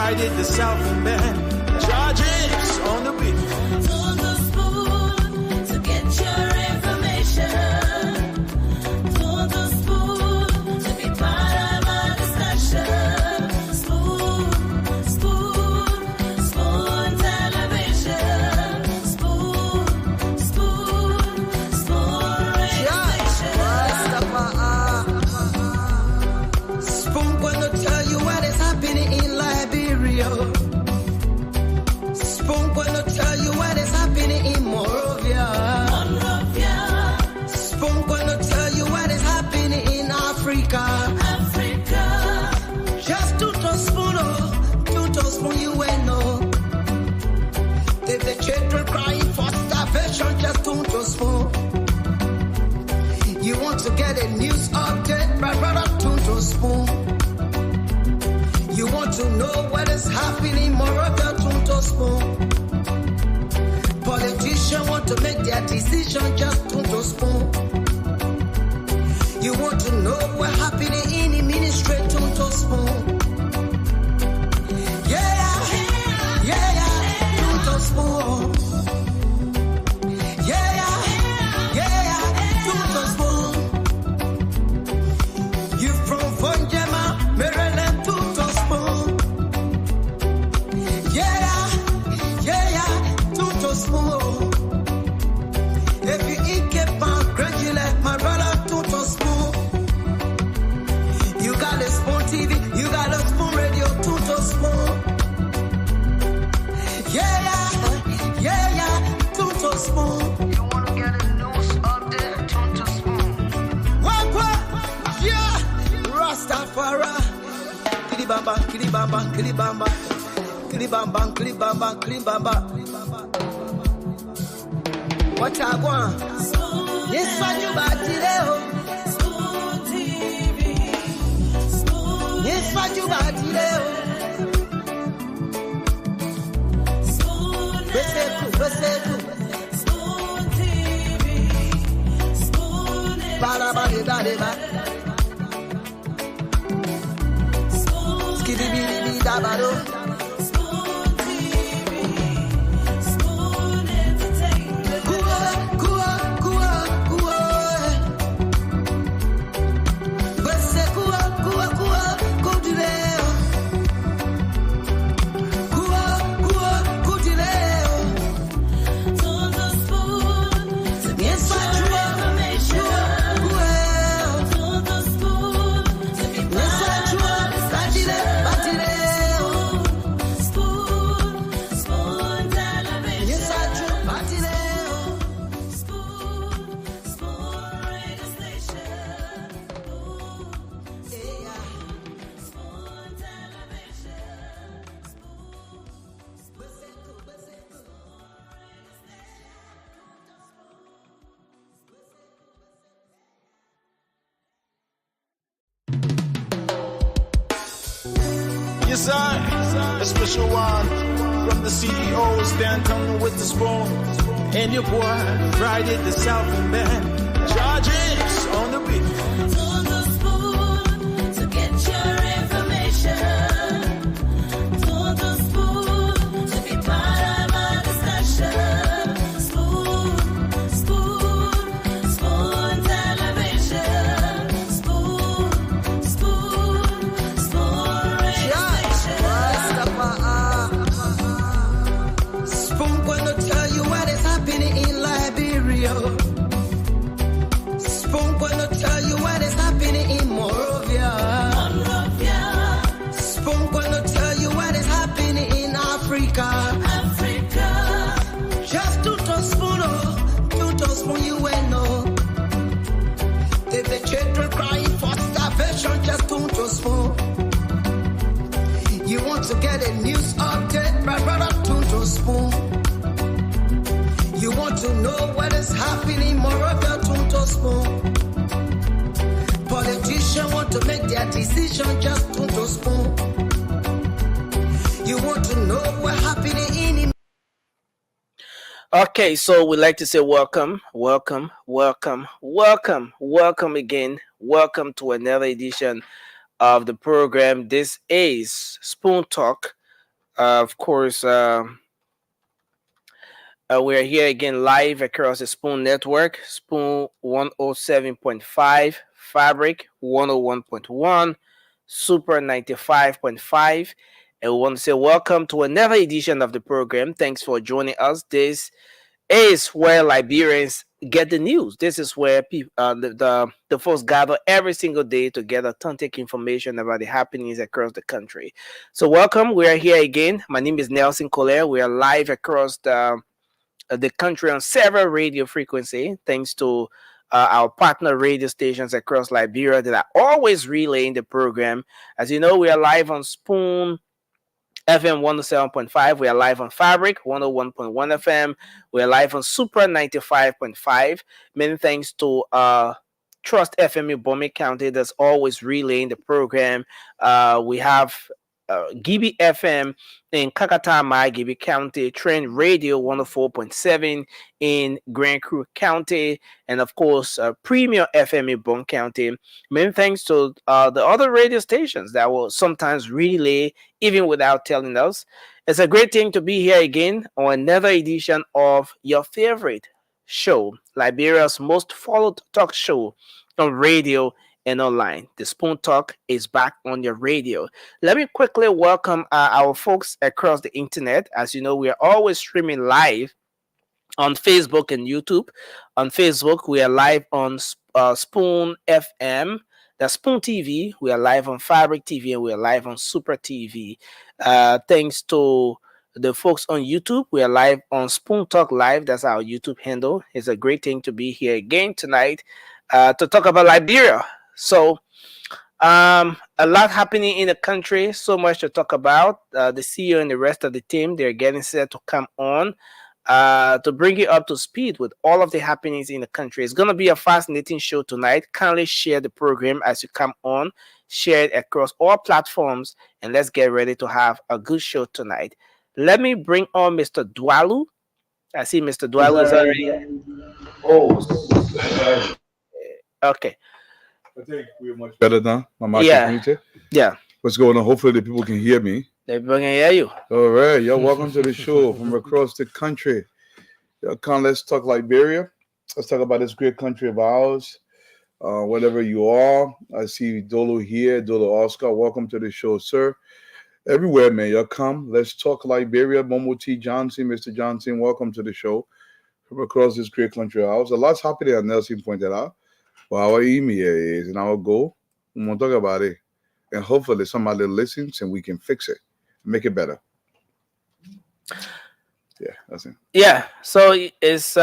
Friday the Southern Band. Charges on the beat. On the spoon to get your information. On the spoon to be part of our discussion. Spoon, spoon, spoon television. Spoon, spoon, spoon radio station. Spoon gonna tell you what is happening in Liberia. Spoon gonna tell you what is happening in Monrovia. Spoon gonna tell you what is happening in Africa. Just to spoon you will know. If the children crying for starvation, just to spoon. You want to get a news update, brother, to spoon. You want to know what is happening in Monrovia, to spoon. Politicians want to make their decision, just to spoon. You want to know what happening in the ministry, to spoon. To spoon. To spoon. You from Vonjema, Maryland, to spoon. To spoon. If you eat kepa, gradually, my brother, to spoon. You got a spoon TV, you got a spoon radio, to spoon. To spoon. You wanna get a news update, to spoon. What? Yeah, Rastafari. Kilibamba, kilibamba, kilibamba, kilibamba, kilibamba, kilibamba. What I want? Yes, what you got today? Spoon TV. Spoon. Yes, what you got today? Spoon. Beseku. Spoon TV. Spoon. Ba. Spoon. Skibidi dabado. Spoon TV. Spoon Entertainment. On the spoon to get your information. On the spoon to be part of our discussion. Spoon, spoon television. Spoon, spoon radio station. Spoon television. Yes, I. A special one from the CEO, Stan Tony with the spoon. And your boy, Friday the Southern Band. Charges on the beat. On the spoon to get your information. On the spoon to be part of our discussion. Spoon, spoon, spoon television. Spoon, spoon, spoon radio station. Spoon gonna tell you what is happening in Liberia. Spoon gonna tell you what is happening in Monrovia. Spoon gonna tell you what is happening in Africa. Just to spoon you will know. If the children crying for starvation, just to spoon. You want to get a news update, brother, to spoon. You want to know what is happening in Monrovia, to spoon. Politicians want to make their decision, just to spoon. You want to know what happening in. Okay, so we'd like to say welcome again. Welcome to another edition of the program. This is Spoon Talk Of course, we are here again live across the Spoon Network. Spoon 107.5, Fabric 101.1, Super 95.5. And we want to say welcome to another edition of the program. Thanks for joining us. This is where Liberians get the news. This is where people, the folks gather every single day to get authentic information about the happenings across the country. So, welcome. We are here again. My name is Nelson Collier. We are live across the country on several radio frequency, thanks to our partner radio stations across Liberia that are always relaying the program. As you know, we are live on Spoon FM 107.5. We are live on Fabric 101.1 FM. We are live on Super 95.5. Many thanks to Trust FM in Bombay County that's always relaying the program. We have Gibi FM in Kakatama, Gibi County, Trend Radio 104.7 in Grand Crew County, and of course, Premier FM in Bone County. Many thanks to the other radio stations that will sometimes relay even without telling us. It's a great thing to be here again on another edition of your favorite show, Liberia's most followed talk show on radio and online. The Spoon Talk is back on your radio. Let me quickly welcome our folks across the internet. As you know, we are always streaming live on Facebook and YouTube. On Facebook, we are live on Spoon FM, the Spoon TV. We are live on Fabric TV, and we are live on Super TV. Thanks to the folks on YouTube, we are live on Spoon Talk Live. That's our YouTube handle. It's a great thing to be here again tonight to talk about Liberia. So, a lot happening in the country, so much to talk about. The CEO and the rest of the team, they're getting set to come on to bring you up to speed with all of the happenings in the country. It's going to be a fascinating show tonight. Kindly share the program as you come on, share it across all platforms, and let's get ready to have a good show tonight. Let me bring on Mr. Dwalu. I see Mr. Dwalu is already. Oh, Okay. I think we're much better now. Yeah. What's going on? Hopefully the people can hear me. Everybody can hear you. All right. You're welcome to the show from across the country. Come, let's talk Liberia. Let's talk about this great country of ours. Wherever you are. I see Dolo here. Dolo Oscar. Welcome to the show, sir. Everywhere, man. Y'all come. Let's talk Liberia. Momo T. Johnson. Mr. Johnson, welcome to the show from across this great country of ours. A lot's happening, as Nelson pointed out. Well, our email is and our goal. We want to talk about it. And hopefully somebody listens and we can fix it. Make it better. Yeah, that's it. Yeah. So it's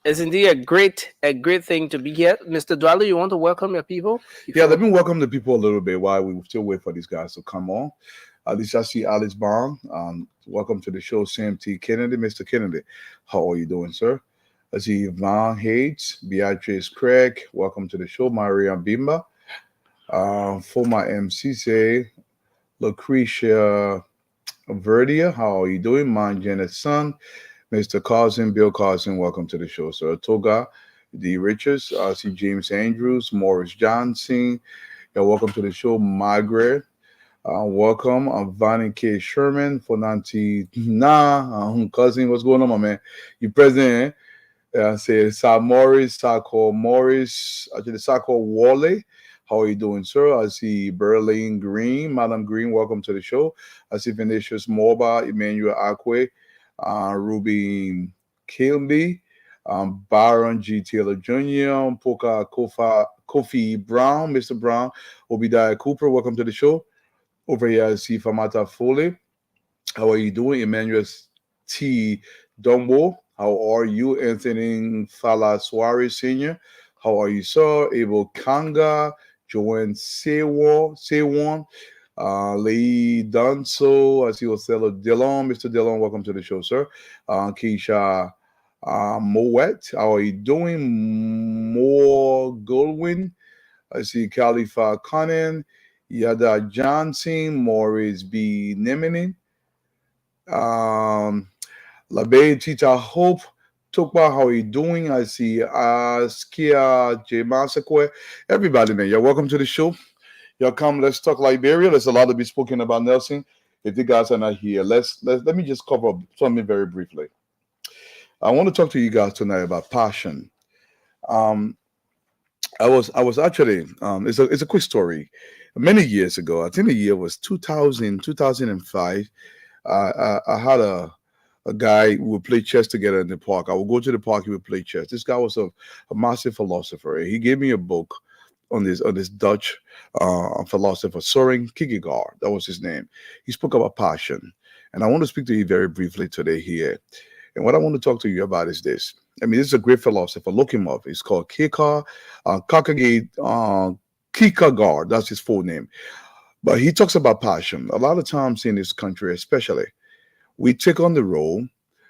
indeed a great thing to be here. Mr. Dwalu, you want to welcome your people? Yeah, let me welcome the people a little bit while we still wait for these guys to come on. At least I see Alice Bond. Welcome to the show, Sam T. Kennedy. Mr. Kennedy, how are you doing, sir? I see Yvonne Hayes, Beatrice Craig. Welcome to the show, Maria Bimba. Former MCC, Lucretia Verdia. How are you doing? Man Janet Son. Mr. Carson, Bill Carson. Welcome to the show, sir. Toga D. Richards. I see James Andrews, Morris Johnson. Yeah, welcome to the show, Margaret. Welcome, Vonnie K. Sherman, Fonanti cousin. What's going on, my man? You president? Say Sir Morris, Sako Morris, actually Sako Wally. How are you doing, sir? I see Berlin Green, Madam Green. Welcome to the show. I see Vinicius Morba, Emmanuel Akwe, Ruby Kilby, Byron G. Taylor Jr., Poka Kofi Brown, Mr. Brown, Obadiah Cooper. Welcome to the show. Over here, I see Famata Foley. How are you doing? Emmanuel T. Dombo. How are you? Anthony Fala Suarez Sr. How are you, sir? Abel Kanga, Joanne Sewon, Lee Dunso. I see Othello Dillon. Mr. Dillon, welcome to the show, sir. Keisha Moet. How are you doing? Moore Goldwyn. I see Khalifa Conan. Yada Johnson, Morris B. Neminin, Labe Tita Hope, Tukba, how are you doing? I see Skia J. Masakwe. Everybody, man, you're welcome to the show. Y'all come, let's talk Liberia. There's a lot to be spoken about, Nelson. If the guys are not here, let me just cover something very briefly. I want to talk to you guys tonight about passion. Um, I was actually it's a quick story. Many years ago, I think the year was 2000, 2005. I had a guy who would play chess together in the park. I would go to the park, he would play chess. This guy was a massive philosopher. He gave me a book on this Dutch philosopher, Soren Kierkegaard. That was his name. He spoke about passion. And I want to speak to you very briefly today here. And what I want to talk to you about is this. I mean, this is a great philosopher. Look him up. He's called Kierkegaard. That's his full name. But he talks about passion. A lot of times in this country, especially, we take on the role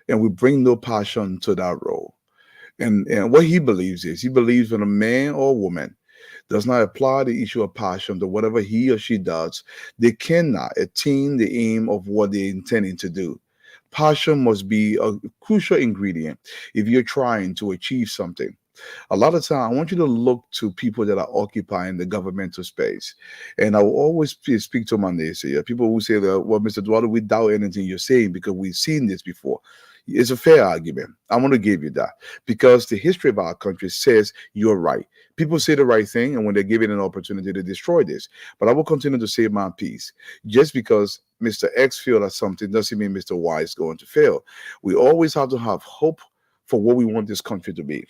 and we bring no passion to that role. And what he believes is he believes when a man or a woman does not apply the issue of passion to whatever he or she does, they cannot attain the aim of what they're intending to do. Passion must be a crucial ingredient if you're trying to achieve something. A lot of time, I want you to look to people that are occupying the governmental space. And I will always speak to my naysayer. People who say that, well, Mr. Eduardo, we doubt anything you're saying because we've seen this before. It's a fair argument. I want to give you that because the history of our country says you're right. People say the right thing, and when they're given an opportunity to destroy this. But I will continue to say my piece. Just because Mr. X failed at something doesn't mean Mr. Y is going to fail. We always have to have hope for what we want this country to be.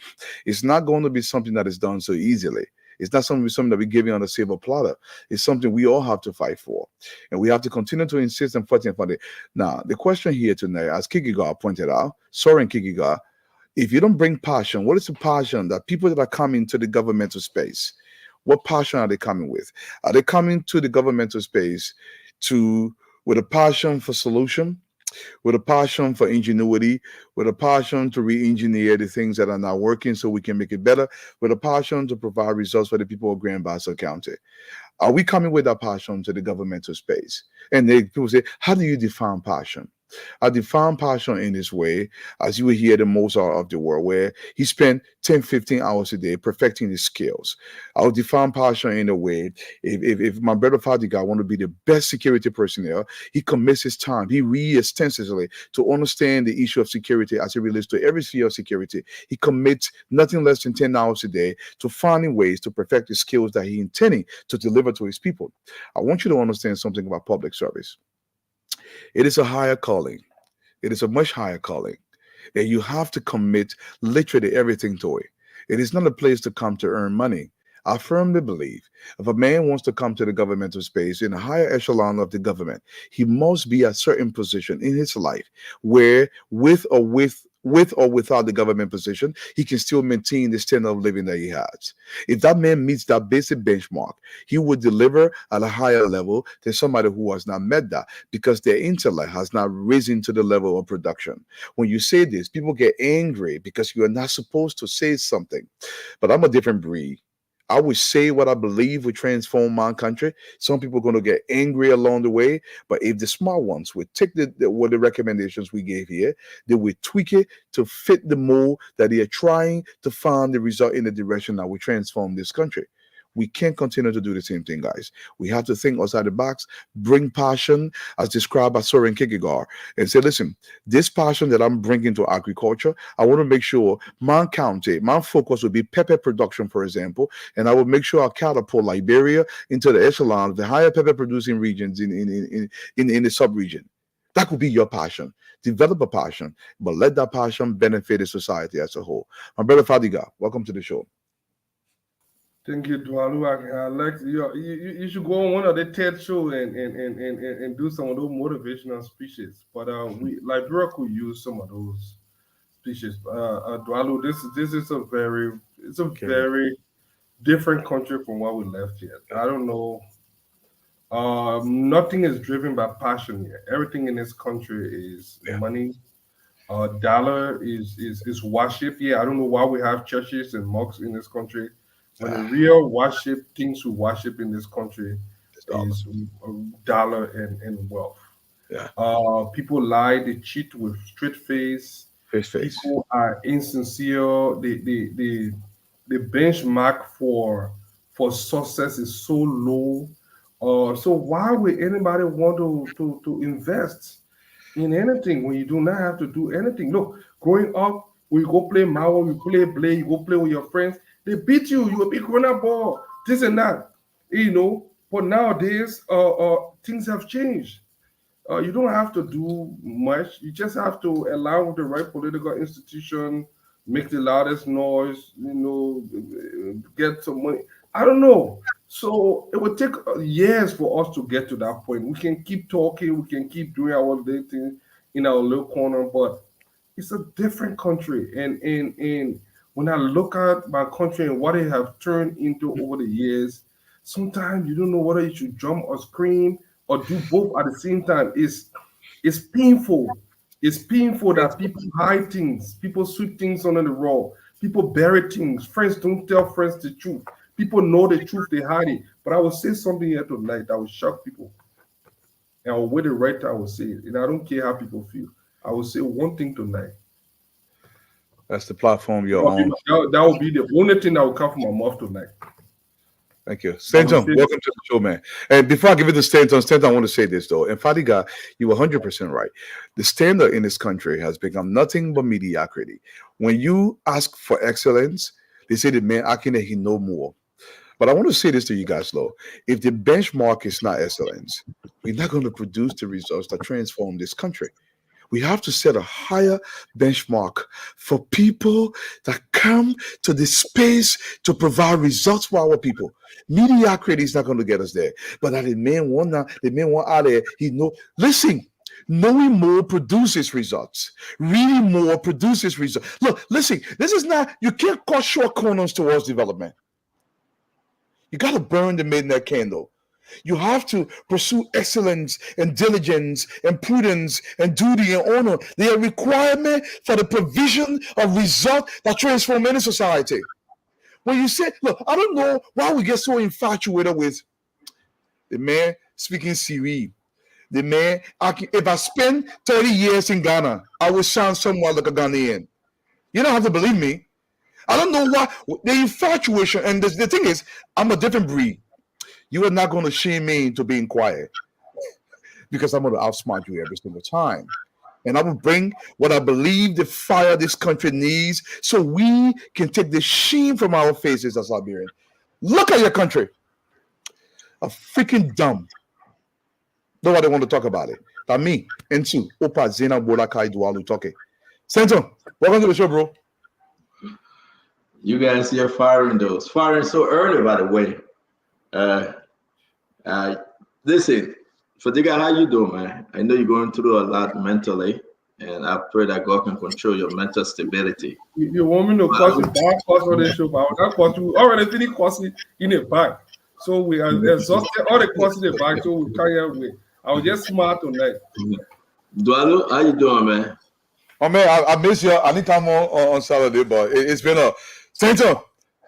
It's not going to be something that is done so easily. It's not something that we give you on a silver platter. It's something we all have to fight for. And we have to continue to insist and fight and fight it. Now, the question here tonight, as Kierkegaard pointed out, Soren Kierkegaard, if you don't bring passion, what is the passion that people that are coming to the governmental space, what passion are they coming with? Are they coming to the governmental space with a passion for solution, with a passion for ingenuity, with a passion to re-engineer the things that are not working so we can make it better, with a passion to provide results for the people of Grand Bassa County? Are we coming with that passion to the governmental space? And people say, how do you define passion? I define passion in this way, as you will hear the Mozart of the world, where he spent 10, 15 hours a day perfecting his skills. I'll define passion in a way, if my brother Fadiga want to be the best security personnel, he commits his time, he reads extensively to understand the issue of security as it relates to every sphere of security. He commits nothing less than 10 hours a day to finding ways to perfect the skills that he intending to deliver to his people. I want you to understand something about public service. It is a higher calling. It is a much higher calling. And you have to commit literally everything to it. It is not a place to come to earn money. I firmly believe if a man wants to come to the governmental space in a higher echelon of the government, he must be at a certain position in his life where with or without the government position, he can still maintain the standard of living that he has. If that man meets that basic benchmark, he would deliver at a higher level than somebody who has not met that because their intellect has not risen to the level of production. When you say this, people get angry because you are not supposed to say something. But I'm a different breed. I would say what I believe would transform my country. Some people are going to get angry along the way, but if the smart ones would take the recommendations we gave here, they would tweak it to fit the mold that they are trying to find the result in the direction that will transform this country. We can't continue to do the same thing, guys. We have to think outside the box, bring passion as described by Soren Kierkegaard, and say, listen, this passion that I'm bringing to agriculture, I want to make sure my county, my focus will be pepper production, for example, and I will make sure I catapult Liberia into the echelon of the higher pepper producing regions in the sub-region. That could be your passion. Develop a passion, but let that passion benefit the society as a whole. My brother Fadiga, welcome to the show. Thank you, Dwalu. I like you should go on one of the TED show and do some of those motivational speeches. But Liberia could use some of those speeches. Dwalu, this is a very different country from what we left here. I don't know. Nothing is driven by passion here. Everything in this country is money. Dollar is worship. Yeah, I don't know why we have churches and mosques in this country. When the real worship, things we worship in this country is dollar and wealth. Yeah. People lie, they cheat with straight face. People are insincere. The benchmark for success is so low. So why would anybody want to invest in anything when you do not have to do anything? Look, growing up, when you go play Marvel, you play Blade, you go play with your friends, they beat you. You a big grown-up ball, this and that, you know. But nowadays, things have changed. You don't have to do much. You just have to allow the right political institution, make the loudest noise, you know, get some money. I don't know. So it would take years for us to get to that point. We can keep talking, we can keep doing our little thing in our little corner, but it's a different country. And when I look at my country and what it have turned into over the years, sometimes you don't know whether you should jump or scream or do both at the same time. It's painful. It's painful that people hide things, people sweep things under the rug, people bury things. Friends don't tell friends the truth. People know the truth, they hide it. But I will say something here tonight that will shock people. And I will wait the right time, I will say it. And I don't care how people feel. I will say one thing tonight. That's the platform you're on. That will be the only thing that will come from my mouth tonight. Thank you. Stanton, welcome to the show, man. And before I give it to Stanton, I want to say this, though. And Fadiga, you were 100% right. The standard in this country has become nothing but mediocrity. When you ask for excellence, they say the man, I can he know more. But I want to say this to you guys, though. If the benchmark is not excellence, we're not going to produce the results that transform this country. We have to set a higher benchmark for people that come to this space to provide results for our people. Mediocrity is not going to get us there. But that the man want out there, he know. Listen, knowing more produces results. Reading more produces results. Look, listen, this is not, you can't cut short corners towards development. You got to burn the midnight candle. You have to pursue excellence and diligence and prudence and duty and honor. They are a requirement for the provision of results that transform any society. When you say, look, I don't know why we get so infatuated with the man speaking Siri. The man, if I spend 30 years in Ghana, I will sound somewhat like a Ghanaian. You don't have to believe me. I don't know why the infatuation, and the thing is, I'm a different breed. You are not going to shame me into being quiet because I'm going to outsmart you every single time. And I will bring what I believe the fire this country needs so we can take the shame from our faces as Liberians. Look at your country. A freaking dumb. Nobody want to talk about it. But me, Ensu, Opa, Zena, Bolakai, Dualu, Toke. Sento, welcome to the show, bro. You guys are firing those. Firing so early, by the way. Listen, Fadiga, how you doing, man? I know you're going through a lot mentally, and I pray that God can control your mental stability. You want me to cause you back on the show, but I will not cause you already finished causing in the back. So we are exhausted all the causing in the back, so we carry away. I was just smart tonight. Dualu, how you doing, man? Oh man, I miss you. I need time on Saturday, but it's been a center.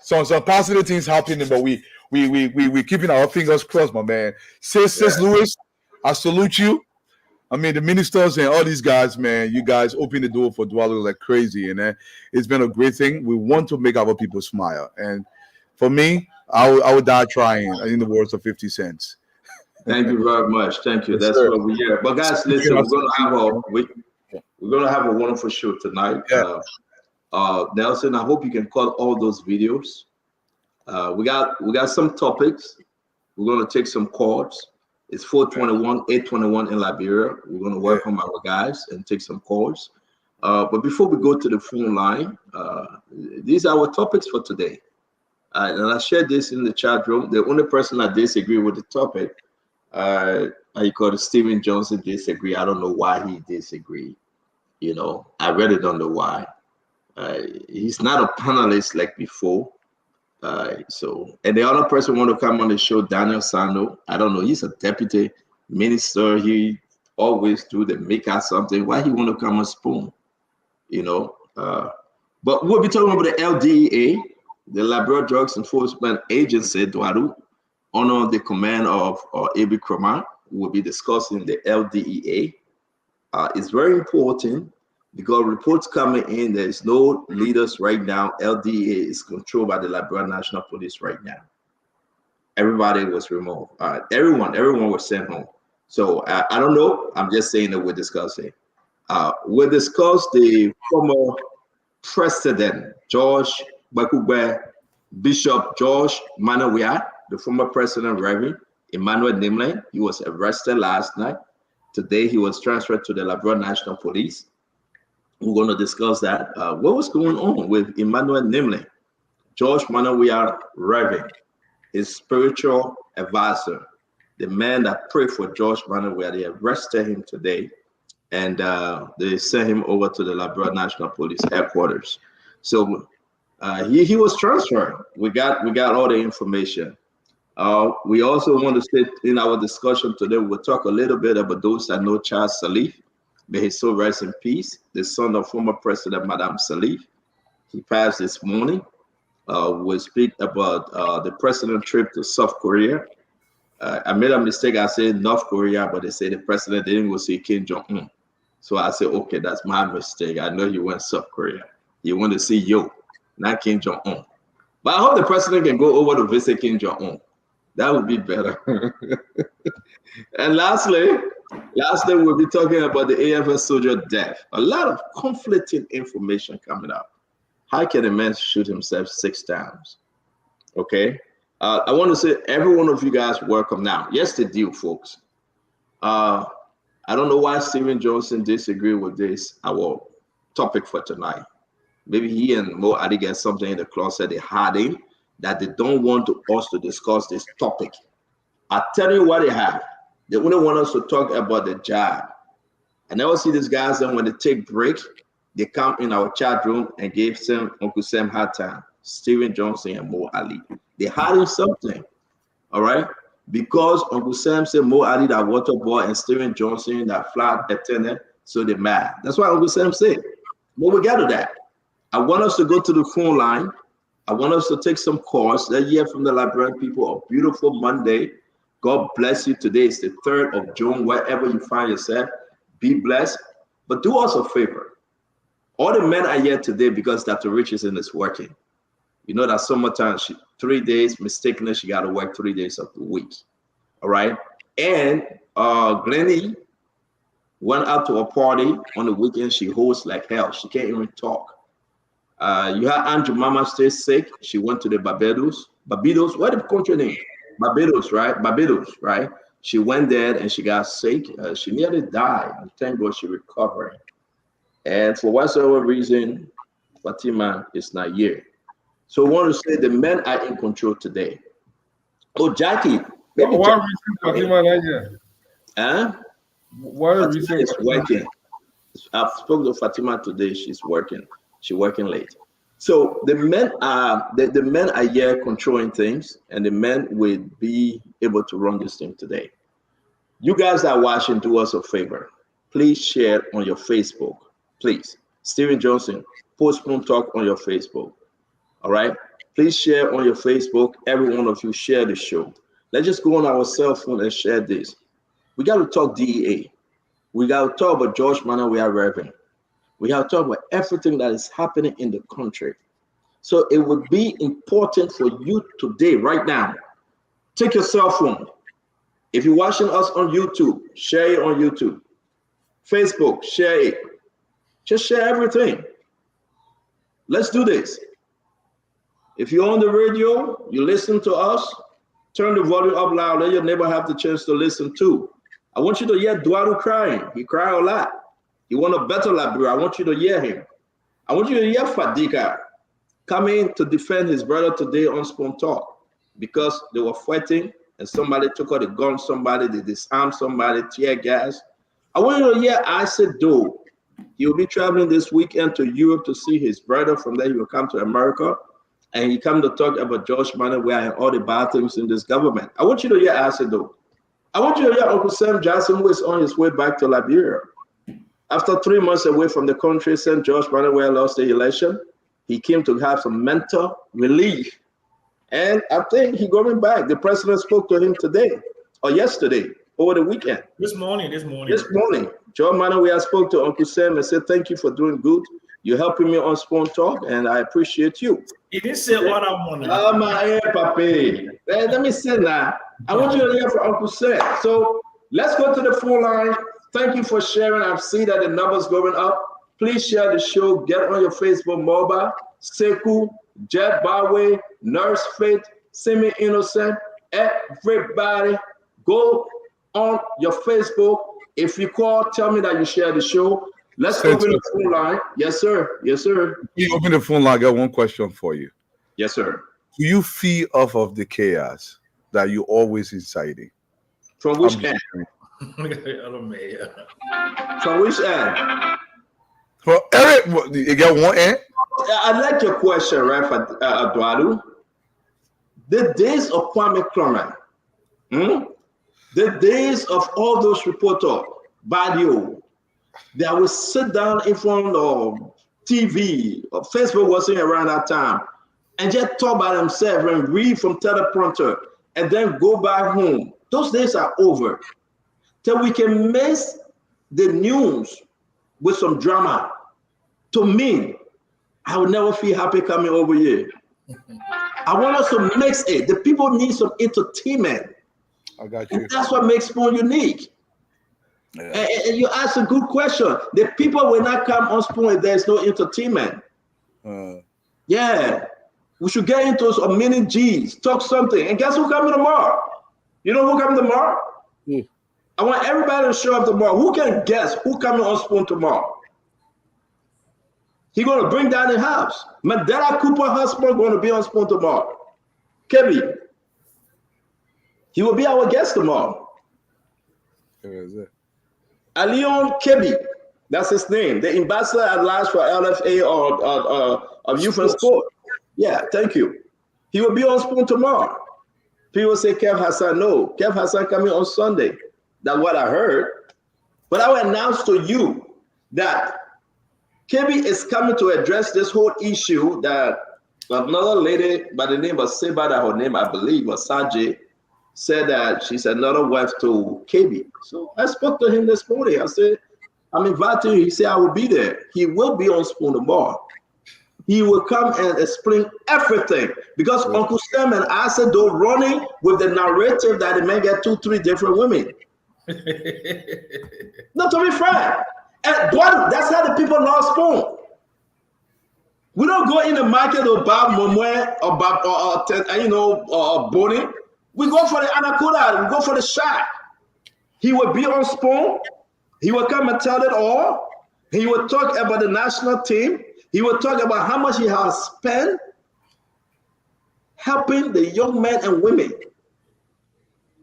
Some positive things happening, but we keeping our fingers crossed, my man. Sis Lewis, I salute you. I mean, the ministers and all these guys, man, you guys open the door for Dualu like crazy, and it's been a great thing. We want to make our people smile, and for me, I would die trying. In the words of 50 Cent. Thank you very much. Thank you. That's what we hear. But guys, listen, we're gonna have a wonderful show tonight. Yeah. Nelson, I hope you can cut all those videos. We got some topics. We're gonna take some calls. It's 821 in Liberia. We're gonna welcome our guys and take some calls. But before we go to the phone line, these are our topics for today. And I shared this in the chat room. The only person that disagree with the topic, I call it Stephen Johnson disagree. I don't know why he disagreed. You know, I really don't know why. He's not a panelist like before. And the other person want to come on the show, Daniel Sando. I don't know. He's a deputy minister. He always do the make out something. Why he want to come on Spoon? You know. But we'll be talking about the LDEA, the Liberia Drugs Enforcement Agency, Dualu, under the command of Abi Kromah. We'll be discussing the LDEA. It's very important because reports coming in, there is no leaders right now. LDEA is controlled by the Liberia National Police right now. everybody was removed. Everyone was sent home. So I don't know. I'm just saying that we're discussing. We discussed the former president, George Bakugbe, Bishop George Manawia, the former president, Reverend Emmanuel Nimlin. He was arrested last night. Today, he was transferred to the Liberia National Police. We're going to discuss that. What was going on with Emmanuel Nimlin? George Manawia, Reverend, his spiritual advisor, the man that prayed for George Manawia. They arrested him today, and they sent him over to the Liberia National Police headquarters. So he was transferred. We got all the information. We also want to say in our discussion today, we'll talk a little bit about those that know Charles Sirleaf. May his soul rest in peace. The son of former President Madame Sirleaf. He passed this morning. We'll speak about the president's trip to South Korea. I made a mistake. I said North Korea, but they say the president didn't go see Kim Jong-un. So I said, okay, that's my mistake. I know you went South Korea. You want to see Yo, not Kim Jong-un. But I hope the president can go over to visit Kim Jong-un. That would be better. And lastly, we'll be talking about the AFS soldier death. A lot of conflicting information coming up. How can a man shoot himself 6 times? Okay. I want to say every one of you guys welcome now. Yes, the deal, folks. I don't know why Stephen Johnson disagreed with this, our topic for tonight. Maybe he and Mo Ali get something in the closet they're hiding that they don't want us to discuss this topic. I tell you what they have. They only want us to talk about the job. I never see these guys then when they take break, they come in our chat room and give Uncle Sam hard time. Stephen Johnson and Mo Ali. They hiding something. All right? Because Uncle Sam said Mo Ali that water boy and Stephen Johnson that flight attendant, so they mad. That's why Uncle Sam said. But we got to that. I want us to go to the phone line. I want us to take some calls. Let's hear from the Liberian people. A beautiful Monday. God bless you. Today is the 3rd of June. Wherever you find yourself, be blessed. But do us a favor. All the men are here today because Dr. Richardson is working. You know that summertime, 3 days, mistakenly, she got to work 3 days of the week. All right? And Glennie went out to a party on the weekend. She hosts like hell. She can't even talk. You had Andrew Mama stay sick. She went to the Barbados. What the country name? Barbados, right? She went there and she got sick. She nearly died. And thank God she recovered. And for whatsoever reason, Fatima is not here. So I want to say the men are in control today. Oh, Jackie. What reason Fatima not here? Huh? What reason is working? I've spoken to Fatima today. She's working. She's working late. So the men are here controlling things, and the men will be able to run this thing today. You guys that are watching, do us a favor. Please share on your Facebook. Please. Stephen Johnson, post Spoon Talk on your Facebook. All right? Please share on your Facebook. Every one of you share the show. Let's just go on our cell phone and share this. We got to talk DEA. We got to talk about George Manawia Reverend. We have to talk about everything that is happening in the country. So it would be important for you today, right now, take your cell phone. If you're watching us on YouTube, share it on YouTube. Facebook, share it. Just share everything. Let's do this. If you're on the radio, you listen to us, turn the volume up loud. Let your neighbor have the chance to listen too. I want you to hear Duaru crying. He cried a lot. He want a better Liberia. I want you to hear him. I want you to hear Fadika coming to defend his brother today on Spoon Talk because they were fighting and somebody took out the gun, they disarmed somebody, tear gas. I want you to hear Isaac Doe. He will be traveling this weekend to Europe to see his brother. From there, he will come to America and he come to talk about George Manawia and all the bad things in this government. I want you to hear Isaac Doe. I want you to hear Uncle Sam Johnson, who is on his way back to Liberia. After 3 months away from the country, since George Manawia lost the election, he came to have some mental relief. And I think he's going back. The president spoke to him today or yesterday, over the weekend. This morning. George Manawia spoke to Uncle Sam and said, thank you for doing good. You're helping me on Spoon Talk, and I appreciate you. He didn't say what I wanted. Oh my ear, papi. Let me say now. I want you to hear from Uncle Sam. So let's go to the phone line. Thank you for sharing. I see that the numbers going up. Please share the show. Get on your Facebook mobile. Sekou, Jet Barway, Nurse Faith, Semi Innocent. Everybody, go on your Facebook. If you call, tell me that you share the show. Let's open the phone line. Yes, sir. Yes, sir. You open the phone line. I got one question for you. Yes, sir. Do you feed off of the chaos that you always inciting? From which end? From which end? Well, Eric, you got one end? I like your question, right, Eduardo. The days of Kwame Nkrumah, the days of all those reporters, Badio, that would sit down in front of TV, or Facebook wasn't around that time, and just talk by themselves and read from teleprompter and then go back home. Those days are over. Till we can mix the news with some drama. To me, I would never feel happy coming over here. I want us to mix it. The people need some entertainment. I got you. And that's what makes Spoon unique. Yeah. And you asked a good question. The people will not come on Spoon if there's no entertainment. Yeah. We should get into a mini G's, talk something. And guess who coming tomorrow? You know who coming tomorrow? I want everybody to show up tomorrow. Who can guess who coming on Spoon tomorrow? He going to bring down the house. Mandela Cooper husband going to be on Spoon tomorrow. Kebby. He will be our guest tomorrow. Who is it? Alion Kebby. That's his name. The ambassador at large for LFA of Youth and Sport. Yeah, thank you. He will be on Spoon tomorrow. People say Kev Hassan. No, Kev Hassan coming on Sunday. That's what I heard. But I will announce to you that Kebby is coming to address this whole issue that another lady by the name of Seba, that her name I believe was Sajay, said that she's another wife to Kebby. So I spoke to him this morning. I said, I'm inviting you. He said, I will be there. He will be on Spoon tomorrow. He will come and explain everything. Because Uncle Sam and I said, they're running with the narrative that the man get 2-3 different women. Not to be frank. And that's how the people know Spoon. We don't go in the market or buy Momoe or Bonnie. We go for the Anaconda. We go for the shot. He will be on Spoon. He will come and tell it all. He will talk about the national team. He will talk about how much he has spent helping the young men and women.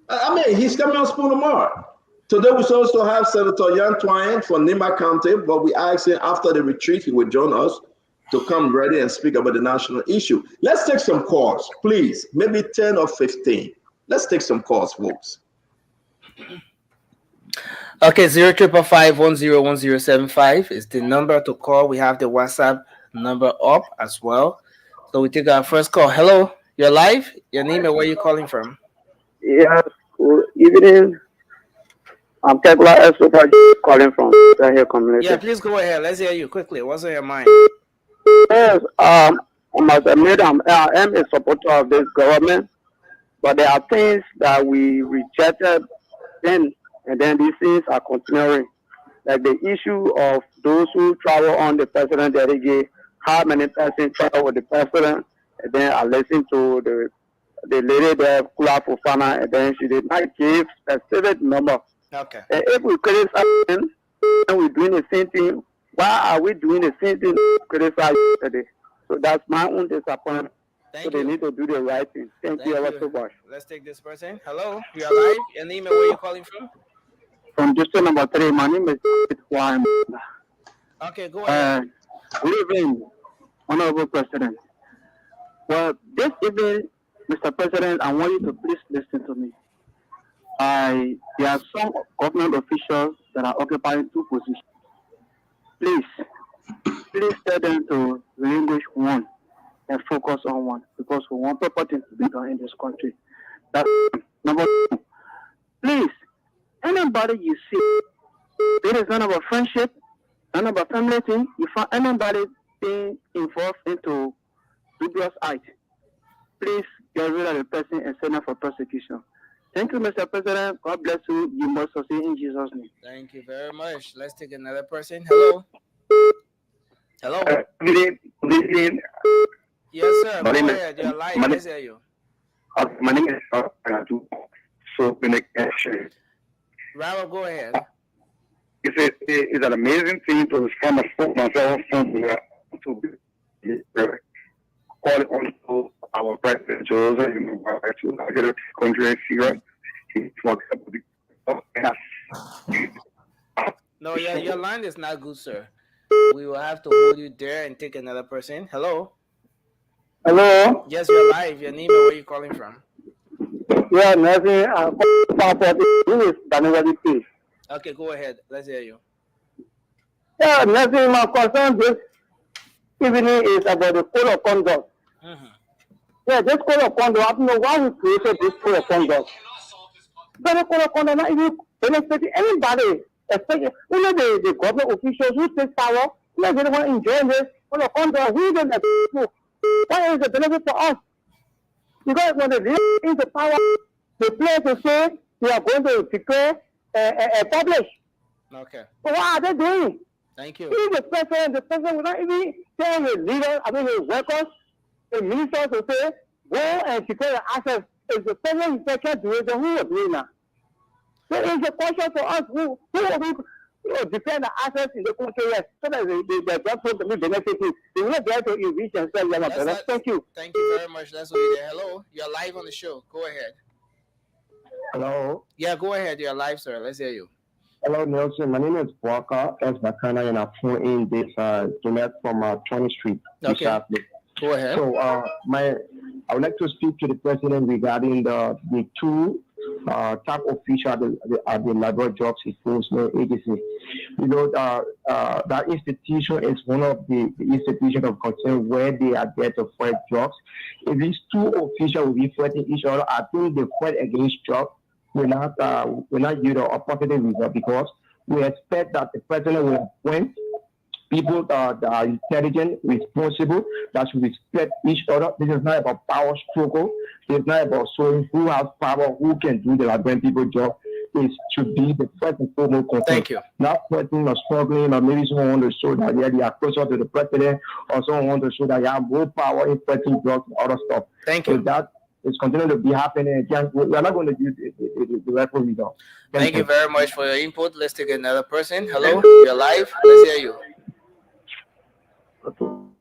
I mean, he's coming on Spoon tomorrow. Today we supposed to have Senator Yan Twine from Nimba County, but we asked him after the retreat he would join us to come ready and speak about the national issue. Let's take some calls, please. Maybe 10 or 15. Let's take some calls, folks. Okay, 0555-101075 is the number to call. We have the WhatsApp number up as well. So we take our first call. Hello, you're live. Your name and where you calling from? Yes, good evening. I'm Kegla Esopar calling from the here community. Yeah, please go ahead. Let's hear you quickly. What's on your mind? Yes, I must admit I am a supporter of this government, but there are things that we rejected then, and then these things are continuing. Like the issue of those who travel on the president delegate, how many persons travel with the president, and then I listened to the lady there, Kula Fofana, and then she did not give specific number. Okay. And if we criticize them, and we're doing the same thing, why are we doing the same thing criticize today? So that's my own disappointment. Thank They you. need to do the right thing. Thank you ever so much. Let's take this person. Hello, you are live. Your name and where you calling from? From district number 3, my name is Juan. Okay, go ahead. Good evening, Honorable President. Well, this evening, Mr. President, I want you to please listen to me. There are some government officials that are occupying 2 positions. Please tell them to relinquish one and focus on one, because we want proper things to be done in this country. That's number 2. Please, anybody you see, it is none of a friendship, And about family thing, if anybody being involved into dubious act, please get rid of the person and send them for prosecution. Thank you, Mr. President. God bless you. You must succeed in Jesus' name. Thank you very much. Let's take another person. Hello. Hello. Good evening. Yes, sir. My Go name is- ahead. You're live. my name- Let's hear you. My name is Ratu. So, Rama, go ahead. it's an amazing thing to from a sport myself to call on our president Joseph to get a country serious. No, your line is not good, sir. We will have to hold you there and take another person. Hello. Hello. Yes, you're live. Your name and where you calling from? Yeah, nothing. This is Daniel P. Okay, go ahead. Let's hear you. Yeah, nothing. My concern this evening is about the code of conduct. Mm-hmm. Yeah, this code of conduct, I don't know why we created this code of conduct. But the code of conduct not even benefiting anybody, especially the government officials who take power. They don't want to enjoy this code of conduct. Who don't have people? Why is the benefit for us? Because when they reach into power, they plan to say they are going to declare publish. Okay. So what are they doing? Thank you. Even the president will not even tell his leaders, his workers, the ministers to say, go and secure the access. If the president is doing it, then who will do it now? So it's a question for us who will defend the access in the country, yes, so that the job will be benefiting. They will not be able to enrich themselves. Thank you. Thank you very much. That's what you there. Hello. You're live on the show. Go ahead. Hello. Yeah, go ahead. You're live, sir. Let's hear you. Hello, Nelson. My name is Walker S. Bakana, and I'm in this Jeanette from 20th Street. Okay. Go ahead. So, I would like to speak to the president regarding the two top officials at the Labor Jobs Enforcement Agency. You know, that institution is one of the institutions of concern where they are there to fight jobs. If these two officials will be fighting each other, I think the fight against jobs will not yield a positive result, because we expect that the president will appoint people that are intelligent, responsible, that should respect each other. This is not about power struggle. It's not about showing who has power, who can do the Liberian people job. It should be the first and foremost concern. Thank you. Not fighting or struggling, or maybe someone want to show that they are closer to the president, or someone want to show that they have more power in fighting drugs and other stuff. Thank So you. that is continuing to be happening. We're not going to use the referee result. Thank you very much for your input. Let's take another person. Hello. You're live. Let's hear you.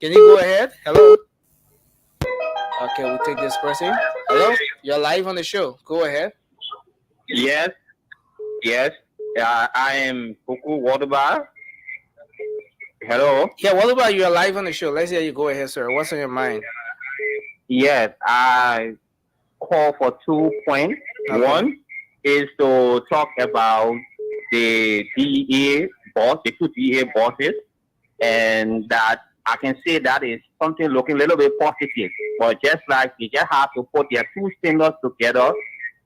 Can you go ahead? Hello. Okay, we'll take this person. Hello. You're live on the show. Go ahead. Yes. I am Kuku Waterbar. Hello. Yeah, what about you're live on the show? Let's hear you. Go ahead, sir. What's on your mind? Yes, I call for 2 points. Okay. One is to talk about the DEA boss, the two DEA bosses, and that I can say that is something looking a little bit positive. But just like they just have to put their two fingers together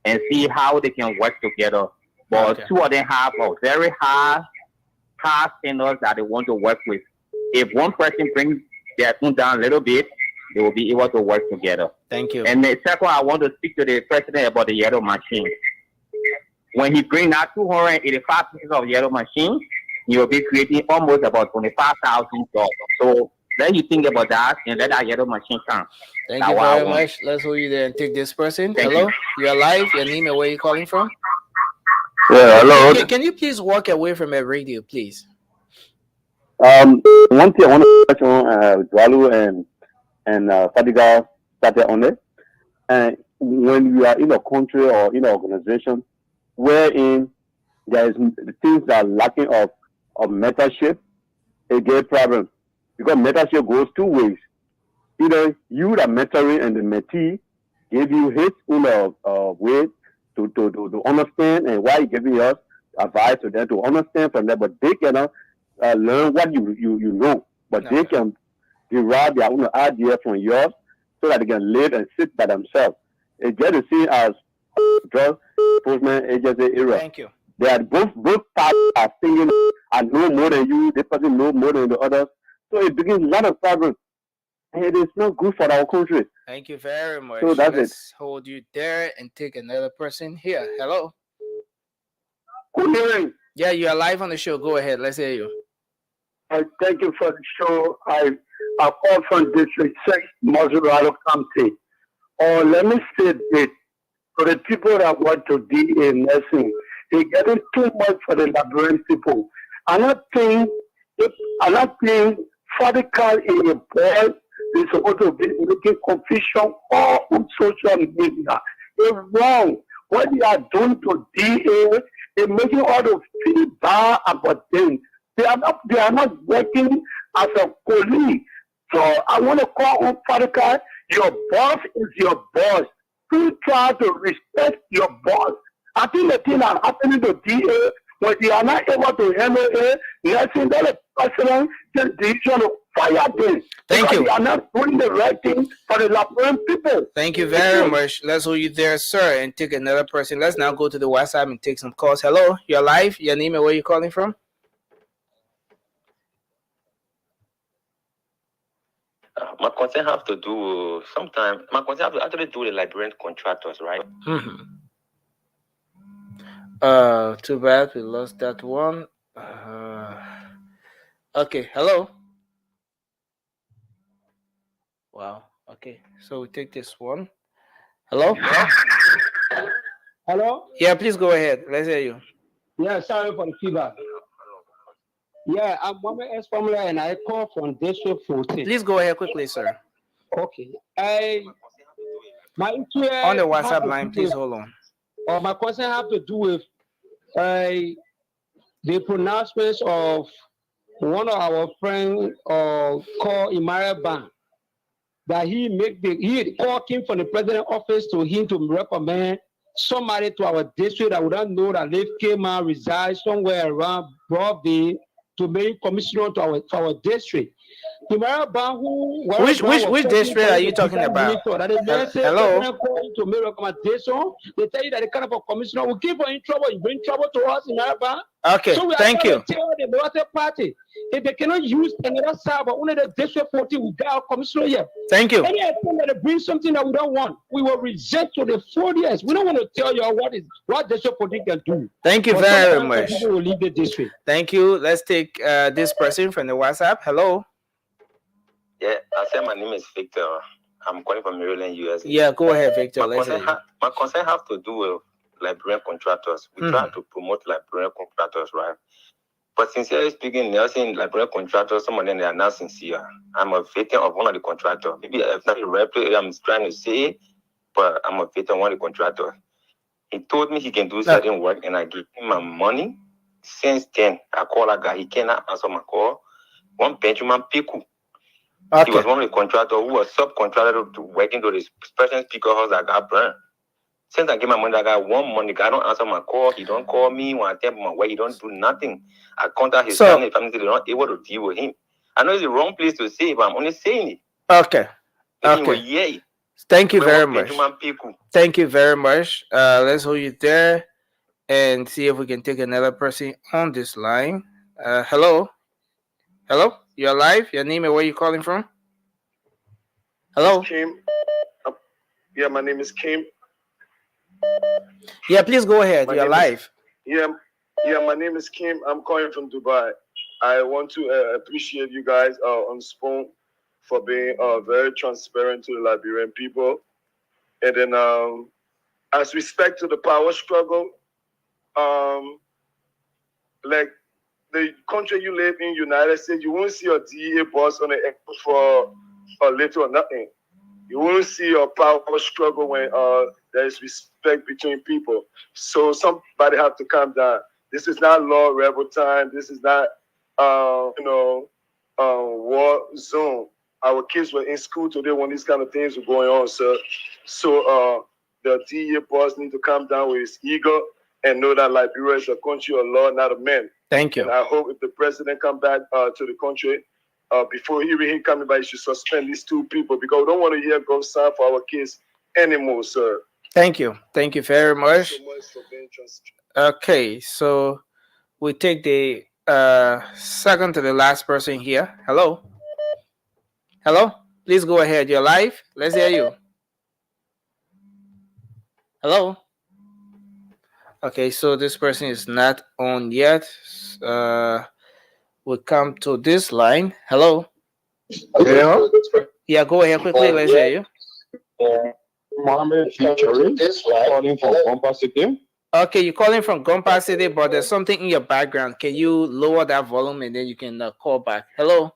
and see how they can work together. But Okay. two of them have a very hard fingers that they want to work with. If one person brings their thing down a little bit, they will be able to work together. Thank you. And the second, I want to speak to the president about the yellow machine. When he brings out 285 pieces of yellow machine, he will be creating almost about $25,000. So let you think about that and let that yellow machine come. Thank That's you what I very want. much. Let's hold you there and take this person. Thank Hello. You're live. Your name and where you calling from? Yeah, hello. Can you please walk away from a radio, please? One thing I want to touch on, Dwalu and Fadiga started on it. And when you are in a country or in an organization wherein there is things that are lacking of mentorship, it gets problem. Because mentorship goes two ways. Either you the mentoring and the mentee give you his own way to understand, and why he giving us advice to them to understand from them, but they cannot learn what you know, but they can derive their own idea from yours so that they can live and sit by themselves. It's just the same as drug enforcement agency era. Thank you. They are both parties are singing I know more than you, this person know more than the others. So it begins a lot of problems. And it is not good for our country. Thank you very much. So that's Let's hold you there and take another person here. Hello. Good evening. Yeah, you are live on the show. Go ahead. Let's hear you. I thank you for the show. I call from District 6, Masurado County. Let me say this. For the people that want to be in nursing, they're getting too much for the Liberian people. I'm not saying 40 cars in a boy is supposed to be making confusion all on social media. It's wrong. What they are doing to DA is making all the feedback about them. They are not working as a colleague. So I want to call on Farika, your boss is your boss. Please try to respect your boss. I think the thing that happening to DA, when they are not able to handle it, nothing that the president just decision to fire them. Thank you. They are not doing the right thing for the Liberian people. Thank you very much. Let's hold you there, sir, and take another person. Let's now go to the WhatsApp and take some calls. Hello, you're live. Your name and where you calling from? My concern have to do sometimes. My concern have to actually do with the Liberian contractors, right? Too bad we lost that one. Okay, hello. Wow. Okay, so we take this one. Hello. Hello? Yeah, please go ahead. Let's hear you. Yeah, sorry for the feedback. Yeah, I'm Mohammed S. Formula and I call from District 14. Please go ahead quickly, sir. Okay. My on the WhatsApp line, please hold on. My question have to do with the pronouncements of one of our friends called Imara Ban, that he called him from the president office to him to recommend somebody to our district that would not know that Leif Kema resides somewhere around Broadway to make commissioner to our district. Which district are you talking about? Hello? To make recommendation, they tell you that the kind of a commissioner will give you trouble, you bring trouble to us in Araba. Okay, so we thank you. Tell the Military Party, if they cannot use another side, but only the district 40 will get our commissioner here. Thank you. Any attempt that they bring something that we don't want, we will reject to the 4 years. We don't want to tell you what district 40 can do. Thank you very much. People will leave the district. Thank you. Let's take this person from the WhatsApp. Hello. Yeah, I said my name is Victor. I'm calling from Maryland, USA. Yeah, go ahead, Victor. My concern have to do with Liberian contractors. We try to promote Liberian contractors, right? But sincerely speaking, Nelson, Liberian contractors, some of them they are not sincere. I'm a victim of one of the contractors. Maybe it's not directly I'm trying to say, but I'm a victim of one of the contractors. He told me he can do certain work, and I give him my money. Since then, I call that guy. He cannot answer my call. One Benjamin Piku. Okay. He was one of the contractors who was subcontracted to working to the special speaker house that got burned. Since I give my money, I got 1 month. The guy don't answer my call. He don't call me when I tell my work. He don't do nothing. I contact his family. They're not able to deal with him. I know it's the wrong place to say, but I'm only saying it. Okay. Okay. Thank you very much. Thank you very much. Let's hold you there and see if we can take another person on this line. Hello. Hello. You're live. Your name and where you calling from? Hello. Kim. Yeah, my name is Kim. Yeah, please go ahead. You're live. Yeah, my name is Kim. I'm calling from Dubai. I want to appreciate you guys on Spoon for being very transparent to the Liberian people. And then as respect to the power struggle, like the country you live in, United States, you won't see a DEA boss on the airport for a little or nothing. You won't see a power struggle when there is respect between people. So somebody have to calm down. This is not law rebel time. This is not, war zone. Our kids were in school today when these kind of things were going on, sir. So the DEA boss need to calm down with his ego and know that Liberia is a country of law, not of men. Thank you. And I hope if the president come back to the country, before he coming back, he should suspend these 2 people because we don't want to hear go sign for our kids anymore, sir. Thank you. Thank you very much. Okay, so we take the second to the last person here. Hello. Hello. Please go ahead. You're live. Let's hear you. Hello. Okay, so this person is not on yet. We'll come to this line. Hello. Yeah. Yeah, go ahead quickly. Let's hear you. Mohammed featuring calling from Gompa City. Okay, you're calling from Gompa City, but there's something in your background. Can you lower that volume and then you can call back? Hello?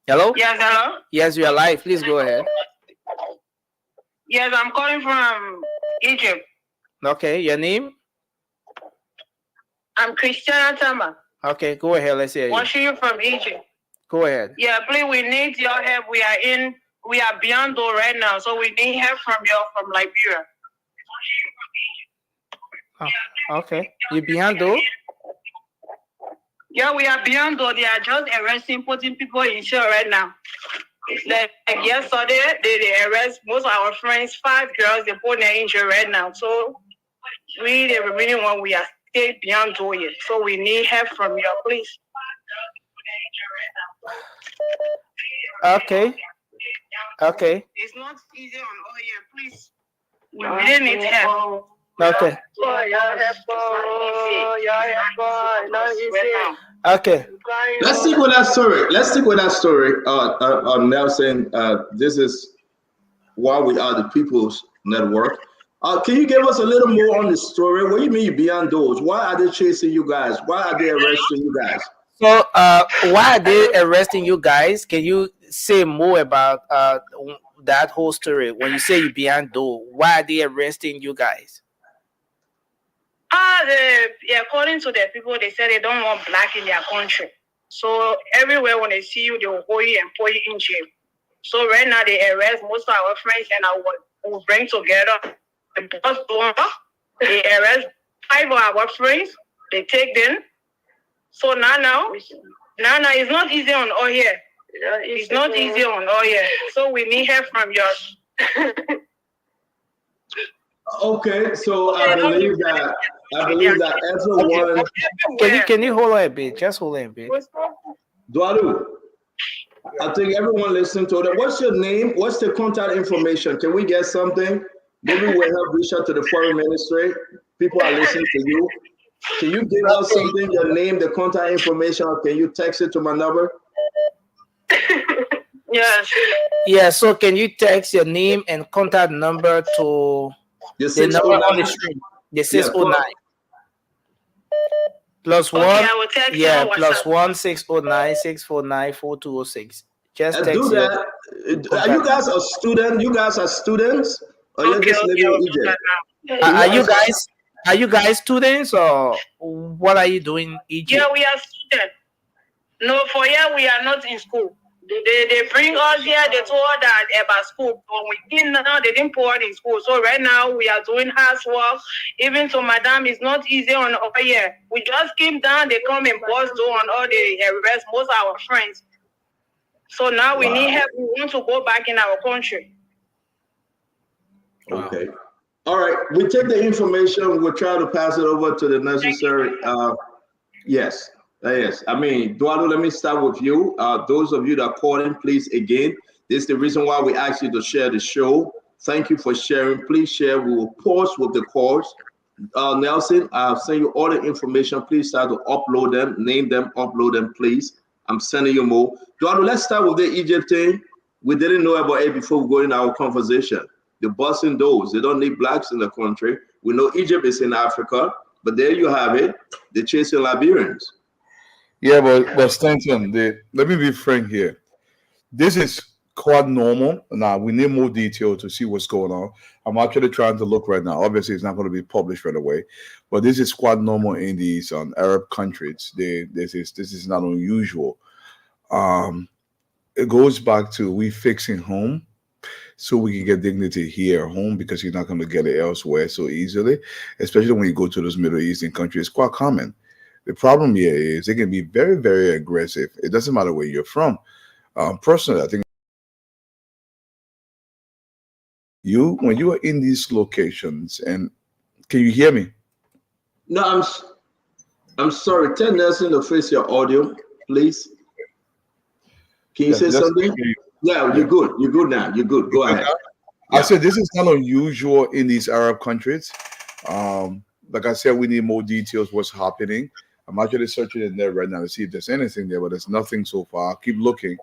Hello? Yes, hello? Yes, you are live. Please go ahead. Yes, I'm calling from Egypt. Okay, your name? I'm Christiana Tama. Okay, go ahead. Let's hear you. Watching you from Egypt. Go ahead. Yeah, please, we need your help. We are beyond door right now, so we need help from Liberia. Oh, okay. You behind door? Yeah, we are beyond door. They are just arresting, putting people in jail right now. Like yesterday, they arrest most of our friends, 5 girls, they put them in jail right now. So we, the remaining one, we are still beyond door yet. So we need help from you, please. Okay. Okay. It's not easy on all here, please. We really need help. Okay. Okay. Let's stick with that story. Let's stick with that story. Nelson, this is why we are the People's Network. Can you give us a little more on the story? What do you mean beyond doors? Why are they chasing you guys? Why are they arresting you guys? So, why are they arresting you guys? Can you say more about that whole story? When you say you behind door, why are they arresting you guys? According to the people, they said they don't want black in their country. So everywhere when they see you, they will hold you and put you in jail. So right now they arrest most of our friends and I will bring together the boss owner. They arrest 5 of our friends. They take them. So now it's not easy on all here. It's not easy on all here. So we need help from yours. Okay, so I believe that everyone. Can you hold on a bit? Just hold on a bit. Dwalu, I think everyone listening to that. What's your name? What's the contact information? Can we get something? Maybe we'll help reach out to the foreign ministry. People are listening to you. Can you give us something? Your name, the contact information, or can you text it to my number? Yes. Yeah. So can you text your name and contact number to the number on the screen? The 609 plus one. I will text Yeah, you on plus WhatsApp. 1 609 649 4206. Just text Do that. Are you guys a student? You guys are students, or you're just living in Egypt? Are you guys students or what are you doing in Egypt? Yeah, we are students. No, for here we are not in school. They bring us here. They told us that about school, but we didn't know they didn't put us in school. So right now we are doing housework. Even so, madam, it's not easy on over here. We just came down. They come and bust door on all the arrest most of our friends. So now we need help. We want to go back in our country. Okay. All right. We take the information. We'll try to pass it over to the necessary. Yes. Yes. I mean, Dwalu, let me start with you. Those of you that called in, please, again, this is the reason why we asked you to share the show. Thank you for sharing. Please share. We will pause with the calls. Nelson, I'll send you all the information. Please start to upload them, name them, upload them, please. I'm sending you more. Dwalu, let's start with the Egypt thing. We didn't know about it before we go in our conversation. The busting doors, they don't need blacks in the country. We know Egypt is in Africa, but there you have it. They're chasing Liberians. Yeah, but Stanton, let me be frank here. This is quite normal. Now, we need more detail to see what's going on. I'm actually trying to look right now. Obviously, it's not going to be published right away, but this is quite normal in these Arab countries. This is not unusual. It goes back to we fixing home so we can get dignity here at home, because you're not going to get it elsewhere so easily, especially when you go to those Middle Eastern countries. It's quite common. The problem here is they can be very, very aggressive. It doesn't matter where you're from. Personally, I think when you are in these locations, and can you hear me? No, I'm sorry, tell Nelson to face your audio, please. Can you Yes, say Nelson, something? I hear you. Yeah, you're good. You're good now. You're good. Go ahead. I said this is not unusual in these Arab countries. Like I said, we need more details what's happening. I'm actually searching in there right now to see if there's anything there, but there's nothing so far. I'll keep looking.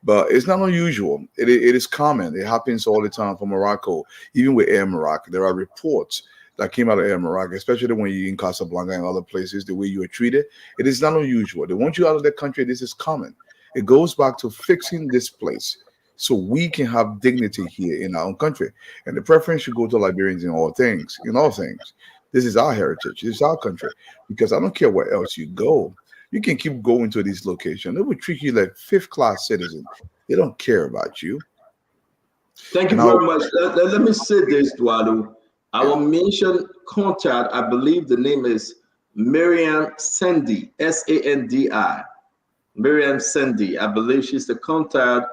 But it's not unusual. It is common. It happens all the time for Morocco. Even with Air Morocco, there are reports that came out of Air Morocco, especially when you're in Casablanca and other places, the way you are treated. It is not unusual. They want you out of the country. This is common. It goes back to fixing this place so we can have dignity here in our own country. And the preference should go to Liberians in all things. In all things. This is our heritage. This is our country. Because I don't care where else you go. You can keep going to these locations. They will treat you like fifth-class citizen. They don't care about you. Thank you very much. Let me say this, Dwalu. I will mention contact. I believe the name is Miriam Sandy, S-A-N-D-I. Miriam Sandy. I believe she's the contact.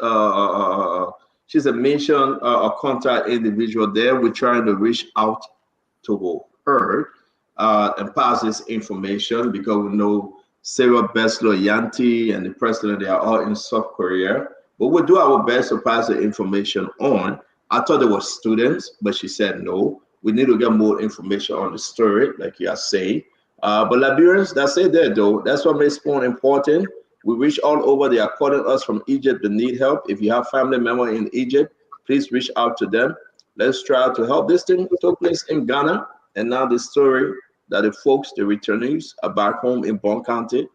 She's a mention a contact individual there. We're trying to reach out to her and pass this information because we know Sarah Besler Yanti and the president, they are all in South Korea. But we'll do our best to pass the information on. I thought they were students, but she said no. We need to get more information on the story, like you are saying. But Liberians, that's it there, though. That's what makes Spoon important. We reach all over. They are calling us from Egypt to need help. If you have family member in Egypt, please reach out to them. Let's try to help. This thing took place in Ghana, and now the story that the folks, the returnees, are back home in Bon County.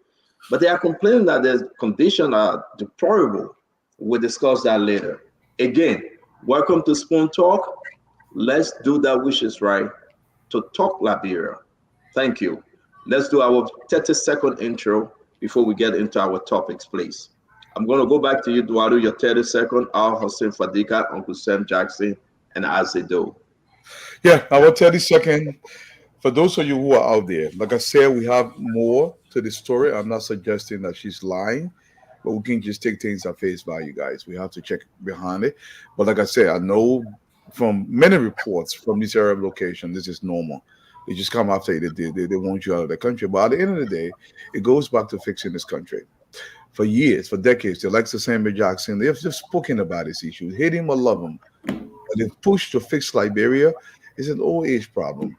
But they are complaining that their conditions are deplorable. We'll discuss that later. Again, welcome to Spoon Talk. Let's do that which is right to talk Liberia. Thank you. Let's do our 30-second intro before we get into our topics, please. I'm going to go back to you, Dwalu, your 30-second, Al Hussein Fadika, Uncle Sam Jackson, and Azedo. Yeah, our 30-second. For those of you who are out there, like I said, we have more to the story. I'm not suggesting that she's lying, but we can just take things at face value, guys. We have to check behind it. But like I said, I know from many reports from this Arab location, this is normal. They just come after you. They want you out of the country. But at the end of the day, it goes back to fixing this country. For years, for decades, the likes of Samuel Jackson, they have just spoken about this issue. Hate him or love him. But the push to fix Liberia is an old age problem.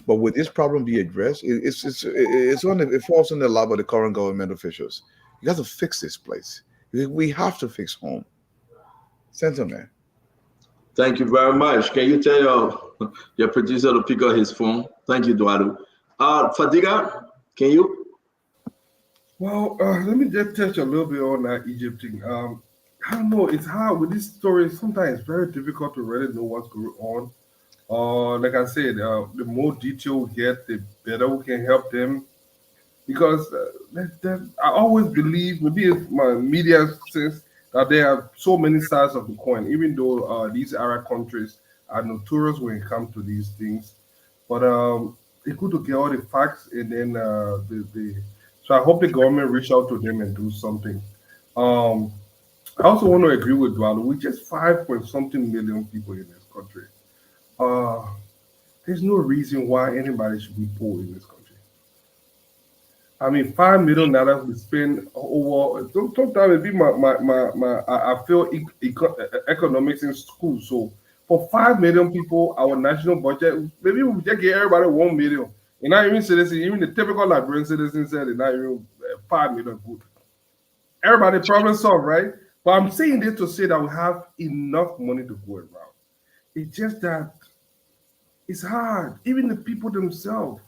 But would this problem be addressed? It falls on the lap of the current government officials. You got to fix this place. We have to fix home. Sentiment. Thank you very much. Can you tell your producer to pick up his phone? Thank you, Dwalu. Fadiga, can you? Well, let me just touch a little bit on that Egypt thing. I don't know. It's hard with this story. Sometimes it's very difficult to really know what's going on. Like I said, the more detail we get, the better we can help them. Because I always believe, maybe it's my media sense, that there are so many sides of the coin, even though these Arab countries are notorious when it comes to these things. But it's good to get all the facts, and then so I hope the government reach out to them and do something. I also want to agree with Dwalu. We're just 5-point-something million people in this country. There's no reason why anybody should be poor in this country. I mean, $5 million we spend over. Sometimes it be I feel economics in school. So for 5 million people, our national budget, maybe we just get everybody 1 million. And not even citizen, even the typical Liberian citizen said it's not even 5 million good. Everybody problem solved, right? But I'm saying this to say that we have enough money to go around. It's just that it's hard. Even the people themselves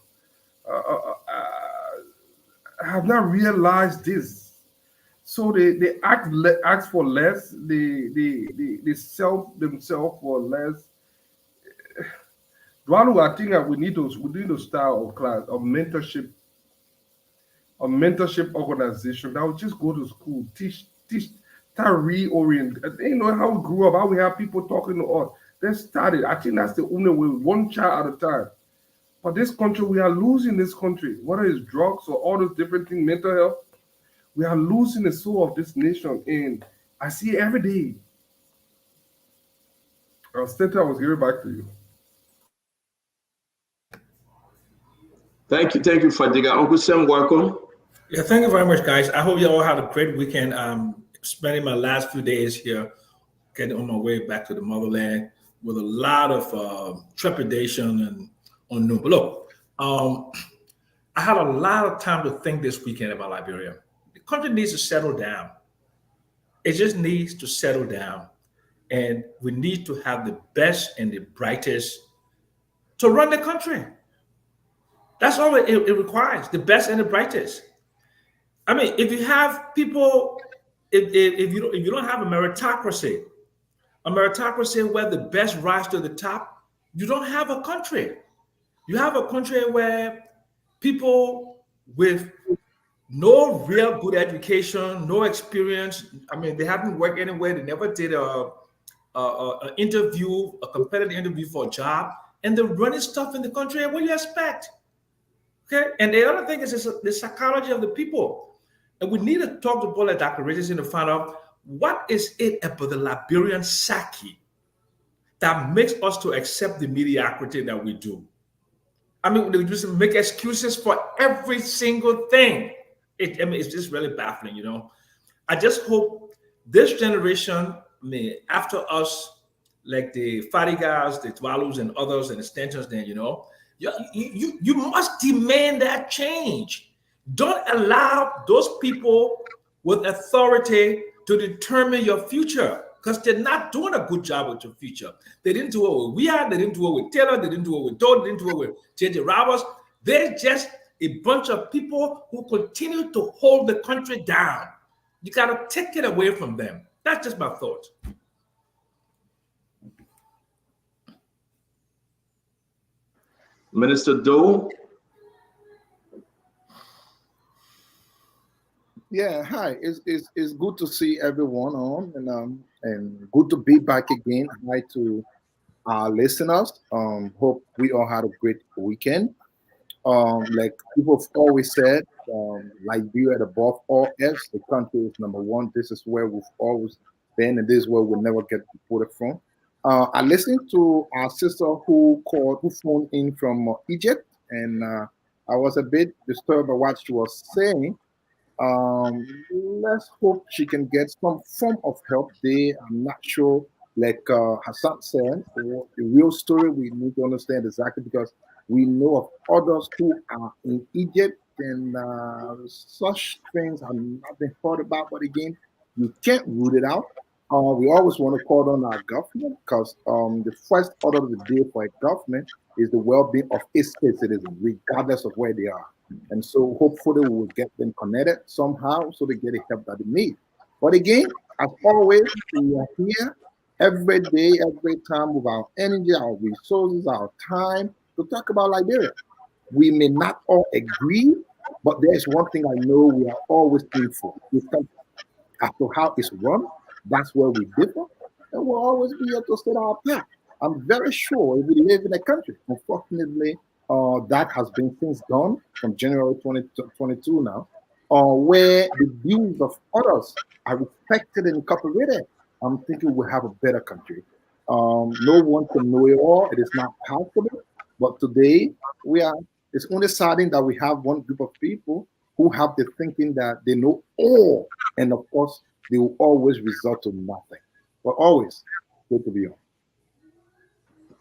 have not realized this. So they ask for less. They sell themselves for less. Dwalu, I think that we need to start a class, a mentorship organization that will just go to school, teach, start reorient. You know how we grew up, how we have people talking to us. Let's start it. I think that's the only way, one child at a time. But this country, we are losing this country, whether it's drugs or all those different things, mental health. We are losing the soul of this nation, and I see it every day. Stenta, I was giving back to you. Thank you, Fadiga. Uncle Sam, welcome. Yeah, thank you very much, guys. I hope you all had a great weekend. Spending my last few days here, getting on my way back to the motherland with a lot of trepidation and unknown. But look, I had a lot of time to think this weekend about Liberia. The country needs to settle down. It just needs to settle down. And we need to have the best and the brightest to run the country. That's all it requires, the best and the brightest. I mean, if you have people, if you don't have a meritocracy where the best rise to the top, you don't have a country. You have a country where people with no real good education, no experience. I mean, they haven't worked anywhere. They never did a competitive interview for a job, and they're running stuff in the country. What do you expect? Okay. And the other thing is the psychology of the people. And we need to talk to people like Dr. Richardson to find out what is it about the Liberian psyche that makes us to accept the mediocrity that we do. I mean, they just make excuses for every single thing. It's just really baffling, you know. I just hope this generation, after us, like the Fadigas, the Tualus, and others, and extensions, then, you know, you must demand that change. Don't allow those people with authority to determine your future, because they're not doing a good job with your future. They didn't do it with Weah, they didn't do it with Taylor, they didn't do it with Doe, they didn't do it with J.J. Roberts. They're just a bunch of people who continue to hold the country down. You got to take it away from them. That's just my thought. Minister Doe. Yeah, hi. It's good to see everyone on, and good to be back again. Hi to our listeners. Hope we all had a great weekend. Like people have always said, Liberia above all else, the country is number one. This is where we've always been, and this is where we'll never get reported from. I listened to our sister who phoned in from Egypt, and I was a bit disturbed by what she was saying. Let's hope she can get some form of help there. I'm not sure, like Hassan said, the real story we need to understand exactly, because we know of others who are in Egypt, and such things have not been thought about. But again, you can't root it out. We always want to call on our government, because the first order of the day for a government is the well-being of its citizens, regardless of where they are. And so hopefully we will get them connected somehow so they get the help that they need. But again, as always, we are here every day, every time, with our energy, our resources, our time to talk about Liberia. We may not all agree, but there's one thing I know we are always thankful. As to how it's run, that's where we differ, and we'll always be able to set our path. I'm very sure if we live in a country, unfortunately, that has been since gone from January 2022 now, where the views of others are respected and incorporated. I'm thinking we'll have a better country. No one can know it all. It is not possible. But today, it's only saddening that we have one group of people who have the thinking that they know all. And of course, they will always result to nothing. But always good to be on.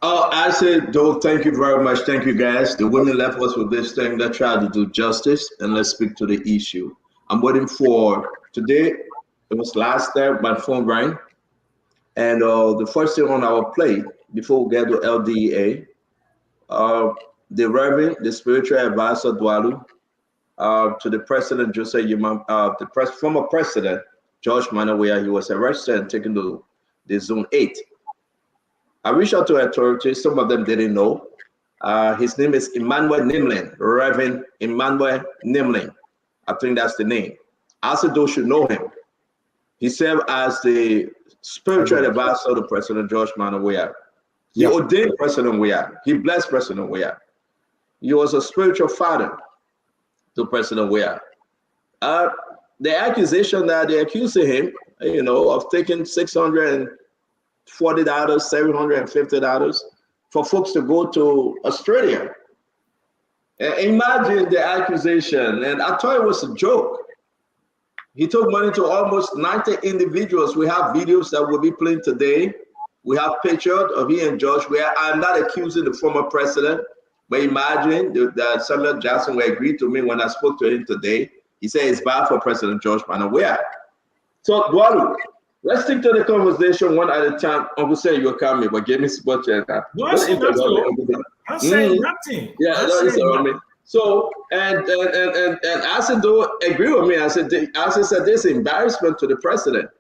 I said, Doe, thank you very much. Thank you, guys. The women left us with this thing. Let's try to do justice, and let's speak to the issue. I'm waiting for today. It was last time my phone rang, and the first thing on our plate before we get to LDA, the Reverend, the spiritual advisor Dwalu, to the President Joseph Yimam, the former President George Manawea. He was arrested and taken to the Zone 8. I reached out to authorities. Some of them didn't know. His name is Emmanuel Nimlin, Reverend Emmanuel Nimlin. I think that's the name. I said those should know him. He served as the spiritual advisor to President George Manawea. He ordained President Weah. He blessed President Weah. He was a spiritual father to President Weah. The accusation that they accusing him, of taking $640, $750 for folks to go to Australia. Imagine the accusation, and I thought it was a joke. He took money to almost 90 individuals. We have videos that we'll be playing today. We have pictures of he and Josh where I'm not accusing the former president, but imagine that Samuel Jackson will agree to me when I spoke to him today. He said it's bad for President George Panawea. So, Dwalu, let's stick to the conversation one at a time. Uncle say you're coming, but give me spot check. No, I'm saying nothing. I'm saying nothing. Yeah, that's all right. So, and Asido agree with me. Asido said this embarrassment to the president.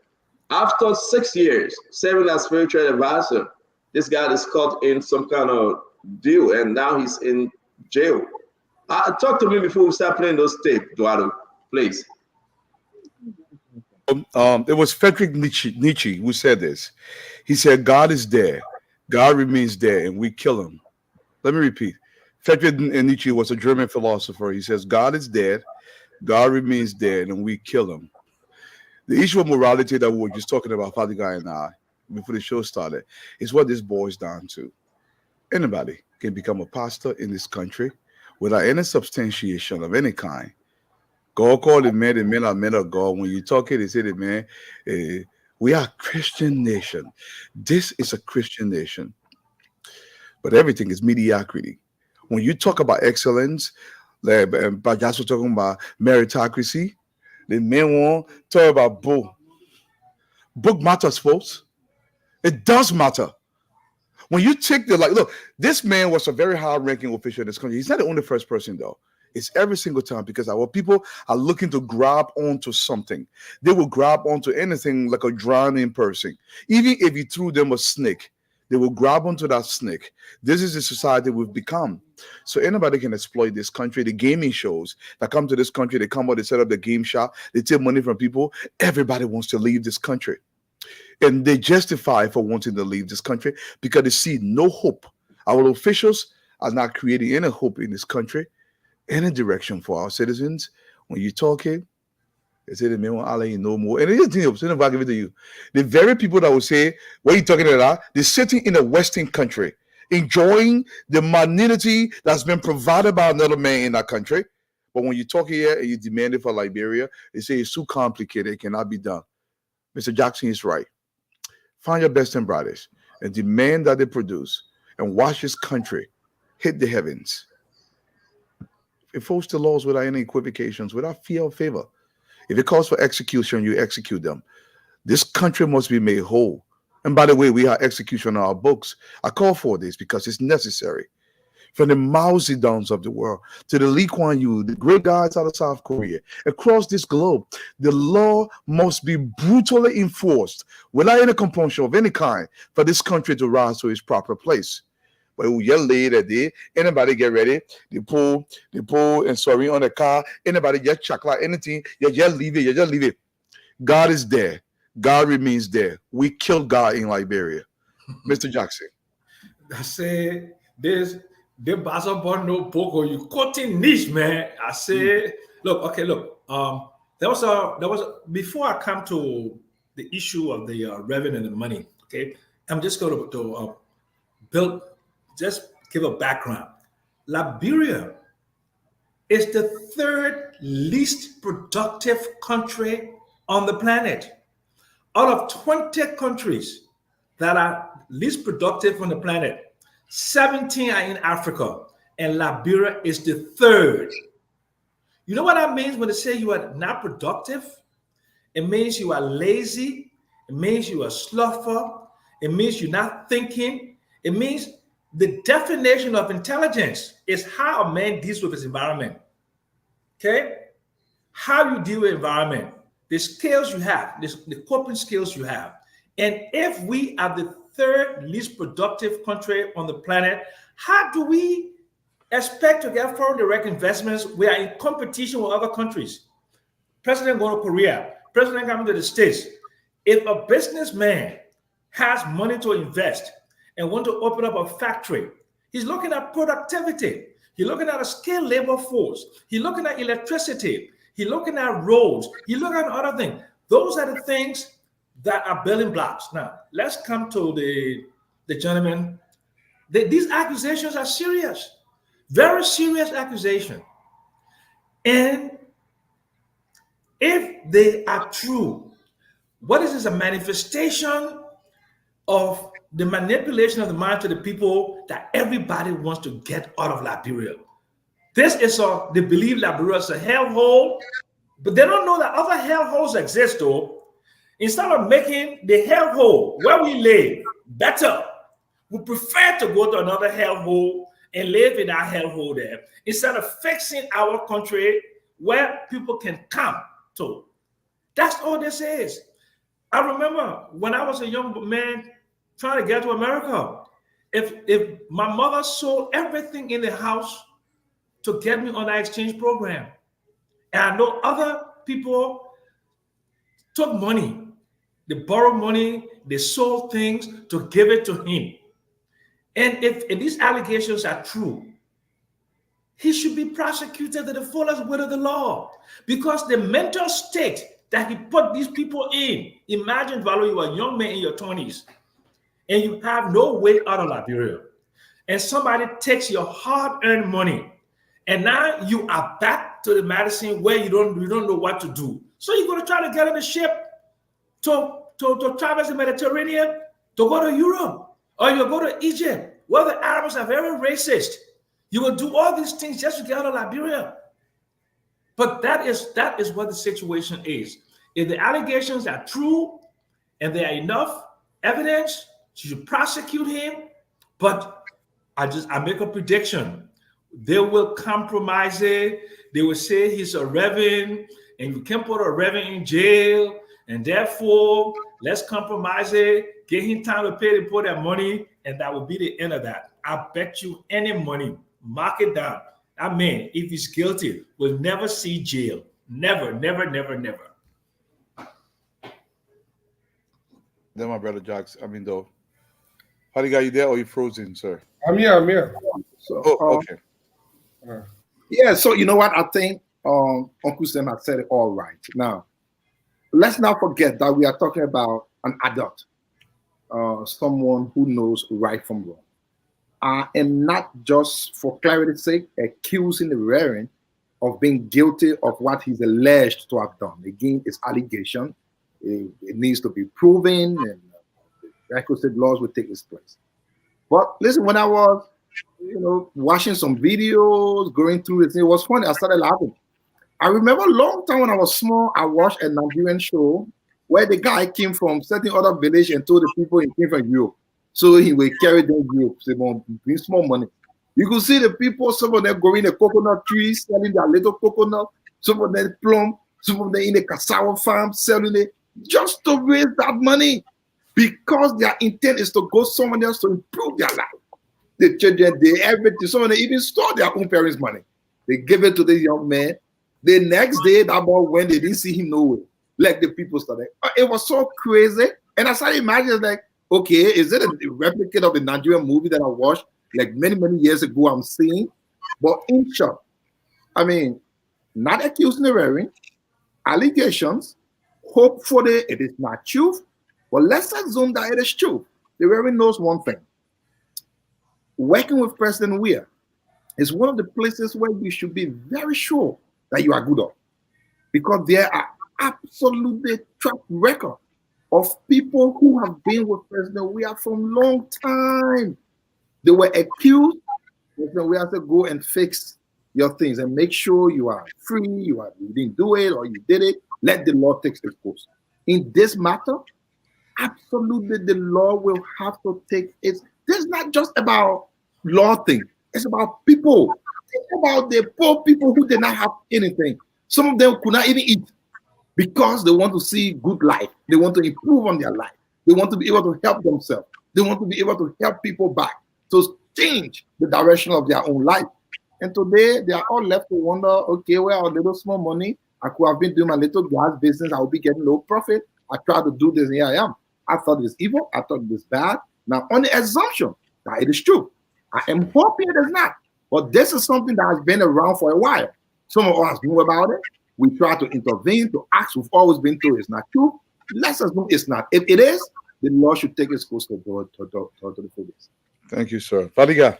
After 6 years serving as spiritual advisor, this guy is caught in some kind of deal, and now he's in jail. Talk to me before we start playing those tapes, Eduardo, please. It was Friedrich Nietzsche who said this. He said, God is there, God remains there, and we kill him. Let me repeat. Friedrich Nietzsche was a German philosopher. He says, God is dead, God remains dead, and we kill him. The issue of morality that we were just talking about, Father Guy and I, before the show started, is what this boils down to. Anybody can become a pastor in this country without any substantiation of any kind. God called the men are men of God. When you talk it, they say that, man, we are a Christian nation. This is a Christian nation. But everything is mediocrity. When you talk about excellence, like Bajas talking about meritocracy, the men want to talk about book. Book matters, folks. It does matter. When you take look, this man was a very high-ranking official in this country. He's not the only first person, though. It's every single time because our people are looking to grab onto something. They will grab onto anything like a drowning person. Even if you threw them a snake, they will grab onto that snake. This is the society we've become. So anybody can exploit this country. The gaming shows that come to this country, they come out, they set up the game shop, they take money from people. Everybody wants to leave this country. And they justify for wanting to leave this country because they see no hope. Our officials are not creating any hope in this country, any direction for our citizens. When you talk it, they say the men want Allah no more. And here's the thing, I'll give it to you. The very people that will say, what are you talking about? They're sitting in a Western country, enjoying the malignity that's been provided by another man in that country. But when you talk here and you demand it for Liberia, they say it's too complicated, it cannot be done. Mr. Jackson is right. Find your best and brightest and demand that they produce and watch this country hit the heavens. Enforce the laws without any equivocations, without fear or favor. If it calls for execution, you execute them. This country must be made whole. And by the way, we have execution in our books. I call for this because it's necessary. From the Mao Zedongs of the world to the Lee Kuan Yew, the great guys out of South Korea, across this globe, the law must be brutally enforced without any compunction of any kind for this country to rise to its proper place. But you lay that day, anybody get ready, they pull and sorry on the car, anybody get chocolate, anything, you just leave it. God is there. God remains there. We killed God in Liberia. Mr. Jackson. I say this. The Bazaar no Boko, you cutting niche, man. I say, look. There was before I come to the issue of the revenue and the money. Okay, I'm just going to give a background. Liberia is the third least productive country on the planet. Out of 20 countries that are least productive on the planet, 17 are in Africa, and Liberia is the third. You know what that means when they say you are not productive? It means you are lazy. It means you are slothful. It means you're not thinking. It means the definition of intelligence is how a man deals with his environment. Okay? How you deal with environment, the skills you have, the coping skills you have. And if we are the third least productive country on the planet, how do we expect to get foreign direct investments? We are in competition with other countries. President going to Korea, president coming to the States. If a businessman has money to invest and want to open up a factory, he's looking at productivity. He's looking at a skilled labor force. He's looking at electricity. He's looking at roads. He's looking at other things. Those are the things that are building blocks. Now, let's come to the gentleman. These accusations are serious. Very serious accusation. And if they are true, what is this? A manifestation of the manipulation of the mind to the people that everybody wants to get out of Liberia. This is they believe Liberia is a hellhole, but they don't know that other hellholes exist though. Instead of making the hellhole where we live better, we prefer to go to another hellhole and live in our hellhole there instead of fixing our country where people can come to. That's all this is. I remember when I was a young man trying to get to America, if my mother sold everything in the house to get me on that exchange program, and I know other people took money, they borrowed money, they sold things to give it to him. And if these allegations are true, he should be prosecuted to the fullest weight of the law, because the mental state that he put these people in. Imagine, Valo, you are a young man in your 20s and you have no way out of Liberia, and somebody takes your hard-earned money, and now you are back to the Madison where you don't know what to do. So you're going to try to get on a ship to traverse the Mediterranean to go to Europe, or you go to Egypt where the Arabs are very racist. You will do all these things just to get out of Liberia. But that is what the situation is. If the allegations are true and there are enough evidence, you should prosecute him. But I make a prediction. They will compromise it. They will say he's a reverend and you can't put a reverend in jail. And therefore, let's compromise it, get him time to pay their money, and that will be the end of that. I bet you any money, mark it down. That man, if he's guilty, will never see jail. Never, never, never, never. Then my brother Jacks, though. How you there, or you frozen, sir? I'm here. So, okay. Yeah, so you know what? I think Uncle Sam has said it all right. Now, let's not forget that we are talking about an adult, someone who knows right from wrong. I am not, just for clarity's sake, accusing the Reverend of being guilty of what he's alleged to have done. Again, it's allegation. It needs to be proven, and the requisite laws will take its place. But listen, when I was, watching some videos, going through it was funny. I started laughing. I remember a long time when I was small, I watched a Nigerian show where the guy came from certain other village and told the people he came from Europe. So he will carry them Europe, so bring small money. You could see the people, some of them going the coconut trees, selling their little coconut, some of them plum, some of them in the cassava farm, selling it just to raise that money, because their intent is to go somewhere else to improve their life. The children, everything, some of them even store their own parents' money. They give it to the young man. The next day, that boy went, they didn't see him nowhere. Like the people started. It was so crazy. And I started imagining, like, okay, is it a replicate of the Nigerian movie that I watched like many, many years ago? I'm seeing. But in short, not accusing the Reverend, allegations, hopefully it is not true, but let's assume that it is true. The Reverend knows one thing. Working with President Weah is one of the places where you should be very sure that you are good at, because there are absolutely track record of people who have been with President Weah for a long time. They were accused. President Weah said, go and fix your things and make sure you are free, you didn't do it or you did it. Let the law take its course. In this matter, absolutely the law will have to take its. This is not just about law thing. It's about people. Think about the poor people who did not have anything. Some of them could not even eat because they want to see good life. They want to improve on their life. They want to be able to help themselves. They want to be able to help people back to change the direction of their own life. And today, they are all left to wonder, okay, well, a little small money. I could have been doing my little gas business. I will be getting low profit. I tried to do this, and here I am. I thought it was evil. I thought it was bad. Now, on the assumption that it is true, I am hoping it is not. But this is something that has been around for a while. Some of us knew about it. We try to intervene, to ask. We've always been told it's not true. Let's assume it's not. If it is, the law should take its course to the fullest. Thank you, sir. Fadiga.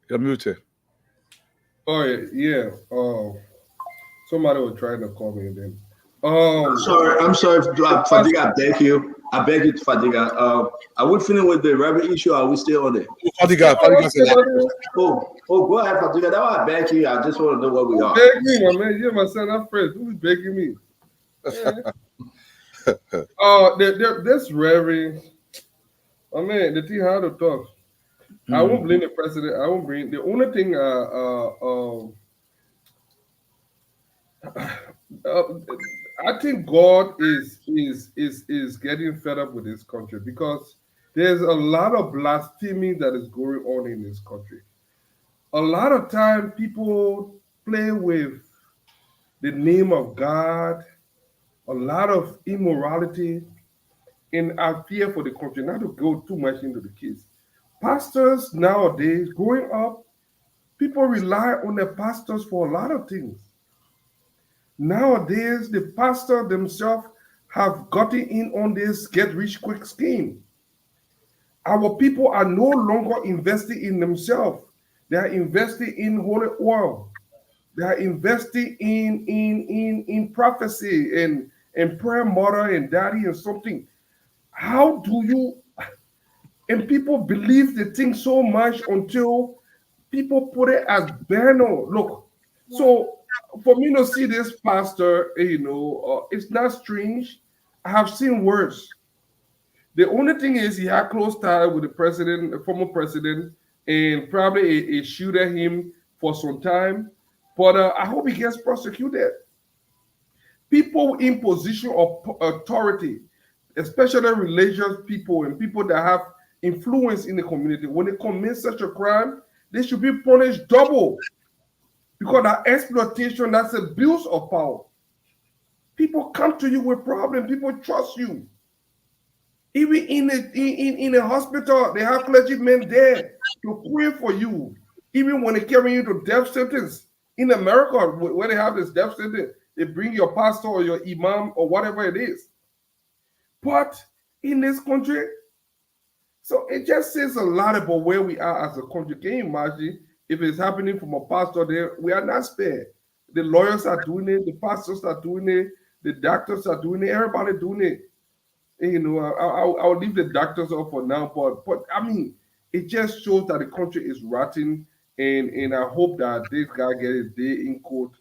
You're muted. Oh yeah. Somebody was trying to call me then. I'm sorry, Fadiga. Thank you. I beg you, Fadiga. Are we finished with the revenue issue? Or are we still on it? Fadiga said that. Oh, go ahead, Fadiga. That's why I beg you. I just want to know where we are. Beg me, my man. You're my son. I'm friends. Who's begging me? This Reverend, I mean, the thing how to talk. I won't blame the president. I won't blame the only thing. I think God is getting fed up with this country because there's a lot of blasphemy that is going on in this country. A lot of time people play with the name of God, a lot of immorality, and I fear for the country. Not to go too much into the kids. Pastors nowadays, growing up, people rely on their pastors for a lot of things. Nowadays, the pastor themselves have gotten in on this get-rich-quick scheme. Our people are no longer investing in themselves. They are investing in holy oil. They are investing in prophecy and prayer, mother and daddy and something. How do you... And people believe the thing so much until people put it as banner. Look, so for me to see this pastor, it's not strange. I have seen worse. The only thing is he had close tie with the president, the former president, and probably a shoot at him for some time. But I hope he gets prosecuted. People in position of authority, especially religious people and people that have influence in the community, when they commit such a crime, they should be punished double. Because that exploitation, that's abuse of power. People come to you with problems. People trust you. Even in a hospital, they have clergymen there to pray for you. Even when they carry you to death sentence. In America, where they have this death sentence, they bring your pastor or your imam or whatever it is. But in this country, so it just says a lot about where we are as a country. Can you imagine if it's happening from a pastor there? We are not spared. The lawyers are doing it, the pastors are doing it, the doctors are doing it, everybody doing it. And, I'll leave the doctors off for now, but I mean, it just shows that the country is rotten, and I hope that this guy gets his day in court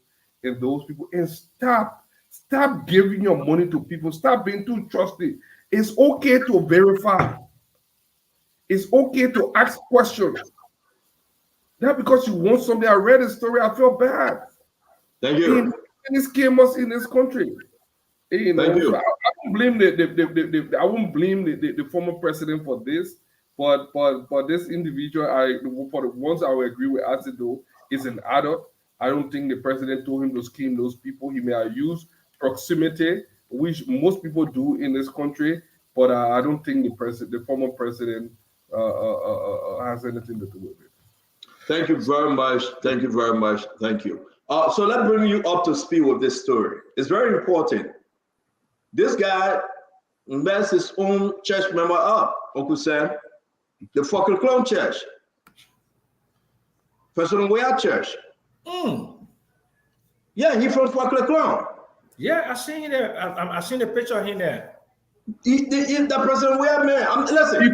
and those people, and stop giving your money to people. Stop being too trusting. It's okay to verify. It's okay to ask questions. Not because you want something. I read a story. I feel bad. Thank you. And this came us in this country. Thank you. So I don't blame I won't blame the former president for this, but this individual, for the ones I will agree with Asido, is an adult. I don't think the president told him to scheme those people. He may have used proximity, which most people do in this country, but I don't think the former president has anything to do with it. Thank you very much. Thank you very much. Thank you. So let's bring you up to speed with this story. It's very important. This guy messed his own church member up, Uncle Sam, the fucking clone church. President Weah Church. Yeah, he from fucking clone. Yeah, I seen him there. I seen the picture of him there. The President Weah man. Listen. He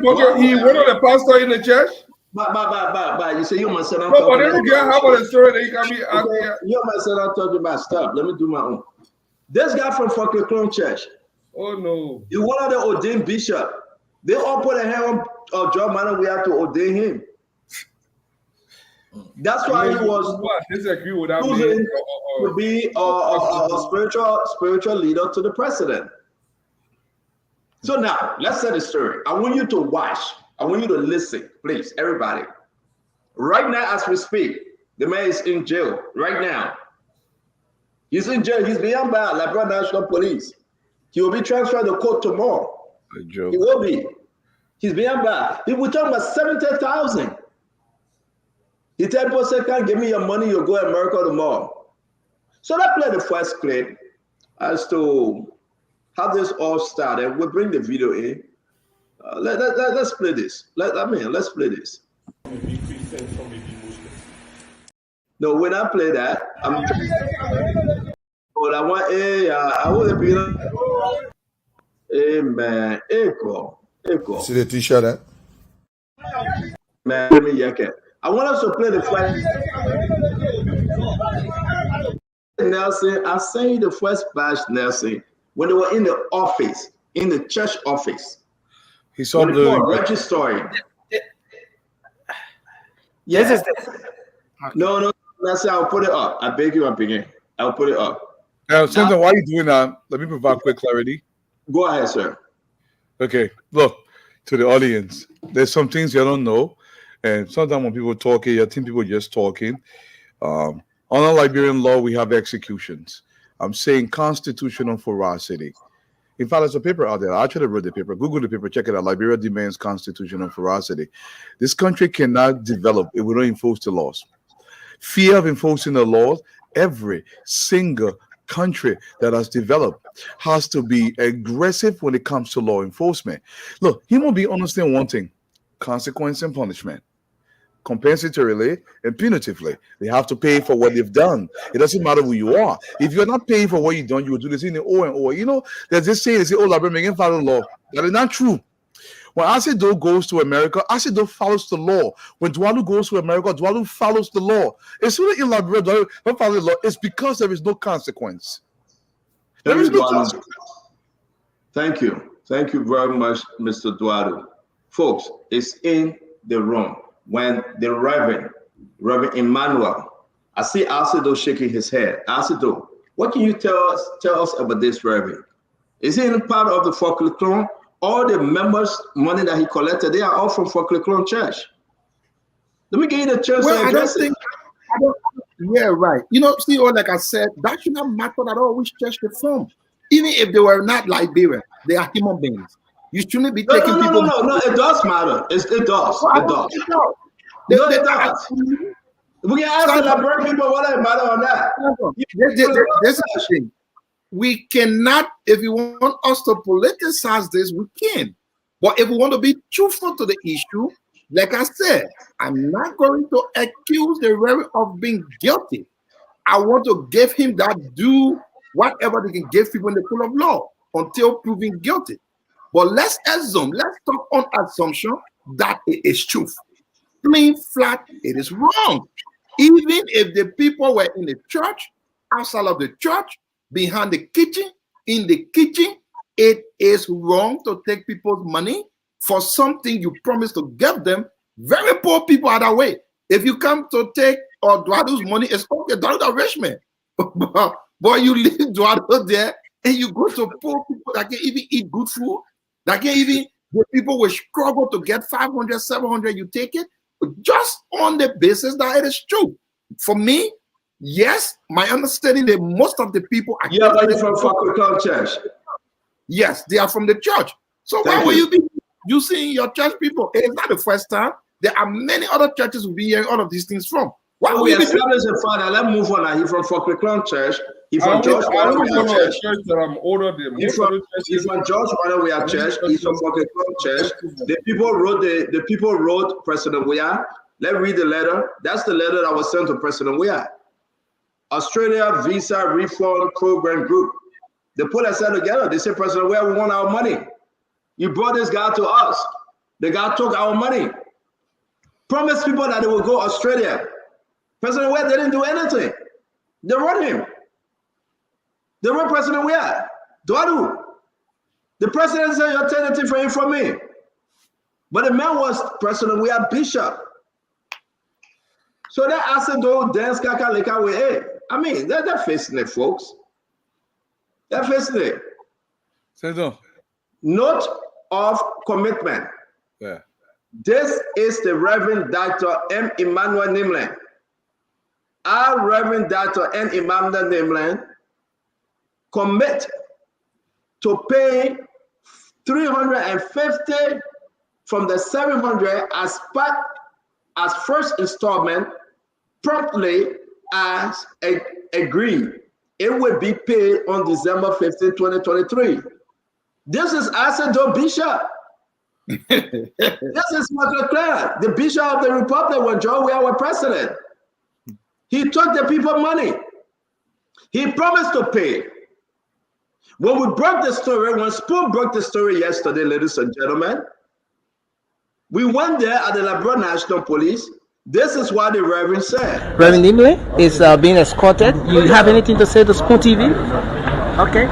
went on the pastor in the church. But you say you must say I'm talking about. How about the story that you got me out here? You must say I'm talking about stuff. Let me do my own. This guy from fucking clone church. Oh no. He one of the ordained bishop. They all put a hand on John Manuel Weah to ordain him. That's why he was disagree with that choosing to be a spiritual leader to the president. So now let's set the story. I want you to watch. I want you to listen, please, everybody. Right now, as we speak, the man is in jail right now. He's in jail. He's being by Labrador National Police. He will be transferred to court tomorrow. He will be. He's being by. We're talking about 70,000. He tell people, say, can't give me your money, you'll go to America tomorrow. So let's play the first clip as to how this all started. We'll bring the video in. Let's play this. Let's play this. Maybe Christian, some may be Muslim. No, when I play that, I'm. But I want I want to be. Man, echo. See the t-shirt, eh? Man, let me yak it. I want us to play the flag. Nelson, I sang the first batch, Nelson, when they were in the office, in the church office. He saw the registering. Yes, No, Nelson, I'll put it up. I beg you, I'll put it up. Now, Senator, why are you doing that? Let me provide quick clarity. Go ahead, sir. Okay, look, to the audience, there's some things you don't know. And sometimes when people talk, you think people just talking. Under Liberian law, we have executions. I'm saying constitutional ferocity. In fact, there's a paper out there. I actually wrote the paper. Google the paper, check it out. Liberia demands constitutional ferocity. This country cannot develop if we don't enforce the laws. Fear of enforcing the laws, every single country that has developed has to be aggressive when it comes to law enforcement. Look, human beings understand one thing: consequence and punishment. Compensatorily and punitively. They have to pay for what they've done. It doesn't matter who you are. If you're not paying for what you've done, you will do this in the O and O. You know, there's this saying, they say, oh, Liberian follow the law. That is not true. When Asido goes to America, Asido follows the law. When Dwalu goes to America, Dwalu follows the law. As soon as in Liberia, Dwalu don't follow the law, it's because there is no consequence. There is no consequence. Thank you. Thank you very much, Mr. Dwalu. Folks, it's in the room. When the Reverend Emmanuel, I see Asido shaking his head. Asido, what can you tell us about this Reverend? Is he in part of the Folklore Clone? All the members' money that he collected, they are all from Folklore Clone Church. Let me give you the chance to address it. Yeah, right. You know, see, like I said, that should not matter at all which church they're from. Even if they were not Liberian, they are human beings. You shouldn't be taking people. No, it does matter. It does. Well, it does. It does. We can ask the Liberian people whether it matters or not. This is the thing. We cannot, if you want us to politicize this, we can. But if we want to be truthful to the issue, like I said, I'm not going to accuse the Reverend of being guilty. I want to give him that due, whatever they can give people in the court of law until proven guilty. But let's assume, let's talk on assumption that it is truth. Plain flat, it is wrong. Even if the people were in the church, outside of the church, behind the kitchen, in the kitchen, it is wrong to take people's money for something you promised to give them. Very poor people are that way. If you come to take Dwalu's money, it's okay, Dwalu's a rich man. But you leave Dwalu there and you go to poor people that can't even eat good food, that can't even, the people will struggle to get 500, 700, you take it, just on the basis that it is true. For me, yes, my understanding that most of the people are from Folklore Church. Yes, they are from the church. So why will you be using your church people? It's not the first time. There are many other churches who be hearing all of these things from. Why will we you be establish a father? Let's move on. He's from Folklore Church. He's from George Church. I'm older than He's from George Weah Church. He's from Folklore Church. The people wrote President Weah. Let's read the letter. That's the letter that was sent to President Weah. Australia Visa Reform Program Group. They put us together. They said, President Weah, we want our money. You brought this guy to us. The guy took our money. Promised people that they will go Australia. President Weah didn't do anything. They wrote him. They wrote President Weah. Dwalu. The president said, you're taking it from me. But the man was President Weah Bishop. So that Asido dance kaka leka way. I mean, they're facing it, folks. They're facing it. Senator. Note of commitment. Yeah. This is the Reverend Dr. M. Emmanuel Nimland. Our Reverend Dr. M. Emmanuel Nimland commit to pay 350 from the 700 as first installment promptly as agreed. It will be paid on December 15, 2023. This is Asido Bishop. This is Michael Clark, the Bishop of the Republic when George Weah was president. He took the people money. He promised to pay. When we broke the story, when Spoon broke the story yesterday, ladies and gentlemen, we went there at the Liberia National Police. This is what the Reverend said. Reverend Nimble is being escorted. You have anything to say to Spoon TV? Okay.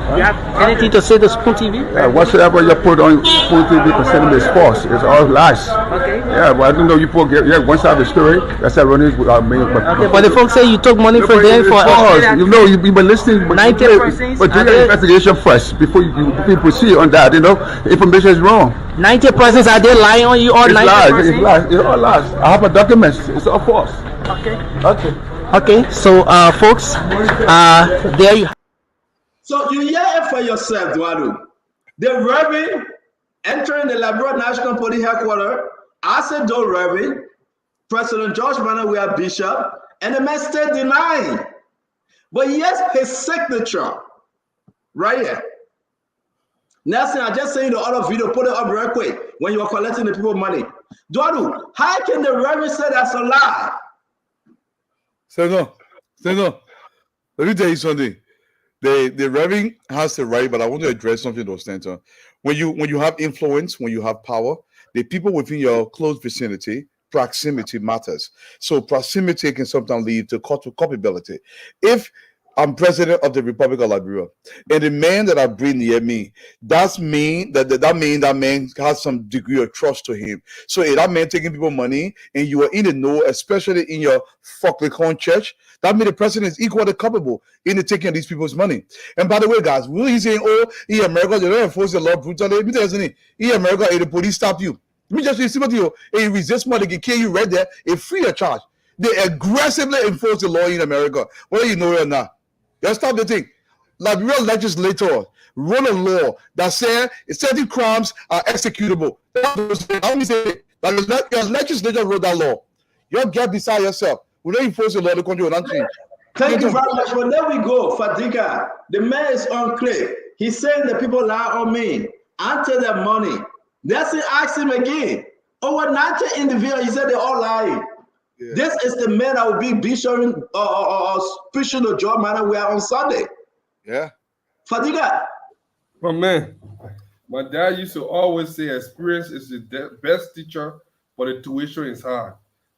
You have anything to say to Spoon TV? Whatsoever you put on Spoon TV concerning is false. It's all lies. Okay. Yeah, but I don't know you put one side of the story. That's how running without me. Okay, but the folks say you took money from them for you know you've been listening, but 90%. But do the investigation first before you proceed on that. You know, the information is wrong. 90% are they lying on you or 90%? It's lies. It's all lies. I have a document. It's all false. Okay. Okay. Okay. So, folks, there you. So you hear it for yourself, Duadu. The Reverend entering the Liberia National Police headquarters as a door Reverend, President George Manneh Bishop, and the man still denying. But yes, his signature right here. Nelson, I just seen the other video, put it up real quick when you were collecting the people money. Duadu, how can the Reverend say that's a lie? Senator, let me tell you something. The Reverend has the right, but I want to address something to Stanton. When you have influence, when you have power, the people within your close vicinity, proximity matters. So proximity can sometimes lead to culpability. If I'm president of the Republic of Liberia, and the man that I bring near me, that man has some degree of trust to him. So if that man taking people money and you are in the know, especially in your Foklikon church, that means the president is equally culpable in the taking of these people's money. And by the way, guys, will he saying, oh, in America, they don't enforce the law brutally? Let me tell you something. In America, if the police stop you, let me just say what you, if you resist money, they can kill you right there, it's free of charge. They aggressively enforce the law in America, whether you know it or not. Let's stop the thing. Liberia legislator wrote a law that said certain crimes are executable. Your legislature wrote that law. You get beside yourself. We don't enforce the law, the country will not change. Thank you very much. Well, there we go. Fadiga, the man is unclear. He's saying the people lie on me. I take their money. That's it. Ask him again. Over 90 individuals, he said they're all lying. Yeah. This is the man that will be Bishop preaching the George Manneh on Sunday. Yeah. Fadiga. Oh man, my dad used to always say experience is the best teacher, but the tuition is hard.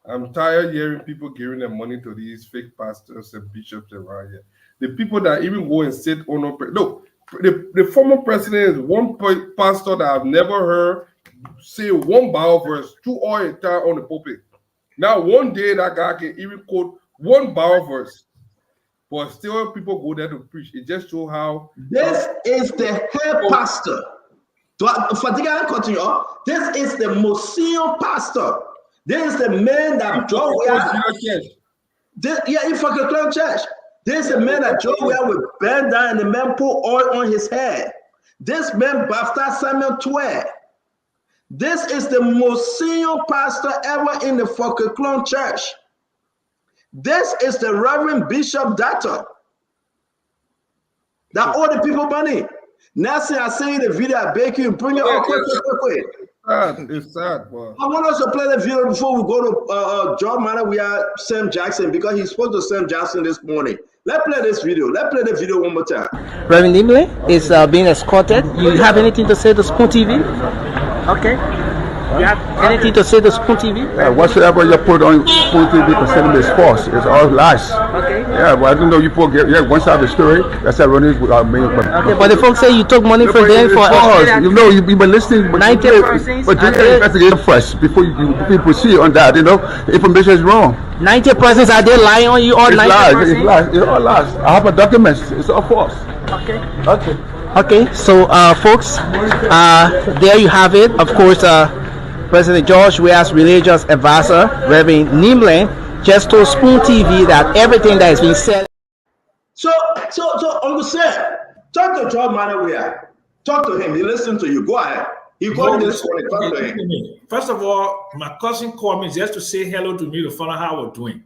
I'm tired of hearing people giving their money to these fake pastors and bishops around here. The people that even go and sit on look, the former president is one pastor that I've never heard say one Bible verse to all entire on the pulpit. Now, one day that guy can even quote one Bible verse, but still people go there to preach. It just shows how this is the head pastor. Fadiga, continue. This is the Museum pastor. This is the man that Joe in Foklikon Church. This is the man that Joe would bend down and the man put oil on his head. This man baptized Samuel 12. This is the most senior pastor ever in the Foklikon Church. This is the Reverend Bishop Dato that owe the people money. Nancy, I seen the video. I beg you, bring it up quick. It's sad, boy. I want us to play the video before we go to George Manneh Sam Jackson, because he spoke to Sam Jackson this morning. Let's play this video. Let's play the video one more time. Reverend Nimble is being escorted. You have anything to say to Spoon TV? Okay. You have anything to say to Spoon TV? Whatsoever you put on Spoon TV concerning is false. It's all lies. Okay. Yeah, but I don't know you put one side of the story. That's how running without me. Okay, but the folks say you took money from them for you know you've been listening, but 90%. But do the investigation first before you proceed on that. You know, the information is wrong. 90% are they lying on you or 90%? It's lies. It's all lies. I have a document. It's all false. Okay. Okay. Okay. So, folks, there you have it. Of course, President George Weah's religious advisor, Reverend Nimble, just told Spoon TV that everything that is being said. So Uncle Sam, talk to George Manneh. Talk to him. He listened to you. Go ahead. He called this morning. Talk to him. First of all, my cousin called me just to say hello to me to find out how we're doing.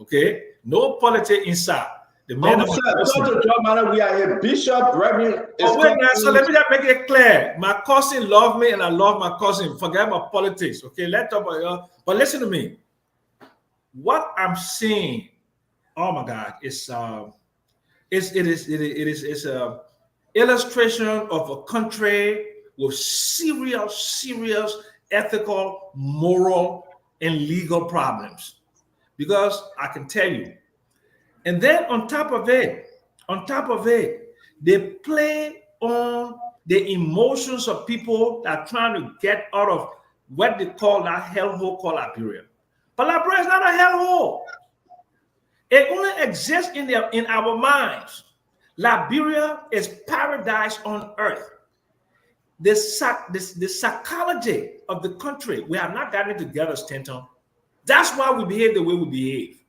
Okay? No politics inside. The man Uncle Sam, talk to George Manneh. We are here. Bishop, Reverend. Wait now, so let me just make it clear. My cousin loved me and I love my cousin. Forget about politics. Okay, let's talk about but listen to me. What I'm saying oh my God, it's a illustration of a country with serious ethical, moral, and legal problems. Because I can tell you, and then on top of it, they play on the emotions of people that are trying to get out of what they call that hellhole called Liberia. But Liberia is not a hellhole. It only exists in our minds. Liberia is paradise on earth. The psychology of the country, we have not gotten it together, Stanton. That's why we behave the way we behave.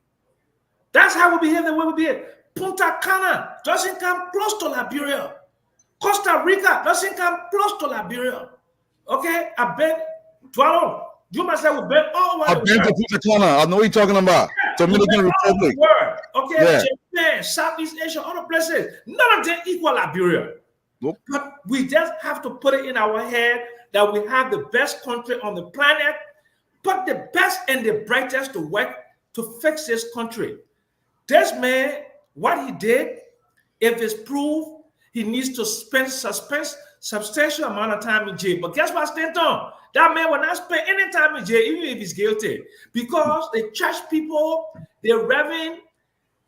That's how we behave the way we behave. Punta Cana doesn't come close to Liberia. Costa Rica doesn't come close to Liberia. Okay, I've been, Dwalo, you must have been all over the world. I've been to Punta Cana. I know what you're talking about. Dominican Republic. Okay, yeah. Japan, Southeast Asia, other places. None of them equal Liberia. Nope. But we just have to put it in our head that we have the best country on the planet, but the best and the brightest to work to fix this country. This man, what he did, if it's proved, he needs to spend substantial amount of time in jail. But guess what, Stanton? That man will not spend any time in jail, even if he's guilty, because the church people, the reverend,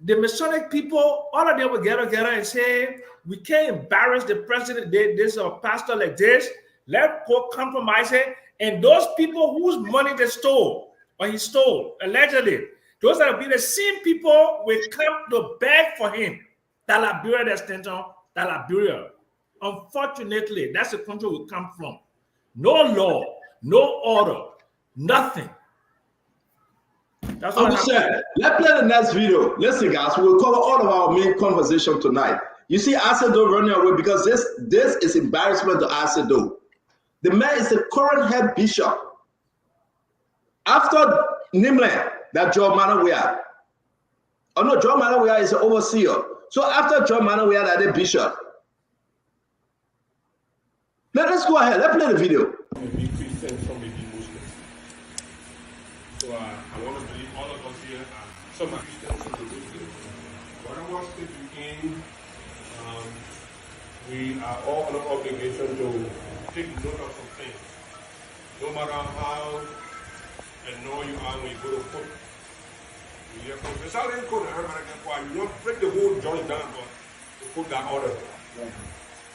the Masonic people, all of them will get together and say, we can't embarrass the president, this or pastor like this. Let's go compromise it. And those people whose money they stole, or he stole, allegedly, those that will be the same people will come to beg for him. That Liberia, that Stanton, that Liberia. Unfortunately, that's the country we come from. No law, no order, nothing. That's what said. Let's play the next video. Listen, guys, we'll cover all of our main conversation tonight. You see Asedo running away because this is embarrassment to Asedo. The man is the current head bishop. After Nimland, that John Manawea. Oh no, John Manawea is the overseer. So after John Manawea, that the bishop. Let's go ahead. Let's play the video. Maybe Christians, some maybe Muslims. So I want to believe all of us here are some are Christians, some are Muslims. Whatever state you're in, we are all under obligation to take note of some things. No matter how annoyed you are when you go to court. You won't break the whole judge down to put that order.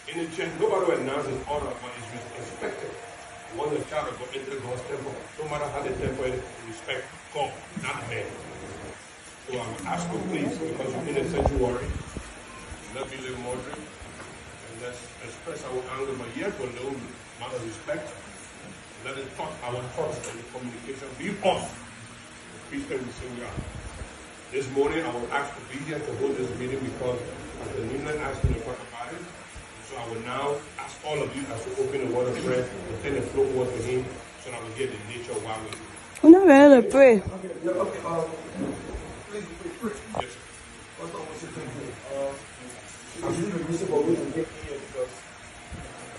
In the church, nobody will announce his order, but it's respected. Once the child will go into God's temple, no matter how the temple is, respect God, not man. So I would ask you please, because you're in a sanctuary, let me live moderate, and let's express our anger, but yet with no matter of respect. Let it talk our thoughts and the communication be off. Christian we say we are. This morning I will ask to be here to hold this meeting because Pastor Nimland asked me to talk about it. So I will now ask all of you as we open the word of prayer to turn the floor over to him so that we get the nature of why we do. We're not ready to pray. Please. Yes. First of all, I say thank you. I'm really reason for we to get here because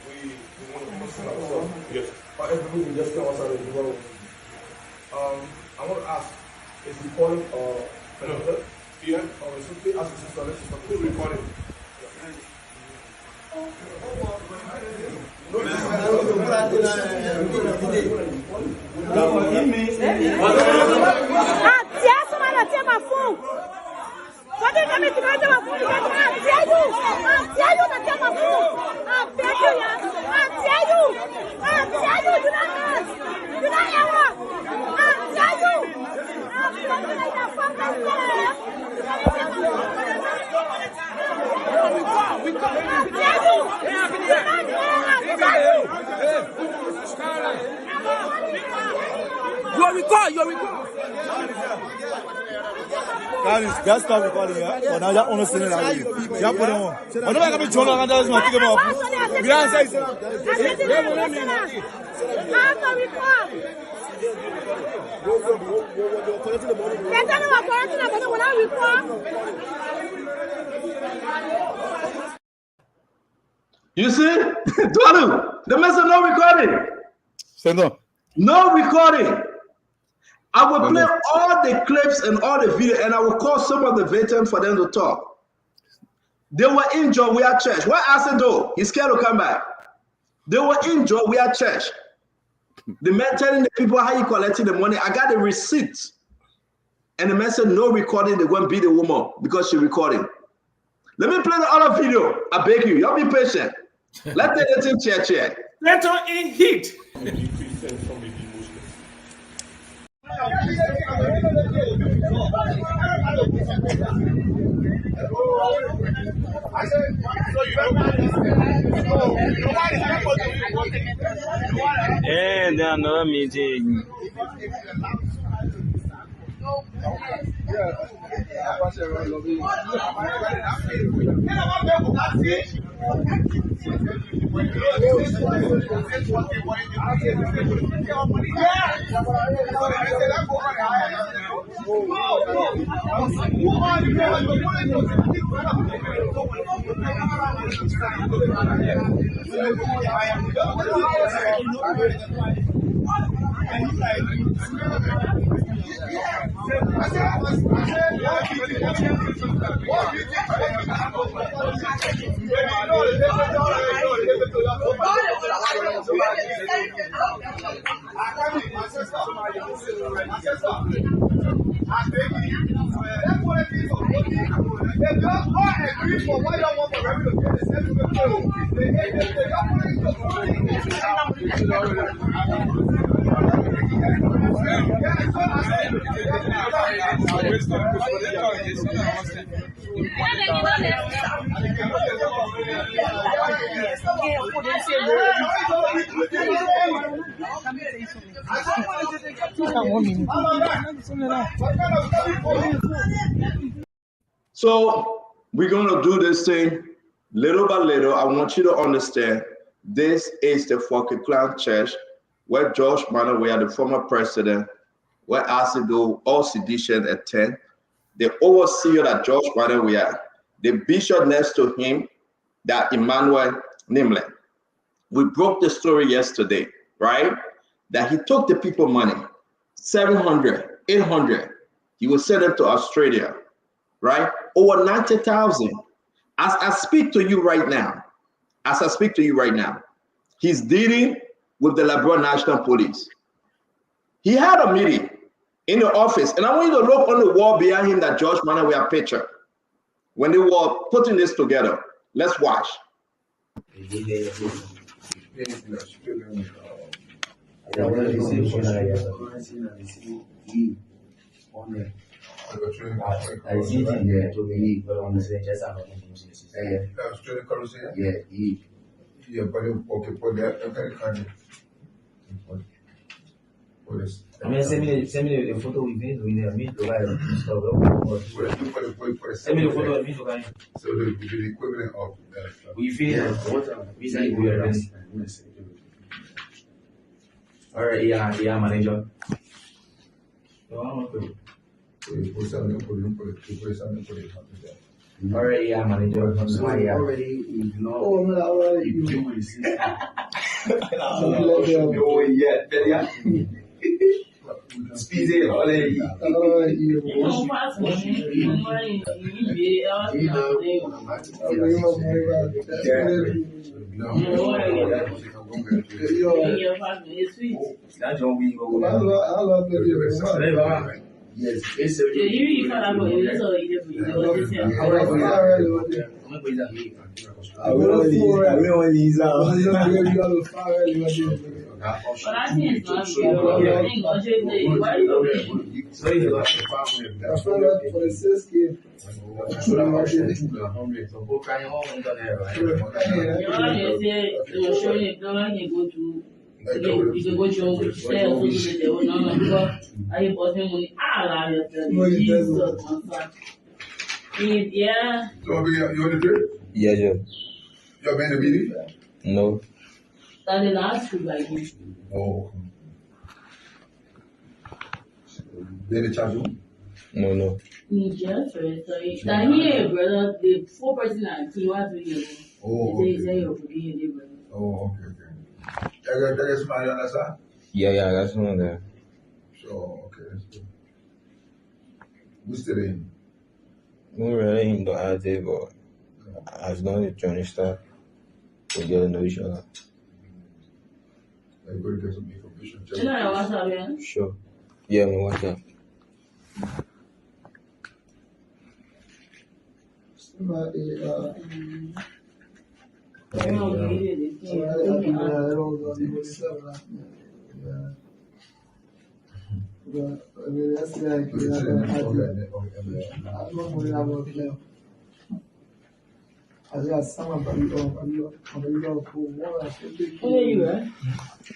we want to consider ourselves. Yes. But every week we just come outside of the world. I want to ask, is recording connected? Yeah. Or is it as a sister? Let's just put recording. Guys, stop recording, yeah? But now you're understanding that. You're putting on. But nobody can be John and that's not taking off. We are saying You see? Dwalu, the message no recording. Stand up. No recording. I will play all the clips and all the video, and I will call some of the victims for them to talk. They were injured. We are church. What I said though, he's scared to come back. They were injured. We are church. The man telling the people how you collecting the money. I got the receipt. And the man said no recording. They won't beat the woman because she recording. Let me play the other video. I beg you. Y'all be patient. Let the team check. Let her in heat. And another meeting. So we're going to do this thing little by little. I want you to understand this is the Forky Clan Church where George Manawea, the former president, where Asido, all sedition attend. The overseer that George Manawea, the bishop next to him, that Emmanuel Nimlin. We broke the story yesterday, right? That he took the people money, 700, 800. He will send them to Australia, right? Over 90,000. As I speak to you right now, he's dealing with the Liberia National Police. He had a meeting in the office, and I want you to look on the wall behind him that George Manawea picture. When they were putting this together, let's watch. I mean, send me the photo with me. Send me the photo with me. So the equivalent of We feel we are ready. All right, yeah, manager. All right, yeah, manager. Already, you Speedy, already. Yes, it's but I think it's not real. I think for the sis kid. You can go to your sales because I bought him money. Yeah. You want to do it? Yeah, yeah. You have been in the meeting? No. That is last week, like this. Oh. Did they charge you? No. Just for it. So that here, brother, the 4 person that he was with you. Oh. They say you're being there, brother. Oh, okay. There is somebody on that side? Yeah, that's one there. So Oh, okay. That's good. We still in. We really in the idea, but as long as the journey start, we get to know each other. Everybody get some information. You know your WhatsApp, yeah? Sure. Yeah, my WhatsApp.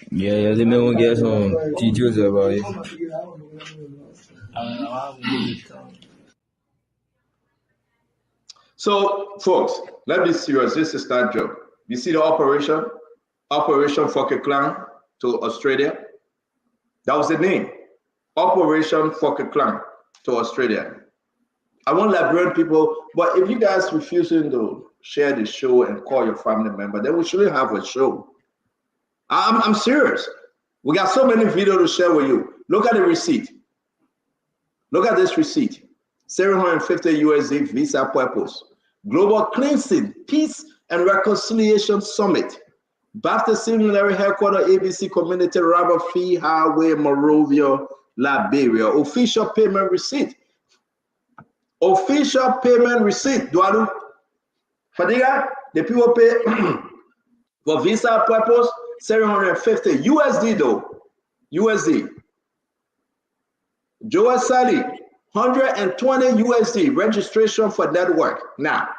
Yeah, they may want to get some details about it. So, folks, let's be serious. This is that job. You see the Operation Fuck a Clown to Australia? That was the name. Operation Fuck a Clown to Australia. I want Liberian people, but if you guys refusing to share the show and call your family member, then we shouldn't have a show. I'm serious. We got so many videos to share with you. Look at the receipt. Look at this receipt. 750 USD visa purpose. Global Cleansing, Peace and Reconciliation Summit. Baptist Seminary Headquarters, ABC Community, Robert Fee Highway, Monrovia, Liberia. Official payment receipt. Official payment receipt. Dualu. Fadiga, the people pay for visa purpose 750 USD though. USD. Joel Sally, 120 USD registration for network. Now,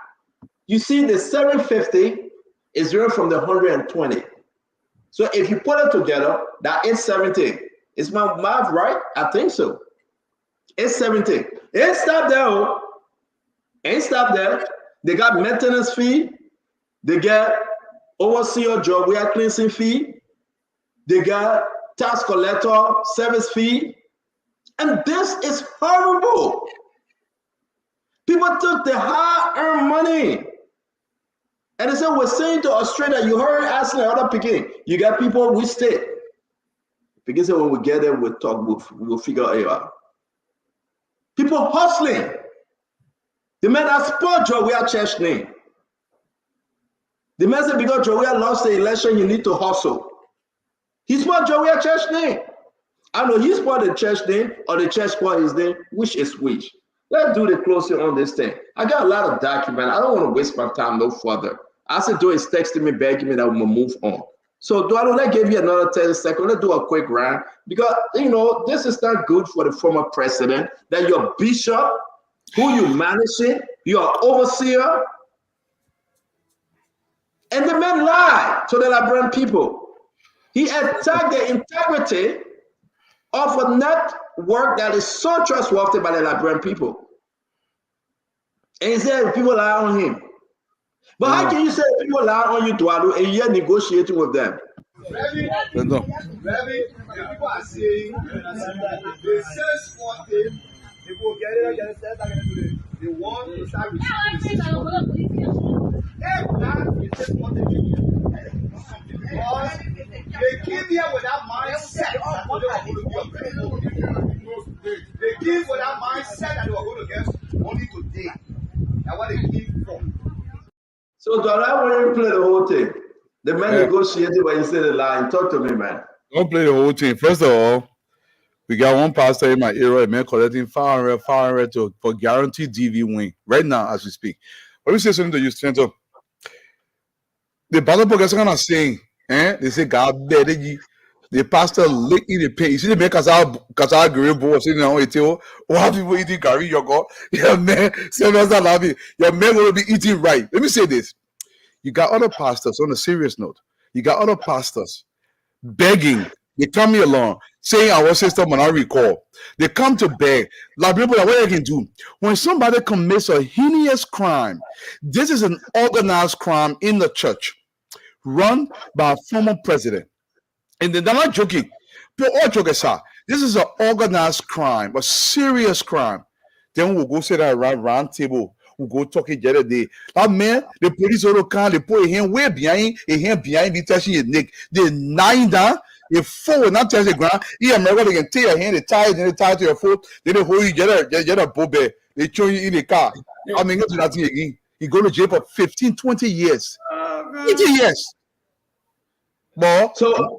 you see the 750 is different from the 120. So if you put it together, that is 70. Is my math right? I think so. It's 70. Ain't stop there. Oh. Ain't stop there. They got maintenance fee. They got overseer job we are cleansing fee. They got tax collector service fee. And this is horrible. People took the hard-earned money. And they said, we're saying to Australia, you heard asking the other picking. You got people, we stay. Because when we get there, we'll talk, we'll figure it out. People hustling. The man that support Jowiya church name. The man said, because Jowiya lost the election, you need to hustle. He support Jowiya church name. I know he support the church name or the church support his name, which is which. Let's do the closing on this thing. I got a lot of documents. I don't want to waste my time no further. I said, do is texting me, begging me that we'll move on. So, Duado, let's give you another 10 seconds. Let's do a quick round because, you know, this is not good for the former president that your bishop, who you managing, your overseer, and the man lied to the Liberian people. He attacked the integrity of a network that is so trustworthy by the Liberian people. And he said people lie on him. But how can you say people lie on you, Duado, and you're negotiating with them? People are saying they say something, they will get it, they want to start receiving because they came here with that mindset that they were going to get. They came with that mindset that they were going to get only today. That's what they came from. So, Duado, I want you to play the whole thing. The man negotiated when you said the line. Talk to me, man. Don't play the whole thing. First of all, we got one pastor in my area, man, collecting 500 for guaranteed DV win right now as we speak. Let me say something to you, Senator. The Bible book is kind of saying, they say God better you. The pastor lick in the pain. You see the man because our green boy sitting on it. Oh, have people eating curry yogurt? Yeah, man. Your man will be eating right. Let me say this. You got other pastors on a serious note. You got other pastors begging. They come here along saying our system when I recall. They come to beg. Like people, what they can do when somebody commits a heinous crime. This is an organized crime in the church, run by a former president. And they're not joking. This is an organized crime, a serious crime. Then we'll go sit at a round table. We'll go talk each other day. That man, the police all come, they put him way behind, the touching his neck. They nine down, Your foot will not touch the ground. In America, they can take your hand, they tie it, then they tie it to your foot, then they hold you, get a bobe. They throw you in the car. I mean, it's nothing again. You go to jail for 15, 20 years. 20 years. But so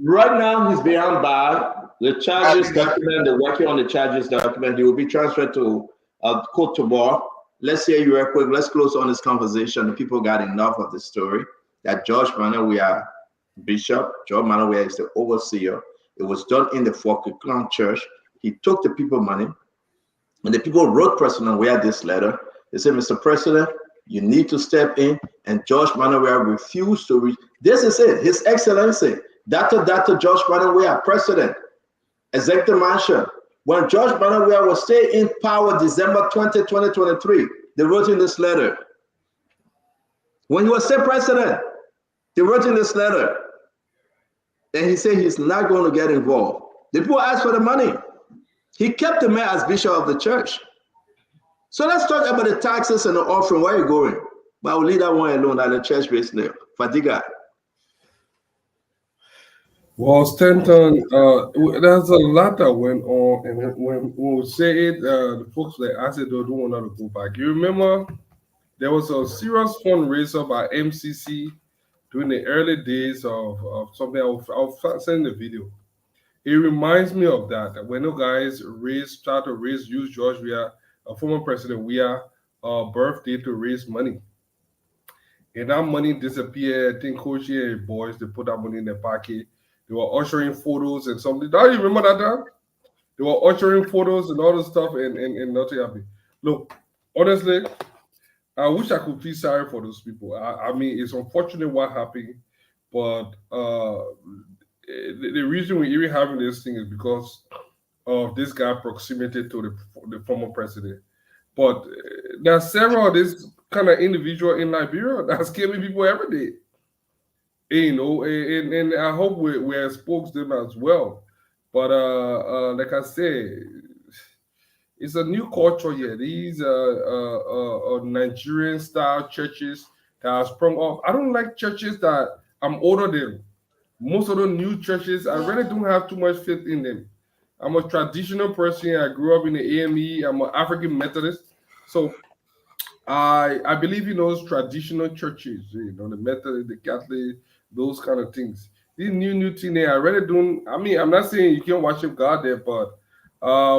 right now he's behind bar. The charges document, they're working on the charges document. They will be transferred to Cote d'Ivoire. Let's hear you real quick. Let's close on this conversation. The people got enough of the story that George Manawia, Bishop, George Manawia is the overseer. It was done in the Fort Clan Church. He took the people money. And the people wrote President Weah this letter. They said, Mr. President, you need to step in. And George Manawia refused to reach. This is it. His Excellency, Dr. George Manawia, President, Executive Mansion. When George Manawia was still in power, December 20, 2023, they wrote in this letter. When he was still president, they wrote in this letter. And he said he's not going to get involved. The people asked for the money. He kept the man as bishop of the church. So let's talk about the taxes and the offering. Where are you going? But I will leave that one alone at the church base there. Fadiga. Well, Stanton, there's a lot that went on, and when we say it, the folks that I said don't want to go back. You remember there was a serious fundraiser by MCC during the early days of something. I'll send the video. It reminds me of that when the guys start to use George Weah, former President Weah, birthday to raise money. And that money disappeared. I think Coach and boys, they put that money in their pocket. They were ushering photos and something. Do you remember that time? They were ushering photos and all this stuff and nothing happened. Look, honestly, I wish I could feel sorry for those people. I mean, it's unfortunate what happened, but the reason we're even having this thing is because of this guy proximity to the former president. But there are several of this kind of individual in Liberia that's killing people every day. You know, and I hope we expose them as well. But like I say, it's a new culture here. These Nigerian style churches that are sprung up. I don't like churches that I'm older than. Most of the new churches, I really don't have too much faith in them. I'm a traditional person. I grew up in the AME. I'm an African Methodist. So I believe in those traditional churches, you know, the Methodist, the Catholic, those kind of things. These new thing there, I really don't. I mean, I'm not saying you can't worship God there, but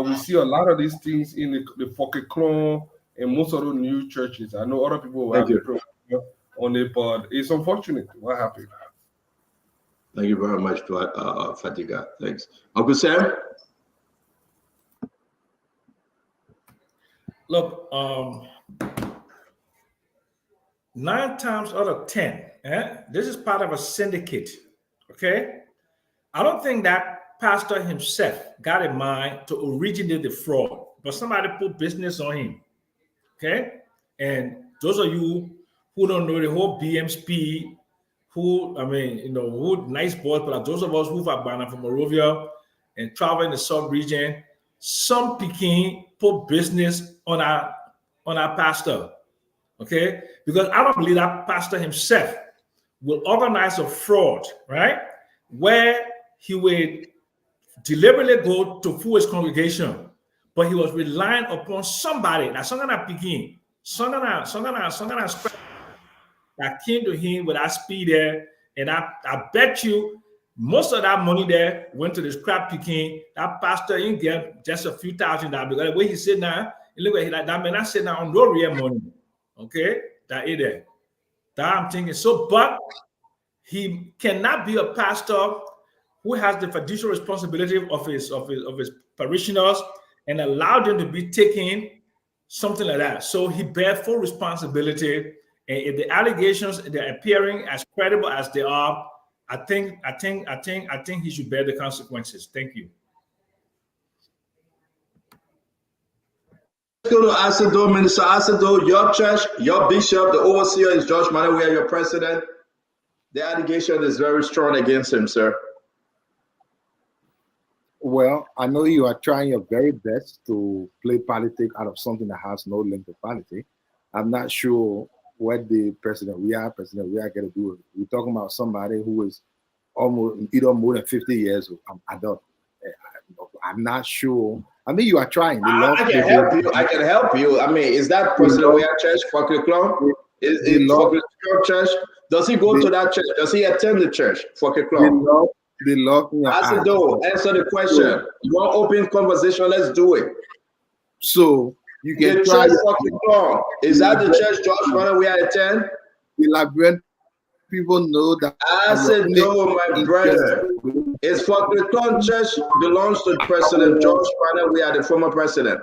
we see a lot of these things in the Fokke Clan and most of the new churches. I know other people have on it, but it's unfortunate what happened. Thank you very much, Fadiga. Thanks. Uncle Sam? Look, 9 times out of 10, this is part of a syndicate, okay? I don't think that pastor himself got in mind to originate the fraud, but somebody put business on him, okay? And those of you who don't know the whole BMSP, who nice boys, but those of us who've abandoned from Morovia and travel in the sub-region, some Peking put business on our pastor, okay? Because I don't believe that pastor himself will organize a fraud, right? Where he would deliberately go to fool his congregation, but he was relying upon somebody, like Sangana Peking, Sangana that came to him with that speed there, and I bet you most of that money there went to the scrap picking. That pastor didn't get just a few $1,000 because the way he said now, look at like that man. I said now on no real money, okay? That is there. That I'm thinking so, but he cannot be a pastor who has the fiduciary responsibility of his parishioners and allow them to be taking something like that. So he bears full responsibility. And if the allegations they're appearing as credible as they are, I think he should bear the consequences. Thank you. Let's go to Asado, Minister Asado, your church, your bishop, the overseer is George Manawia, your president. The allegation is very strong against him, sir. Well, I know you are trying your very best to play politics out of something that has no link to politics. I'm not sure what the President Weah got to do with it. We're talking about somebody who is almost either more than 50 years old. I'm not sure. I mean, you are trying. I can help you. I can help you. I mean, is that President Weah Church, Fakir Clown? Is Fakir Clown Church? Does he go to that church? Does he attend the church, Fakir Clown? They love me. I said, no, answer the question. You want open conversation? Let's do it. So you can the try. Church Fakir Clown. Is that the church George Manneh Weah attend? The Liberian people know that. I said, no, my brother. It's Fakir Clown Church belongs to President George Manneh Weah, the former president.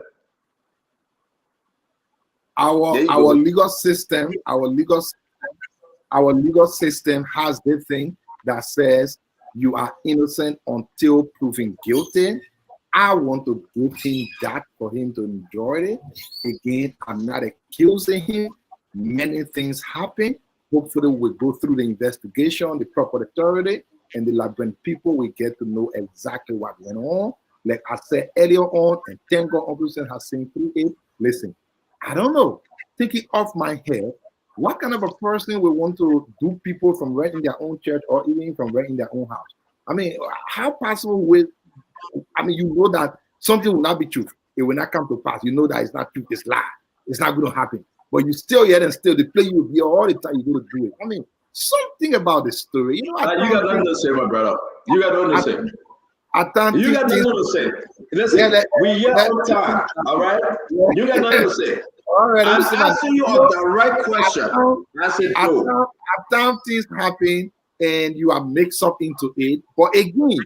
Our legal system has the thing that says you are innocent until proven guilty. I want to give him that for him to enjoy it. Again, I'm not accusing him. Many things happen. Hopefully, we'll go through the investigation, the proper authority, and the Liberian people will get to know exactly what went on. Like I said earlier on, and thank God Ombudsman has seen through it. Listen, I don't know. Take it off my head. What kind of a person will want to do people from right in their own church or even from right in their own house? I mean, how possible will, I mean, you know that something will not be truth. It will not come to pass. You know that it's not truth, it's lie. It's not going to happen. But you still yet and still, the play you will be all the time, you're going to do it. I mean, something about the story. You know, you got nothing to say, my brother. You got nothing to say. You got nothing to say. Listen, we here on time, all right? You got nothing to say. All right, I'm asking you a direct question. I said, no. At times things happen and you are mixed up into it. But again,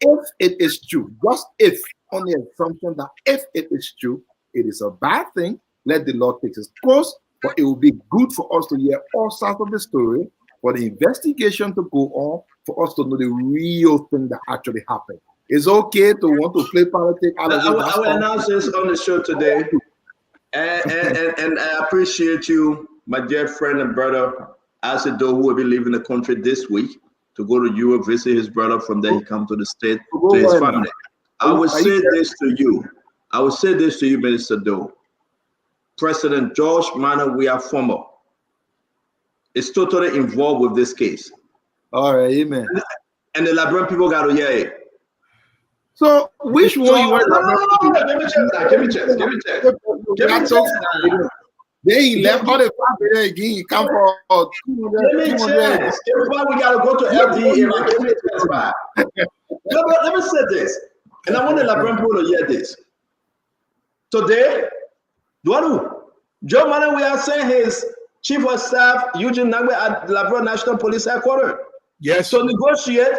if it is true, just if, on the assumption that if it is true, it is a bad thing, let the Lord take its course. But it will be good for us to hear all sides of the story, for the investigation to go on, for us to know the real thing that actually happened. It's okay to want to play politics. I will announce this on the show today. And I appreciate you, my dear friend and brother, Asido, who will be leaving the country this week to go to Europe, visit his brother. From there, he come to the state to his family. I will say this to you. I will say this to you, Minister Doe. President George Manneh Weah former is totally involved with this case. All right, amen. And the Liberian people got to hear it. So which one you want? Give me chance. Then he left all the family again. He come for 200. Give me chance. Everybody, we gotta go to LDA. Give me chance. Let me say this, and I want the Liberian people to hear this. Today, Joe Manneh Weah sent his chief of staff Eugene Nangbe at the Liberian National Police Headquarters. Yes. To negotiate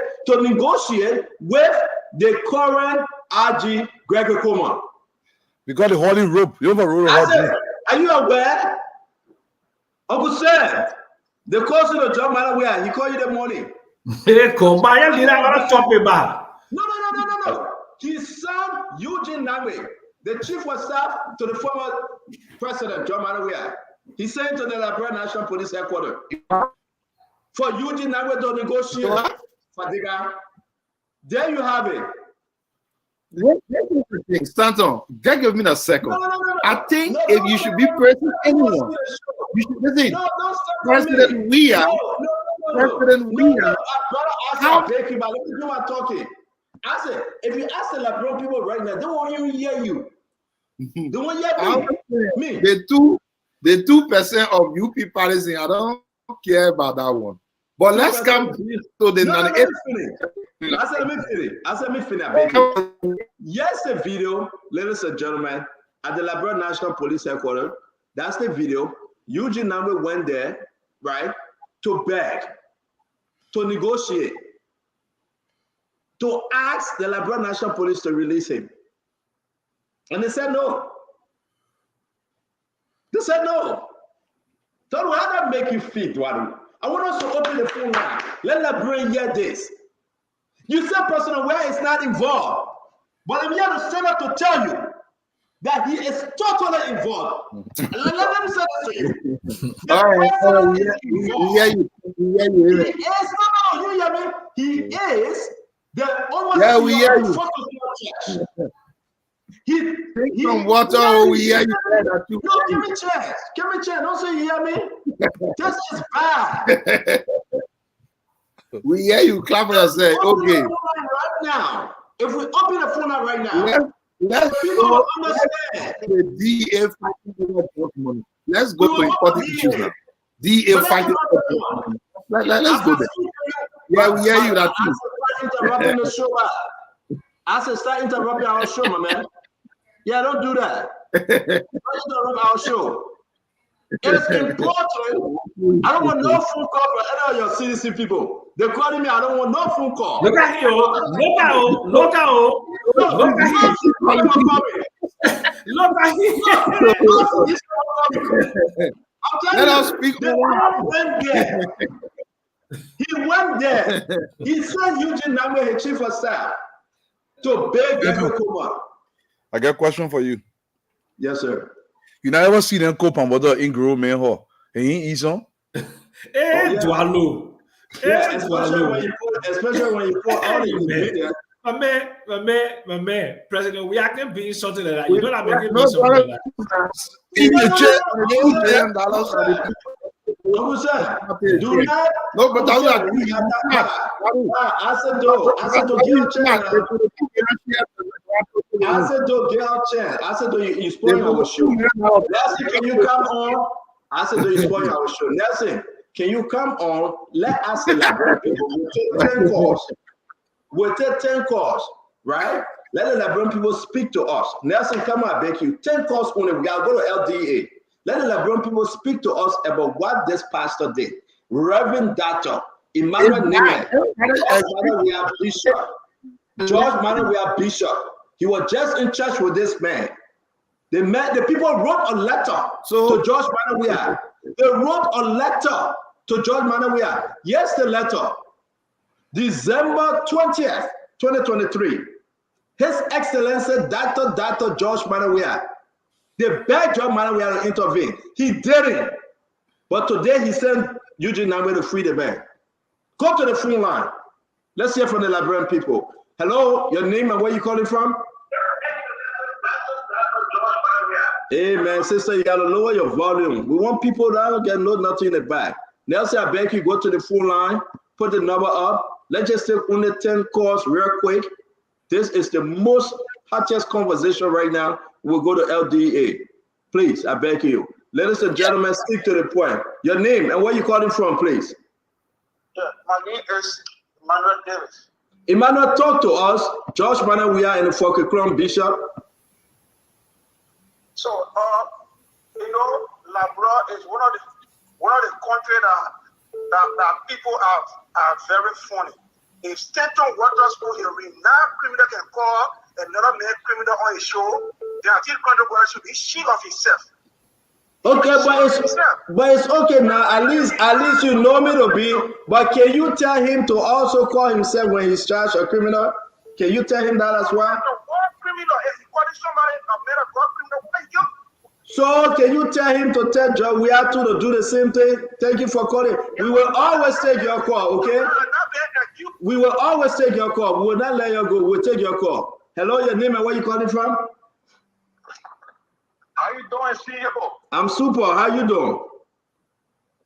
with the current RG Gregory Coleman. Because the holy rope. You have a rope. Are you aware? Uncle Sam, the cousin of John Manneh Weah, he called you the morning. Hey, come by and did I talk about? No. His son Eugene Nangbe, the chief of staff to the former president John Manneh Weah, he sent to the Liberian National Police Headquarters for Eugene Nangbe to negotiate. Fadiga. There you have it. Stanton, just give me a second. I think if you should be praising anyone, you should listen. President Weah. How let me do my talking. I said, if you ask the Liberian people right now, they won't even hear you. They won't hear me. The 2% of you people listening, I don't care about that one. But let's come to the I said, let me finish. Yes, the video, ladies and gentlemen, at the Liberian National Police Headquarters. That's the video. Eugene Nangbe went there, right, to beg, to negotiate, to ask the Liberian National Police to release him. And they said no. They said no. So how that make you feel, Dwadu? I want us to open the phone line. Let Liberian hear this. You said President Weah is not involved, but I'm here to stand up to tell you that he is totally involved. Let me say this to you. All right, He is the almost we hear you. Drink some water. We hear you. No, give me a chance. Give me a chance. Don't say you hear me. This is bad. We hear you. Clap for yourself. Okay. Right now, if we open the phone right now, Let's people go. will understand. The DA fighting over drug money. Let's go to important issues now. DA fighting over drug money. Let's go there. Yeah, we hear you. That too. Interrupting the show. I said, start interrupting our show, my man. Yeah, don't do that. Don't interrupt our show. It's important. I don't want no phone call from any of your CDC people. They're calling me. I don't want no phone call. Look at you. Look at you. Look at you. Look at you. Look at you. Let us speak. He went there. He sent Eugene Nangbe, his chief of staff, to beg Ekuma. I got a question for you. Yes, sir. You never see them cope and bother in grow man ho. And he eat some? Dwalo. Especially when you put all the ingredients. My man, President, we are going to be something like that. You know that making me something like that. In the chair, do not. No, but that's not. I said, do give a chance. I said, do give a chance. I said, do you spoil our show? Nelson, can you come on? I said, do you spoil our show? Nelson, can you come on? Let us elaborate. We'll take 10 calls. We'll take 10 calls, right? Let the Liberian people speak to us. Nelson, come on, I beg you. 10 calls only. We gotta go to LDA. Let the Liberian people speak to us about what this pastor did. Reverend Dr. Emmanuel Nime, George Manuel Bishop. He was just in church with this man. They met. The people wrote a letter to George Manuel. They wrote a letter to George Manuel. Yes, the letter. December 20th, 2023. His Excellency Dr. George Manuel. They begged George Manuel to intervene. He didn't. But today he sent Eugene Nangbe to free the man. Go to the phone line. Let's hear from the Liberian people. Hello, your name and where you calling from? Hey man, sister, you gotta lower your volume. We want people that don't get nothing in the back. Nelson, I beg you, go to the phone line, put the number up. Let's just take only 10 calls real quick. This is the most hottest conversation right now. We'll go to LDA. Please, I beg you. Ladies and gentlemen, stick to the point. Your name and where you calling from, please. Yeah, my name is Emmanuel Davis. Emmanuel, talk to us. George Manuel, we are in the Fokekron Bishop. So, Labra is one of the countries that people are very funny. If Stanton Waters, who a renowned criminal, can call another man criminal on his show, then I think country should be shit of himself. Okay, but it's okay now. At least you know me to be. But can you tell him to also call himself when he's charged a criminal? Can you tell him that as well? So can you tell him to tell John we have to do the same thing? Thank you for calling. We will always take your call, okay? We will always take your call. We will not let you go. We'll take your call. Hello, your name and where you calling from? How you doing, CEO? I'm super. How you doing?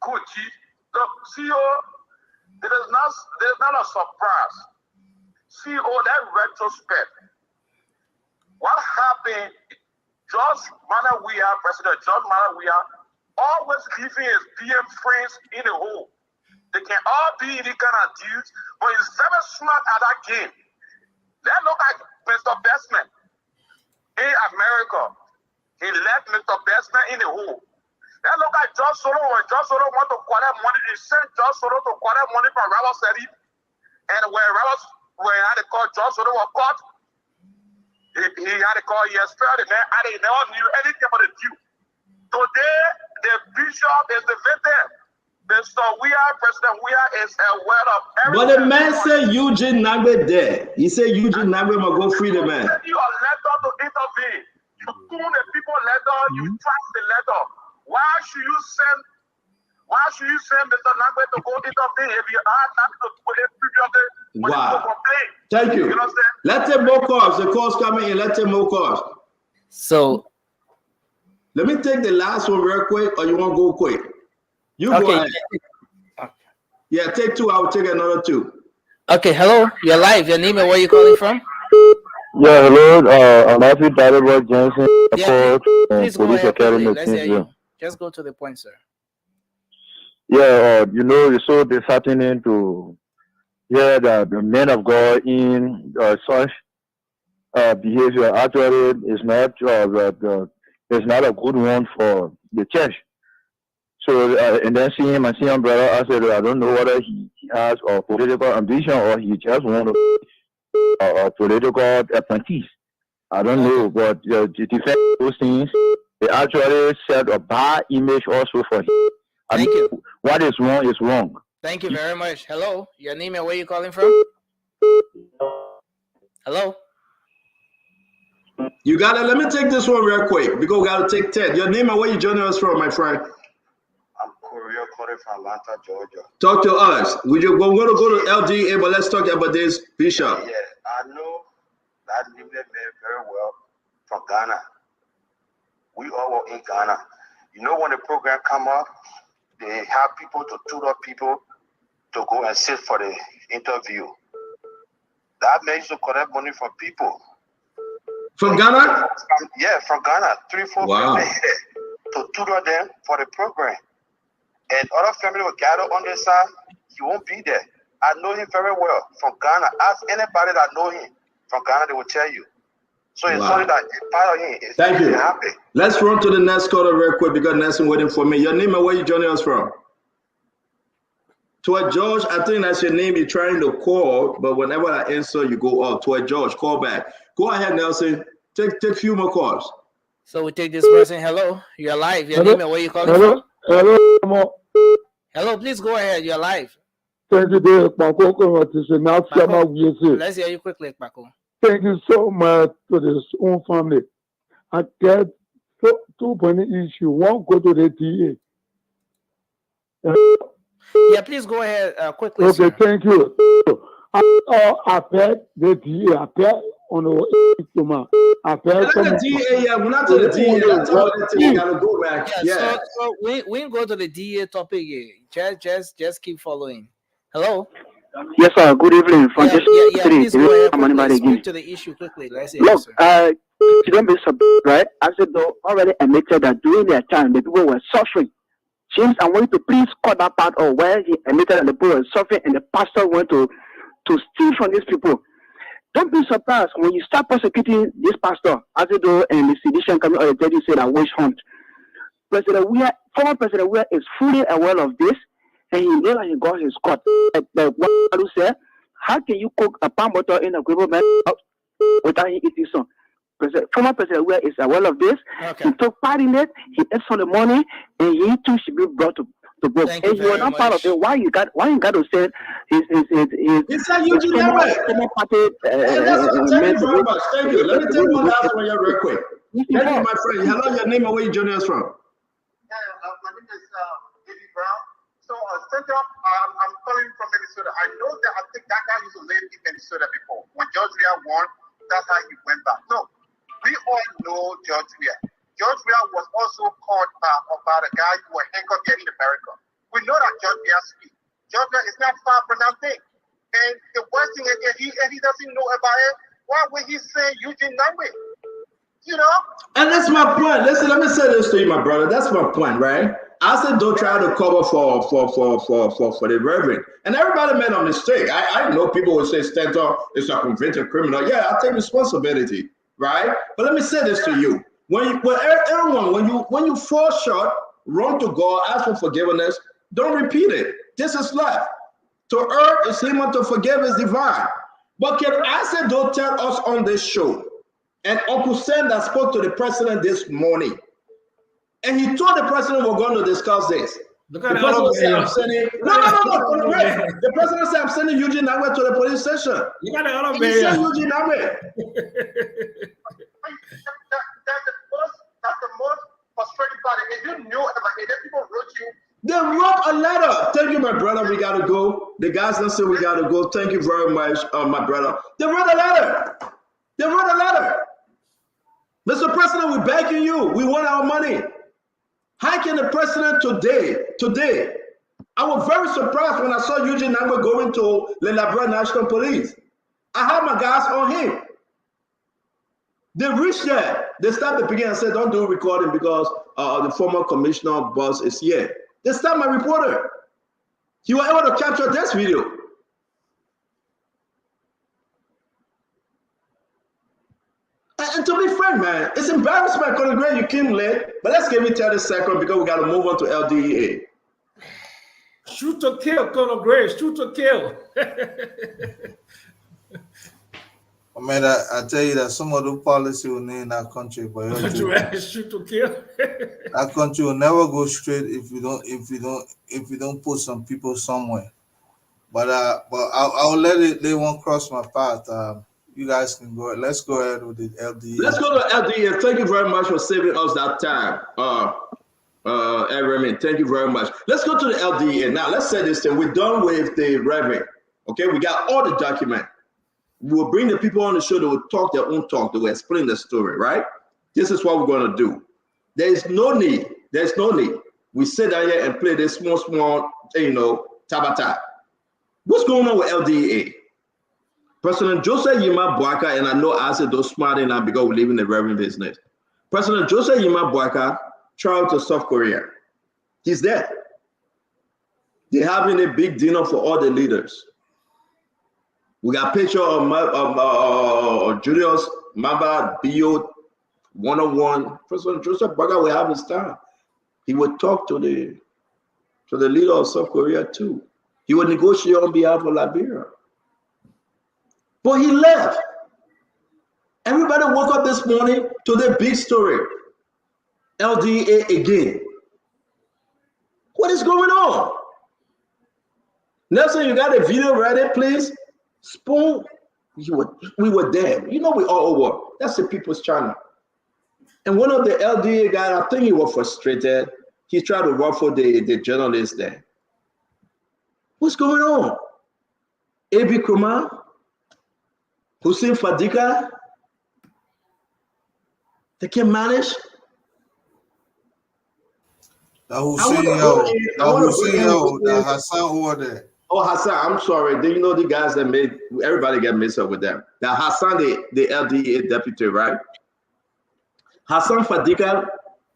Good, Chief. Look, CEO, there's not a surprise. CEO, that retrospect. What happened? George Manuel, President George Manuel, always leaving his PM friends in the hole. They can all be in the kind of deals, but he's very smart at that game. That look like Mr. Bestman in America. He left Mr. Bestman in the hole. That look like George Soros. When George Soros want to collect money, he sent George Soros to collect money from Robert Serif. And when had to call George Soros was caught, he had to call ESPN. The man, they never knew anything about the deal. Today, the bishop is the victim. Mr. President Weah is aware of everything. But the man said Eugene Nangbe there. He said Eugene Nangbe must go free the man. You send your letter to intervene. You pull the people letter, you pass the letter. Why should you send Mr. Nangbe to go intervene if you are not to put it previously when you complain? Thank you. You understand? Let's take more calls. The calls coming in. Let's take more calls. So let me take the last one real quick, or you want to go quick? You okay. go ahead. Yeah, take 2. I will take another 2. Okay, hello. You're live. Your name and where you calling from? Yeah, hello. I'm Matthew David Johnson. Yeah, please go Police ahead Academy. quickly. Let's hear you. Just go to the point, sir. Yeah, it's so disheartening to hear that the men of God in such behavior actually is not it's not a good one for the church. So and then seeing my senior brother, I said I don't know whether he has a political ambition or he just want to be a political apprentice. I don't know, but to defend those things, they actually set a bad image also for him. Thank you. What is wrong is wrong. Thank you very much. Hello. Your name and where you calling from? Hello. You got it. Let me take this one real quick because we got to take 10. Your name and where you joining us from, my friend? I'm Korea calling from Atlanta, Georgia. Talk to us. We're going to go to LDA, but let's talk about this, Bishop. Yeah, I know that Libyan man very well from Ghana. We all were in Ghana. You know when the program come up, they have people to tutor people to go and sit for the interview. That man used to collect money from people. From Ghana? Yeah, from Ghana. 3, 4 Wow. people to tutor them for the program. And other family will gather on their side. He won't be there. I know him very well from Ghana. Ask anybody that know him from Ghana, they will tell you. So it's Wow. something that is part of him. Thank you. Happy. Let's run to the next caller real quick because Nelson waiting for me. Your name and where you joining us from? To a George, I think that's your name. You're trying to call, but whenever I answer, you go up. To a George, call back. Go ahead, Nelson. Take a few more calls. So we take this person. Hello. You're live. Your name and where you calling from? Hello. Hello. Please go ahead. You're live. Thank you, Dave. Let's hear you quickly, Paco. Thank you so much to this own family. I get 2 point issue. One go to the DA. Yeah, please go ahead quickly. Okay, Sir. thank you. I bet the DA. I bet on the I bet Not the DA, yeah. We're not to the DA. That's all the thing. We gotta go back. Yeah. So we didn't go to the DA topic yet. Just keep following. Hello. Yes, sir. Good evening. From Yeah, please go ahead. Quickly. again. Speak to the issue quickly. Let's hear Look, you, sir. you don't be surprised, right? As though already admitted that during their time, the people were suffering. James, I want you to please cut that part of where he admitted that the people were suffering and the pastor went to steal from these people. Don't be surprised when you start persecuting this pastor, as though and the sedition coming out of the said a witch hunt. Former President Weah is fully aware of this, and he knew that he got his cut. Like what Alu said, how can you cook a palm butter in a gravel man without him eating some? Former President Weah is aware of this. Okay. He took part in it. He ate some of the money, and he too should be brought to book. Thank And you you are very not part of it. Why you got to say his It's not Eugene Narek. former party? Thank you very much. Thank you. Let me take one last one here real quick. Thank you, my friend. Hello, your name and where you joining us from? My name is David Brown. So, Center, I'm calling from Minnesota. I know that I think that guy used to live in Minnesota before. When George Weah won, that's how he went back. No, we all know George Weah. George Weah was also called about a guy who was handcuffed here in America. We know that George Weah speaks. George Weah is not far from that thing. And the worst thing is, if he doesn't know about it, why would he say Eugene Narek? You know? And that's my point. Listen, let me say this to you, my brother. That's my point, right? I said don't try to cover for the reverend. And everybody made a mistake. I know people will say Stentor is a convicted criminal. Yeah, I take responsibility, right? But let me say this to you. When you fall short, run to God, ask for forgiveness, don't repeat it. This is life. To err is human, to forgive is divine. But can I say don't tell us on this show? And Uncle Sam that spoke to the president this morning, and he told the president we're going to discuss this. Look The at president said, I'm the sending the president said I'm sending Eugene Narek to the police station. You got the And he said Eugene Narek. That's the most frustrating part. If you knew about it, then people wrote you. They wrote a letter. Thank you, my brother. We gotta go. The guys that say we gotta go. Thank you very much, my brother. They wrote a letter. They wrote a letter. Mr. President, we're begging you. We want our money. How can the president today I was very surprised when I saw Eugene Nangwe going to the Liberia National Police. I had my guys on him. They reached there. They stopped the beginning and said, don't do recording because the former commissioner boss is here. They stopped my reporter. He was able to capture this video. And to be frank, man, it's embarrassment, Colonel Gray, you came late, but let's give me 30 seconds because we got to move on to LDEA. Shoot or kill, Colonel Gray, shoot or kill. I mean, I tell you that some of the policy will need in that country, but shoot or kill. That country will never go straight if you don't put some people somewhere. But I'll let it. They won't cross my path. You guys can go. Let's go ahead with the LDA. Let's go to LDA. Thank you very much for saving us that time. Remy, thank you very much. Let's go to the LDA. Now, let's say this thing. We're done with the Reverend. Okay, we got all the documents. We will bring the people on the show that will talk their own talk. They will explain the story, right? This is what we're going to do. There is no need. There's no need. We sit down here and play this small, tabata. What's going on with LDA? President Joseph Yima Boaka, and I know I said those smart enough because we live in the Reverend business. President Joseph Yima Boaka traveled to South Korea. He's there. They're having a big dinner for all the leaders. We got a picture of Julius Maba Bio one-on-one. President Joseph Boaka will have his time. He would talk to the leader of South Korea too. He would negotiate on behalf of Liberia. But he left. Everybody woke up this morning to the big story. LDA again. What is going on? Nelson, you got a video ready, please? Spoon, we were there. You know we all over. That's the People's Channel. And one of the LDA guys, I think he was frustrated. He tried to ruffle the journalist there. What's going on? A.B. Krumah? Hussein Fadika? They can manage? The Hassan over there. Oh, Hassan, I'm sorry. Do you know the guys that made everybody get mixed up with them? Now Hassan, the LDA deputy, right? Hassan Fadika.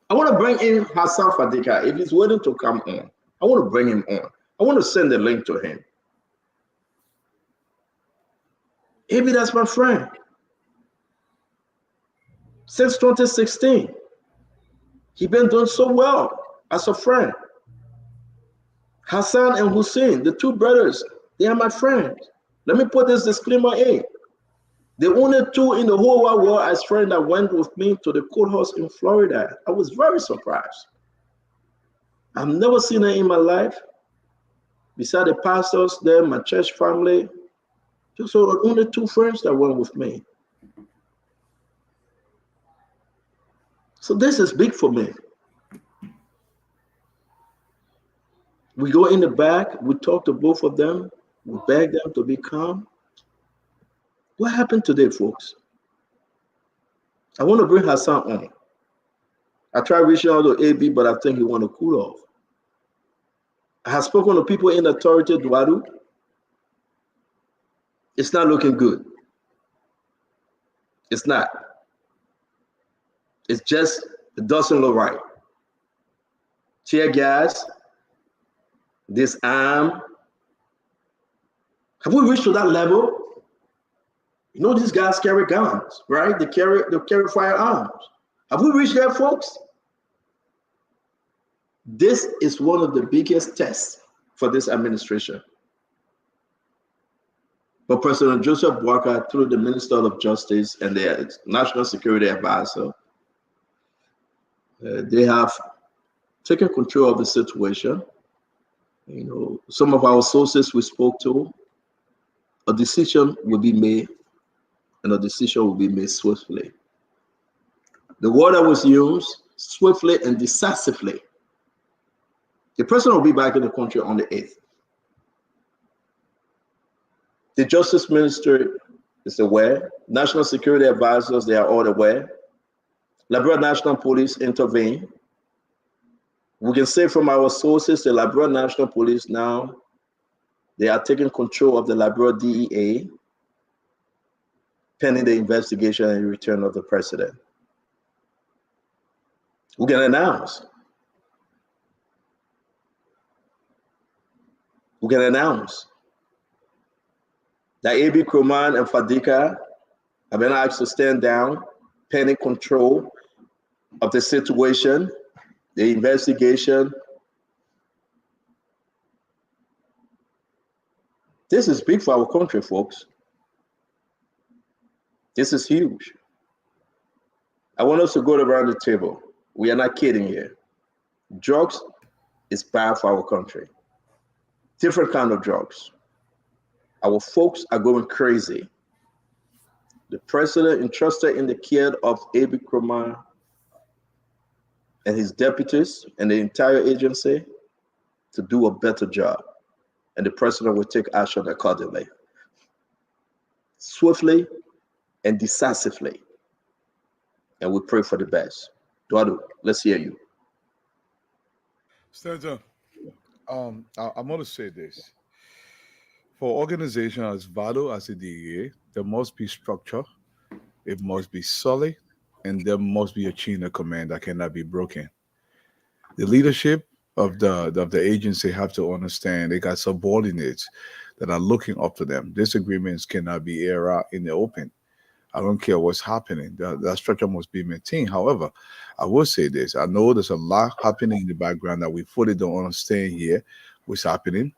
I want to bring in Hassan Fadika. If he's willing to come on, I want to bring him on. I want to send the link to him. Maybe that's my friend. Since 2016, he's been doing so well as a friend. Hassan and Hussein, the two brothers, they are my friends. Let me put this disclaimer in. The only two in the whole wide world as friends that went with me to the courthouse in Florida. I was very surprised. I've never seen her in my life. Beside the pastors there, my church family, just the only two friends that went with me. So this is big for me. We go in the back, we talk to both of them, we beg them to be calm. What happened today, folks? I want to bring Hassan on. I tried reaching out to AB, but I think he want to cool off. I have spoken to people in authority, Duaru. It's not looking good. It's not. It doesn't look right. Tear gas, disarm. Have we reached to that level? You know these guys carry guns, right? They carry firearms. Have we reached there, folks? This is one of the biggest tests for this administration. But President Joseph Boaka, through the Minister of Justice and the National Security Advisor, they have taken control of the situation. You know, some of our sources we spoke to, a decision will be made, and a decision will be made swiftly. The word that was used, swiftly and decisively. The president will be back in the country on the 8th. The Justice Minister is aware. National Security Advisors, they are all aware. Liberia National Police intervene. We can say from our sources, the Liberia National Police now, they are taking control of the Liberia DEA, pending the investigation and return of the president. We can announce. We can announce that A.B. Kroman and Fadika have been asked to stand down, pending control of the situation, the investigation. This is big for our country, folks. This is huge. I want us to go around the table. We are not kidding here. Drugs is bad for our country. Different kind of drugs. Our folks are going crazy. The president entrusted in the care of A.B. Kroman and his deputies and the entire agency to do a better job. And the president will take action accordingly. Swiftly and decisively. And we pray for the best. Eduardo, let's hear you. Stanton, I'm going to say this. For organization as vital as the DEA, there must be structure, it must be solid, and there must be a chain of command that cannot be broken. The leadership of the agency have to understand they got subordinates that are looking up to them. Disagreements cannot be aired out in the open. I don't care what's happening. That structure must be maintained. However, I will say this. I know there's a lot happening in the background that we fully don't understand here, what's happening.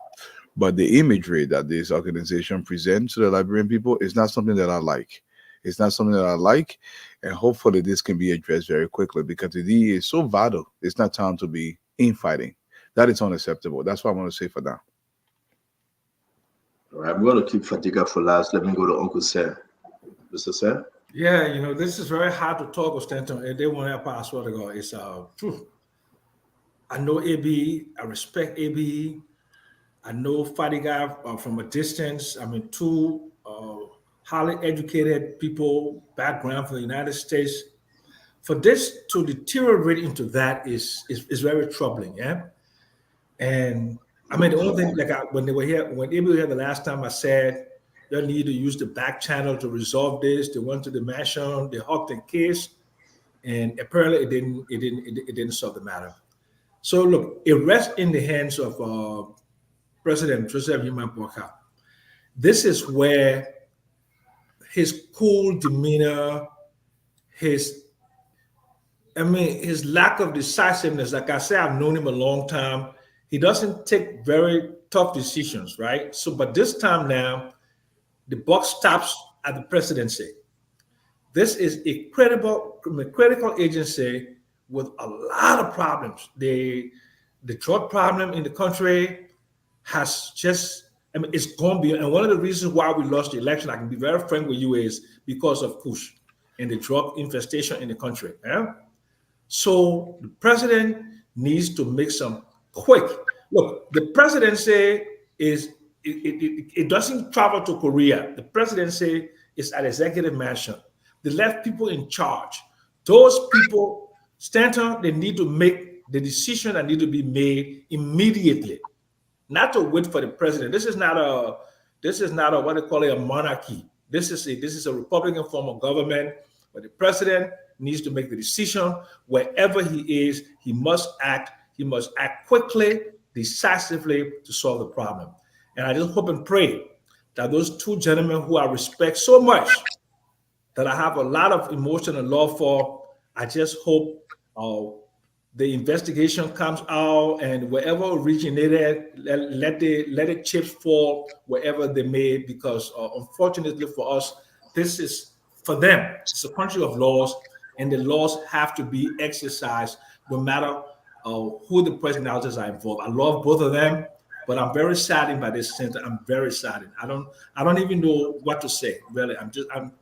But the imagery that this organization presents to the Liberian people is not something that I like. It's not something that I like. And hopefully this can be addressed very quickly because the DEA is so vital. It's not time to be infighting. That is unacceptable. That's what I want to say for now. All right, I'm going to keep Fadika for last. Let me go to Uncle Sam. Mr. Sam? Yeah, you know, this is very hard to talk with Stanton. And they want to pass what I got. It's I know AB. I respect AB. I know Fadiga from a distance. I mean, two highly educated people, background from the United States. For this to deteriorate into that is very troubling, yeah. And I mean, the only thing, when they were here, when AB was here the last time, I said you need to use the back channel to resolve this. They went to the mansion, they hugged and kissed, and apparently it didn't solve the matter. So look, it rests in the hands of President Joseph Nyeman Boakai. This is where his cool demeanor, his lack of decisiveness, like I said, I've known him a long time. He doesn't take very tough decisions, right? So, but this time now, the buck stops at the presidency. This is a critical agency with a lot of problems. The drug problem in the country has just, it's gone beyond. And one of the reasons why we lost the election, I can be very frank with you, is because of Kush and the drug infestation in the country. Yeah? So the president needs to make some quick. Look, the presidency is, it doesn't travel to Korea. The presidency is at executive mansion. They left people in charge. Those people, Stanton, they need to make the decision that need to be made immediately, not to wait for the president. This is not a what they call a monarchy. This is a Republican form of government, but the president needs to make the decision. Wherever he is, he must act. He must act quickly, decisively to solve the problem. And I just hope and pray that those two gentlemen who I respect so much, that I have a lot of emotion and love for, I just hope the investigation comes out and wherever originated, let the chips fall wherever they may, because unfortunately for us, this is for them. It's a country of laws, and the laws have to be exercised no matter who the personalities are involved. I love both of them, but I'm very saddened by this center. I'm very saddened. I don't even know what to say. Really, I'm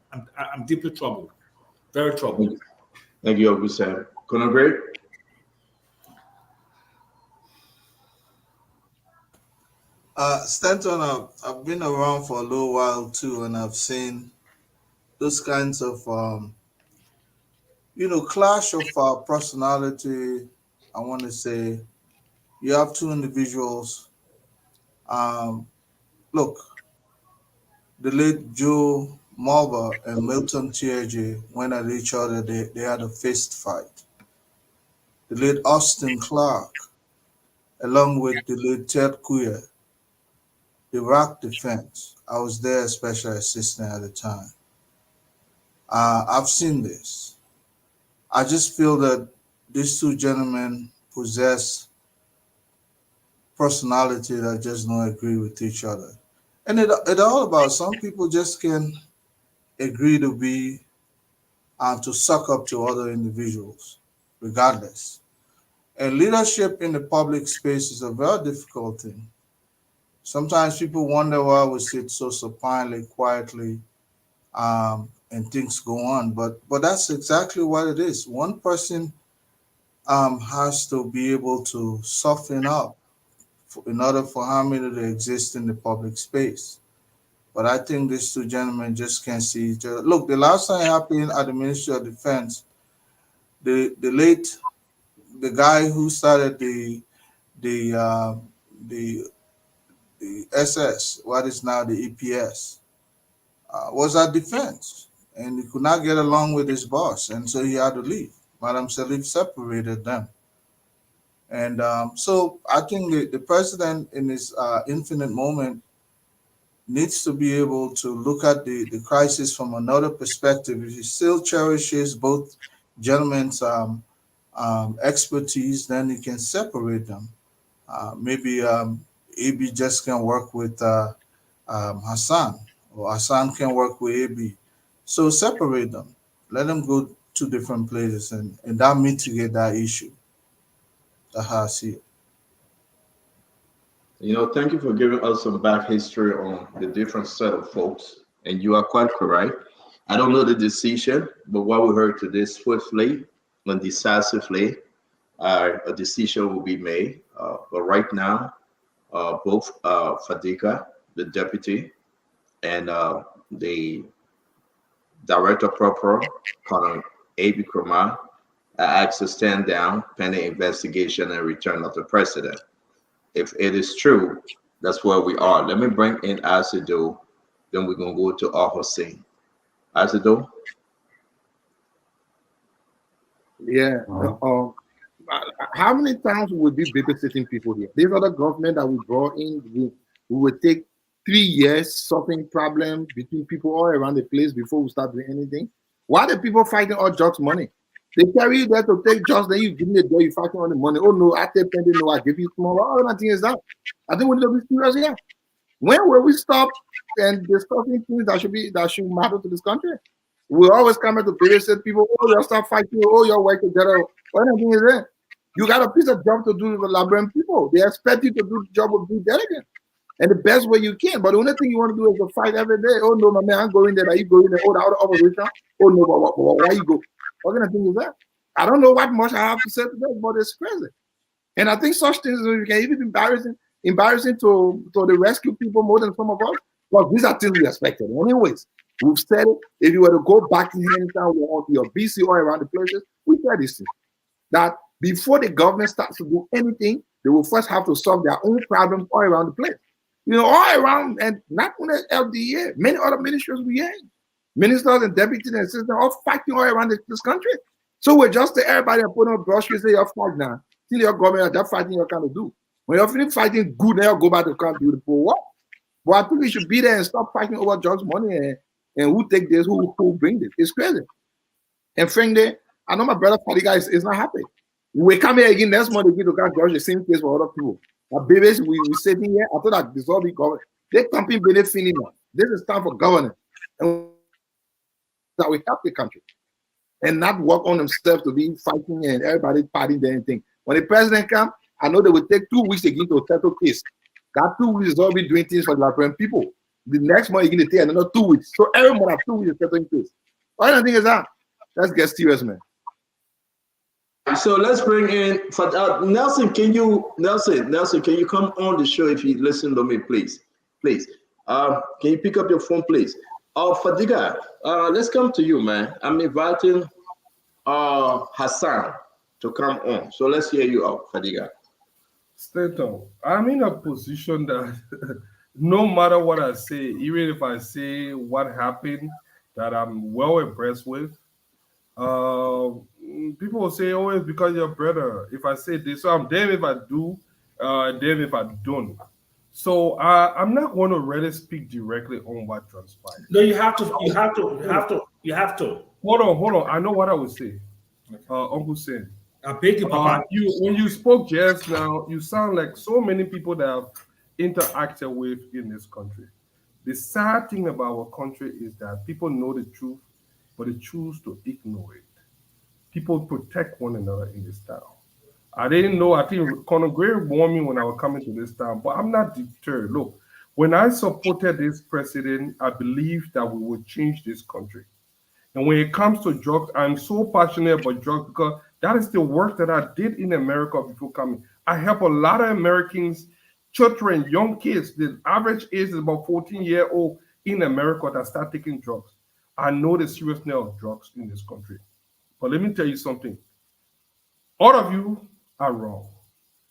deeply troubled. Very troubled. Thank you, Uncle Sam. Colonel Gray? Stanton, I've been around for a little while too, and I've seen those kinds of, clash of personality, I want to say, You have two individuals. Look, the late Joe Marber and Milton Tiege went at each other. They had a fist fight. The late Austin Clark, along with the late Ted Kuya, the Iraq defense. I was their special assistant at the time. I've seen this. I just feel that these two gentlemen possess personality that just don't agree with each other. And it all about some people just can agree to be to suck up to other individuals, regardless. And leadership in the public space is a very difficult thing. Sometimes people wonder why we sit so supinely, quietly, and things go on. But that's exactly what it is. One person has to be able to soften up in order for harmony to exist in the public space. But I think these two gentlemen just can't see each other. Look, the last time it happened at the Ministry of Defense, the guy who started the SS, what is now the EPS, was at defense, and he could not get along with his boss, and so he had to leave. Madam Salif separated them. And so I think the president in his infinite moment needs to be able to look at the crisis from another perspective. If he still cherishes both gentlemen's expertise, then he can separate them. Maybe AB just can work with Hassan, or Hassan can work with AB. So separate them. Let them go to different places, and that mitigate that issue. That's how I see it. You know, thank you for giving us some back history on the different set of folks. And you are quite correct. I don't know the decision, but what we heard today swiftly and decisively, a decision will be made. But right now, both Fadiga, the deputy, and the director proper, Colonel A.B. Krumah, are asked to stand down pending investigation and return of the president. If it is true, that's where we are. Let me bring in Azido, then we're going to go to Al-Hussein. Azido? Yeah. How many times will we be babysitting people here? These are the government that we brought in. We will take 3 years solving problems between people all around the place before we start doing anything. Why are the people fighting all jobs money? They carry you there to take jobs, then you give me the door, you fighting on the money. Oh no, I take pending, no, I give you small. All that thing is that. I think we need to be serious here. When will we stop and discussing things that should matter to this country? We always come to babysit people. Oh, you'll start fighting. Oh, you're work together. What thing is that? You got a piece of job to do with the Liberian people. They expect you to do the job of due diligence. And the best way you can. But the only thing you want to do is to fight every day. Oh no, my man, I'm going there. Are you going there? Oh, the other opposition. Oh no, but why you go? What kind of thing is that? I don't know what much I have to say to that, but it's crazy. And I think such things can even be embarrassing to the rescue people more than some of us. But these are things we expected. Anyways, we've said it. If you were to go back in anytime on your BC or around the places, we said this thing. That before the government starts to do anything, they will first have to solve their own problems all around the place. You know, all around, and not only LDA, many other ministries we have. Ministers and deputies and assistants all fighting all around this country. So we're just to everybody and put on brush and say you're fighting now. See your government, that fighting you're trying to do. When you're finished fighting good, now you go back to country with the poor work. But I think we should be there and stop fighting over drugs money and who take this, who bring this. It's crazy. And frankly, I know my brother Fadiga is not happy. We come here again next month again to come judge the same case for other people. But babies, we sitting here, I thought that this all be government. They campaign benefiting now. This is time for governance. And that we help the country and not work on themselves to be fighting and everybody partying there and thing. When the president comes, I know they will take 2 weeks again to settle case. That 2 weeks is all be doing things for the Liberian people. The next month, you're going to take another 2 weeks. So every month, have 2 weeks of settling case. What I think is that? Let's get serious, man. So let's bring in Nelson. Can you come on the show if you listen to me, please? Please. Can you pick up your phone, please? Fadiga, let's come to you, man. I'm inviting Hassan to come on. So let's hear you out, Fadiga. Staton, I'm in a position that no matter what I say, even if I say what happened that I'm well impressed with, people will say, "Oh, it's because you're brother." If I say this, so I'm damned if I do, damned if I don't. So I'm not going to really speak directly on what transpired. No, you have to. You have to. You have to. You have to. Hold on. I know what I would say, Uncle Sin. I beg you, Papa. When you spoke just now, you sound like so many people that I've interacted with in this country. The sad thing about our country is that people know the truth, but they choose to ignore it. People protect one another in this town. I didn't know. I think Conor Gray warned me when I was coming to this town, but I'm not deterred. Look, when I supported this president, I believed that we would change this country. And when it comes to drugs, I'm so passionate about drugs because that is the work that I did in America before coming. I help a lot of Americans, children, young kids. The average age is about 14-year-old in America that start taking drugs. I know the seriousness of drugs in this country. But let me tell you something. All of you are wrong.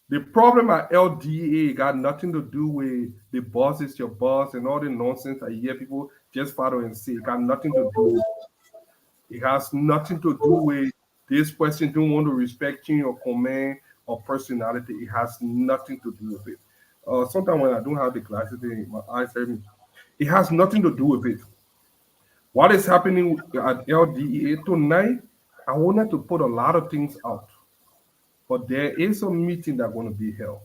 The problem at LDA got nothing to do with the boss is your boss and all the nonsense I hear people just follow and say. It got nothing to do with it. It has nothing to do with this person don't want to respect you or command or personality. It has nothing to do with it. Sometimes when I don't have the glasses, my eyes hurt me. It has nothing to do with it. What is happening at LDA tonight, I wanted to put a lot of things out. But there is a meeting that's going to be held.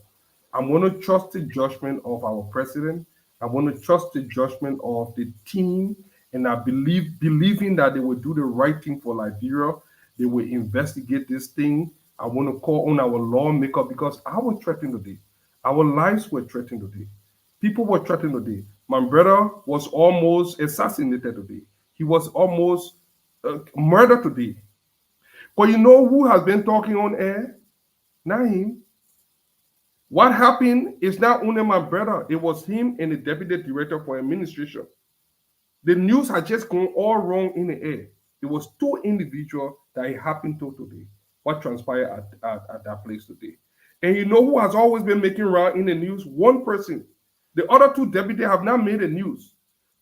I'm going to trust the judgment of our president. I'm going to trust the judgment of the team. And I believing that they will do the right thing for Liberia. They will investigate this thing. I want to call on our lawmaker because I was threatened today. Our lives were threatened today. People were threatened today. My brother was almost assassinated today. He was almost murdered today. But you know who has been talking on air? Not him. What happened is not only my brother, it was him and the deputy director for administration. The news had just gone all wrong in the air. It was two individuals that it happened to today. What transpired at that place today. And you know who has always been making round in the news? One person. The other two deputies have not made the news.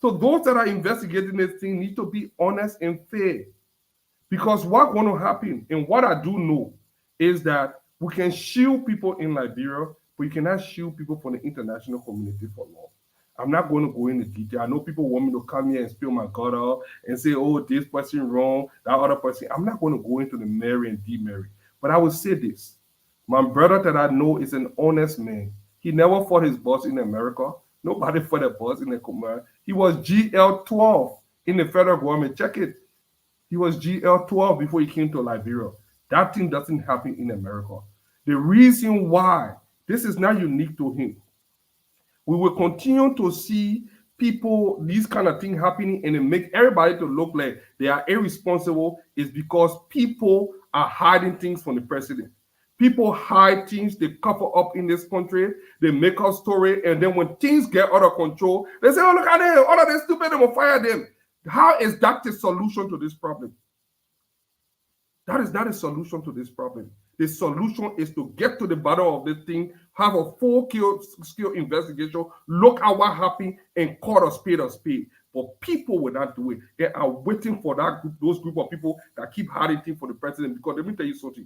So those that are investigating this thing need to be honest and fair. Because what's going to happen, and what I do know, is that we can shield people in Liberia, but you cannot shield people from the international community for long. I'm not going to go into detail. I know people want me to come here and spill my gutter and say, oh, this person wrong, that other person. I'm not going to go into the Mary and demerit. But I will say this. My brother that I know is an honest man. He never fought his boss in America. Nobody fought a boss in the community. He was GL12 in the federal government. Check it. He was GL12 before he came to Liberia. That thing doesn't happen in America. The reason why this is not unique to him, we will continue to see people, these kind of things happening and it make everybody to look like they are irresponsible is because people are hiding things from the president. People hide things, they cover up in this country, they make a story, and then when things get out of control, they say, oh, look at them, all of this stupid, they will fire them. How is that the solution to this problem? That is not a solution to this problem. The solution is to get to the bottom of this thing, have a full-scale investigation, look at what happened, and call a spade a spade. But people will not do it. They are waiting for that group, those group of people that keep hiding things for the president. Because let me tell you something.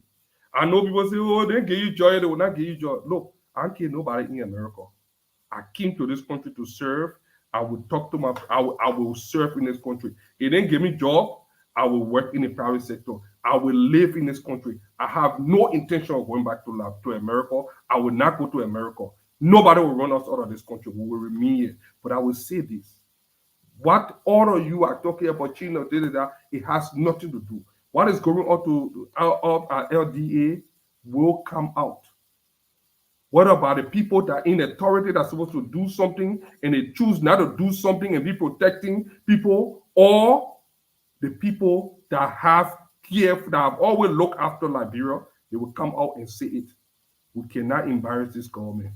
I know people say, oh, they give you joy, they will not give you joy. Look, I don't care nobody in America. I came to this country to serve. I will talk to I will serve in this country. It didn't give me job. I will work in the private sector. I will live in this country. I have no intention of going back to America. I will not go to America. Nobody will run us out of this country. We will remain here. But I will say this. What all of you are talking about, China, it has nothing to do. What is going on at LDA will come out. What about the people that are in authority that are supposed to do something and they choose not to do something and be protecting people, or the people that have care, that have always looked after Liberia, they will come out and say it. We cannot embarrass this government.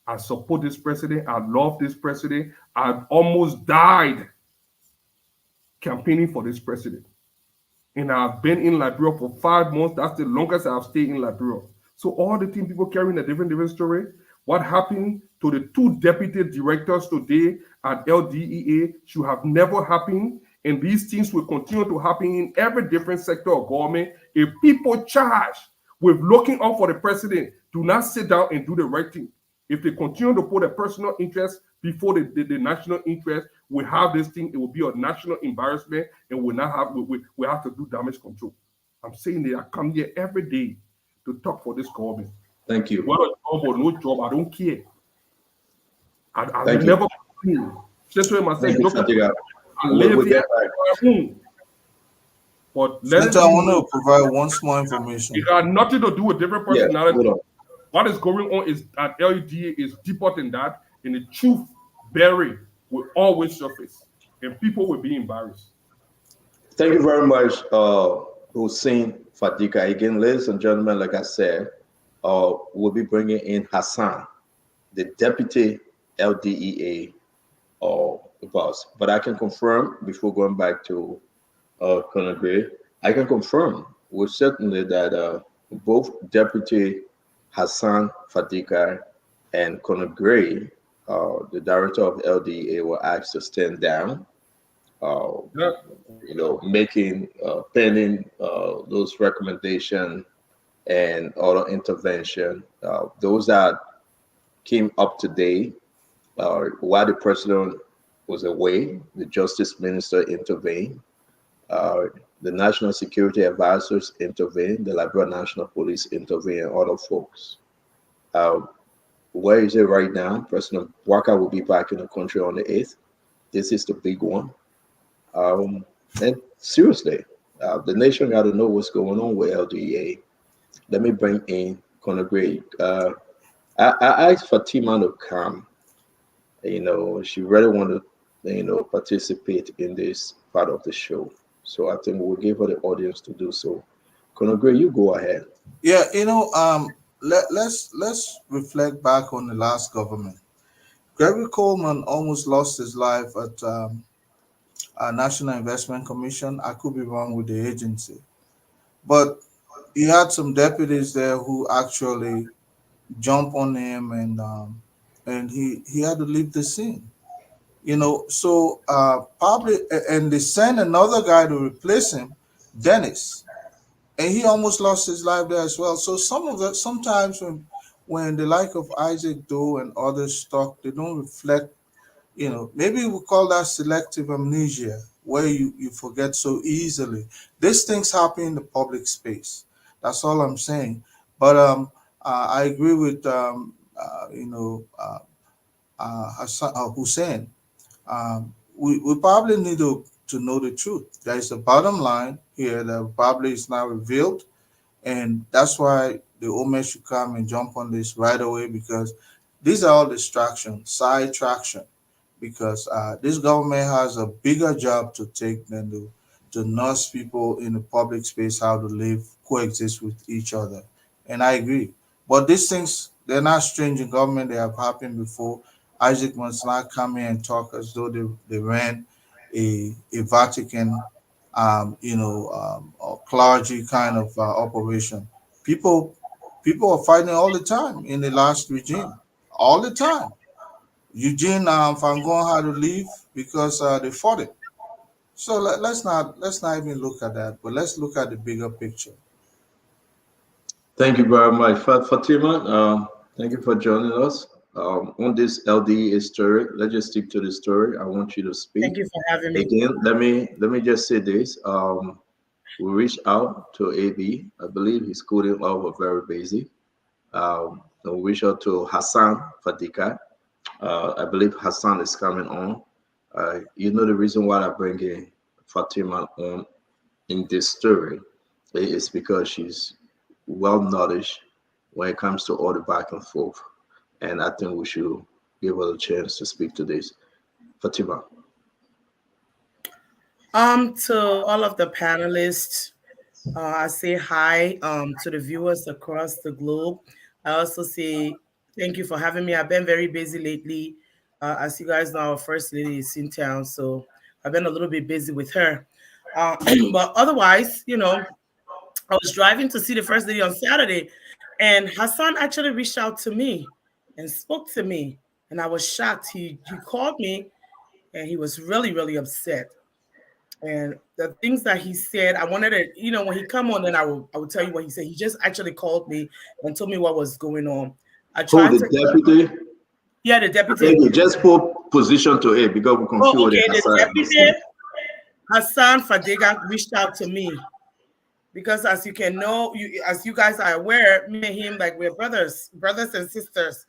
I support this president. I love this president. I've almost died campaigning for this president. And I've been in Liberia for 5 months. That's the longest I've stayed in Liberia. So all the team people carrying a different story. What happened to the 2 deputy directors today at LDEA should have never happened. And these things will continue to happen in every different sector of government. If people charged with looking out for the president do not sit down and do the right thing, if they continue to put a personal interest before the national interest, we have this thing, it will be a national embarrassment, and we have to do damage control. I'm saying that I come here every day to talk for this government. Thank you. Whether job or no job, I don't care. I Thank will you. never just when myself Thank you, look at Fatiga. I live We'll here get back. on my own. But let it Senator, I be want known, to provide one small information. it got nothing to do with different Yeah, personality. hold on. What is going on is at LEDA is deeper than that, and the truth buried will always surface, and people will be embarrassed. Thank you very much, Hussein Fadika. Again, ladies and gentlemen, like I said, we'll be bringing in Hassan, the deputy LDEA boss. But I can confirm, before going back to Colonel Gray, I can confirm with certainty that both Deputy Hassan Fadika and Colonel Gray, the director of LDEA, were asked to stand down. Making pending those recommendations and other intervention. Those that came up today while the president was away, the justice minister intervened, the national security advisors intervened, the Liberia National Police intervened, and other folks. Where is it right now? President Walker will be back in the country on the 8th. This is the big one. And seriously, the nation got to know what's going on with LDEA. Let me bring in Colonel Gray. I asked Fatima to come. She really wanted to, participate in this part of the show. So I think we'll give her the audience to do so. Colonel Gray, you go ahead. Yeah, let's reflect back on the last government. Gregory Coleman almost lost his life at National Investment Commission. I could be wrong with the agency, but he had some deputies there who actually jumped on him, and he had to leave the scene. So probably, and they sent another guy to replace him, Dennis, and he almost lost his life there as well. So sometimes when the like of Isaac Doe and others talk, they don't reflect. Maybe we call that selective amnesia, where you forget so easily. These things happen in the public space. That's all I'm saying. But I agree with Hussein. We probably need to know the truth. There is a bottom line here that probably is now revealed, and that's why the Omer should come and jump on this right away, because these are all distractions, side traction, because this government has a bigger job to take than to nurse people in the public space how to live, coexist with each other. And I agree. But these things, they're not strange in government. They have happened before. Isaac must not come here and talk as though they ran a Vatican, or clergy kind of operation. People are fighting all the time in the last regime, all the time. Eugene Fangon had to leave because they fought it. So let's not even look at that, but let's look at the bigger picture. Thank you very much, Fatima. Thank you for joining us on this LDEA story. Let's just stick to the story. I want you to speak. Thank you for having me. Again, let me just say this. We reached out to AB. I believe he's coding over very busy. We reached out to Hassan Fadika. I believe Hassan is coming on. The reason why I bring in Fatima on in this story is because she's well nourished when it comes to all the back and forth, and I think we should give her a chance to speak to this. Fatima. To all of the panelists, I say hi to the viewers across the globe. I also say thank you for having me. I've been very busy lately. As you guys know, our first lady is in town, so I've been a little bit busy with her. But otherwise, I was driving to see the first lady on Saturday, And Hassan actually reached out to me and spoke to me, and I was shocked. He called me, and he was really, really upset. And the things that he said, I wanted to, when he come on, then I will tell you what he said. He just actually called me and told me what was going on. I Who, tried the to. deputy? Yeah, the I deputy. think you just put position to it because we confused Oh, okay. it. The deputy Hassan Fadiga reached out to me because, as you can know, as you guys are aware, me and him, like, we're brothers and sisters,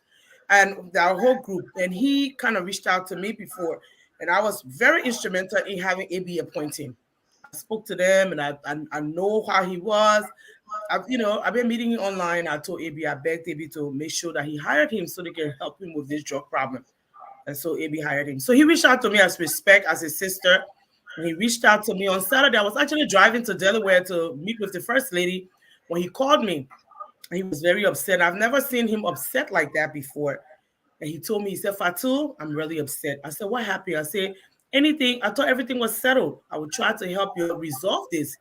and our whole group. And he kind of reached out to me before, and I was very instrumental in having AB appoint him. I spoke to them, and I know how he was. I've been meeting him online. I told AB, I begged AB to make sure that he hired him so they can help him with this drug problem. And so AB hired him. So he reached out to me as respect, as his sister. And he reached out to me on Saturday. I was actually driving to Delaware to meet with the first lady when he called me. He was very upset. I've never seen him upset like that before. And he told me, he said, Fatu, I'm really upset. I said, what happened? I said, anything. I thought everything was settled. I would try to help you resolve this.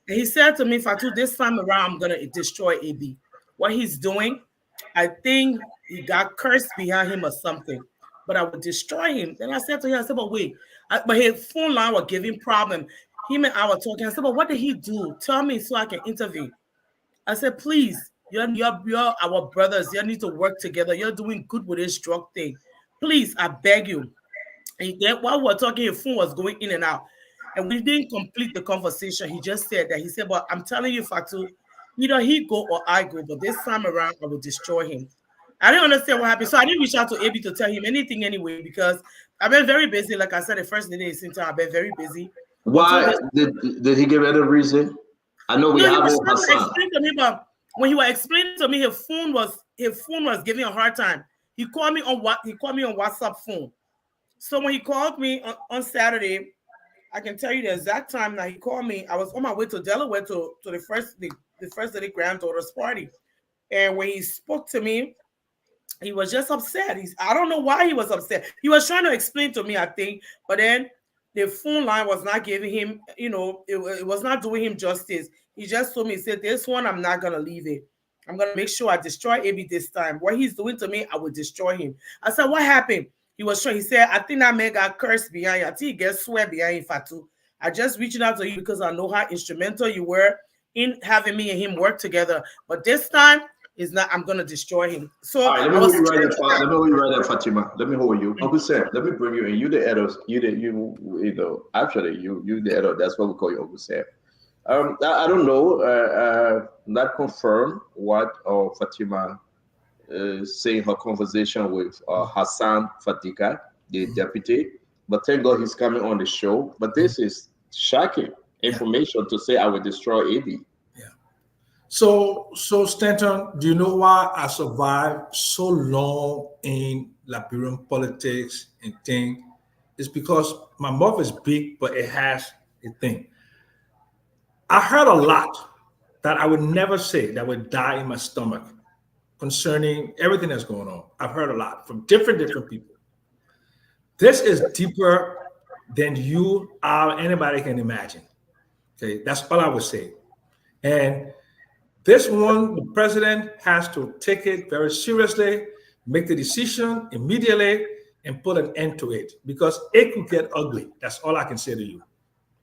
And he said to me, Fatu, this time around, I'm going to destroy AB. What he's doing, I think he got cursed behind him or something, but I would destroy him. Then I said to him, but wait, but his phone line was giving problem. Him and I were talking. I said, but what did he do? Tell me so I can intervene. I said, please, you're our brothers. You need to work together. You're doing good with this drug thing. Please, I beg you. And then while we were talking, his phone was going in and out. And we didn't complete the conversation. He just said that. He said, but I'm telling you, Fatu, either he go or I go, but this time around, I will destroy him. I didn't understand what happened. So I didn't reach out to AB to tell him anything anyway, because I've been very busy. Like I said, the first day in Sinta, I've been very busy. Why did he give any reason? I know we have Hassan. When he was explaining to me, his phone was giving a hard time. He called me on WhatsApp phone. So when he called me on Saturday, I can tell you the exact time that he called me. I was on my way to Delaware to the first lady granddaughter's party. And when he spoke to me, he was just upset. I don't know why he was upset. He was trying to explain to me, I think, but then the phone line was not giving him, it was not doing him justice. He just told me, he said, this one, I'm not going to leave it. I'm going to make sure I destroy AB this time. What he's doing to me, I will destroy him. I said, what happened? He said, I think that man got cursed behind you. I think he gets swear behind you, Fatu. I just reached out to you because I know how instrumental you were in having me and him work together. But this time, is not. I'm gonna destroy him. So let me hold you right there, Fatima. Let me hold you. Uncle Sam, let me bring you in. You the editor. Actually, you the editor. That's what we call you, Uncle Sam. I don't know. Not confirm what Fatima is saying her conversation with Hassan Fadiga, the deputy. But thank God he's coming on the show. But this is shocking information to say I will destroy AB. So Stanton, do you know why I survived so long in Liberian politics and thing? It's because my mouth is big, but it has a thing. I heard a lot that I would never say that would die in my stomach concerning everything that's going on. I've heard a lot from different people. This is deeper than you or anybody can imagine. Okay, that's all I would say. And this one, the president has to take it very seriously, make the decision immediately, and put an end to it because it could get ugly. That's all I can say to you.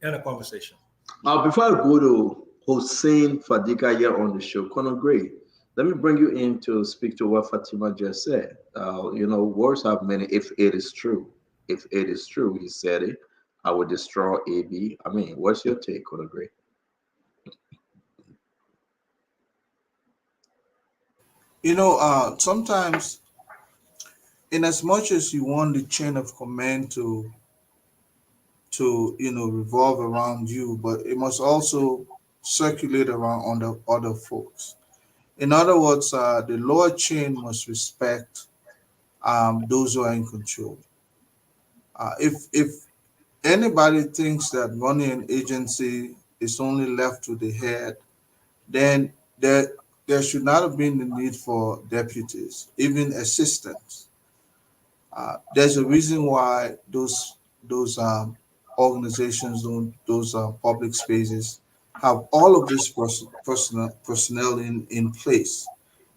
End of conversation. Before I go to Hussein Fadiga here on the show, Conor Gray, let me bring you in to speak to what Fatima just said. Words have many. If it is true, he said it, I would destroy AB. I mean, what's your take, Conor Gray? Sometimes, in as much as you want the chain of command to revolve around you, but it must also circulate around on the other folks. In other words, the lower chain must respect those who are in control. If anybody thinks that running an agency is only left to the head, then there should not have been the need for deputies, even assistants. There's a reason why those organizations, those public spaces, have all of this personnel in place.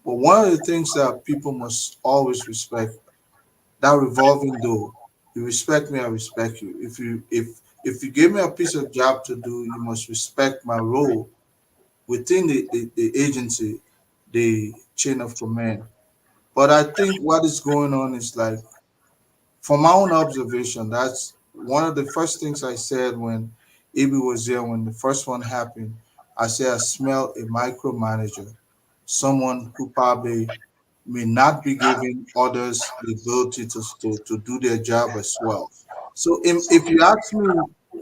But one of the things that people must always respect, that revolving door. You respect me, I respect you. If you give me a piece of job to do, you must respect my role within the agency, the chain of command. But I think what is going on is like, from my own observation, that's one of the first things I said when AB was there, when the first one happened. I said I smell a micromanager, someone who probably may not be giving others the ability to do their job as well. So if you ask me,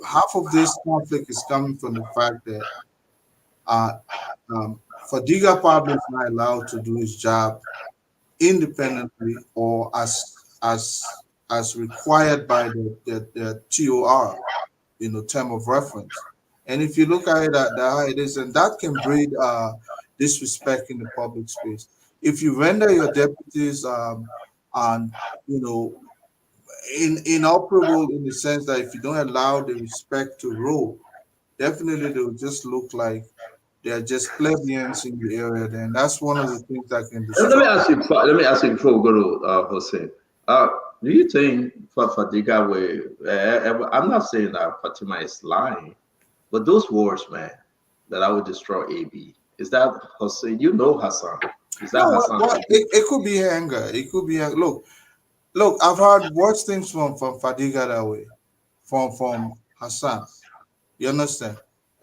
half of this conflict is coming from the fact that uh, Fadiga probably is not allowed to do his job independently or as required by the TOR, term of reference. And if you look at it at how it is, and that can breed disrespect in the public space. If you render your deputies and inoperable in the sense that if you don't allow the respect to roll, definitely they will just look like they're just plebeians in the area. Then that's one of the things that can destroy. Let me ask you before we go to Hussein. Do you think Fadiga will? I'm not saying that Fatima is lying, but those words, man, that I would destroy AB. Is that Hussein? You know Hassan. Is that Hassan? Well, it could be anger. It could be look. I've heard worse things from Fadiga that way, from Hassan. You understand?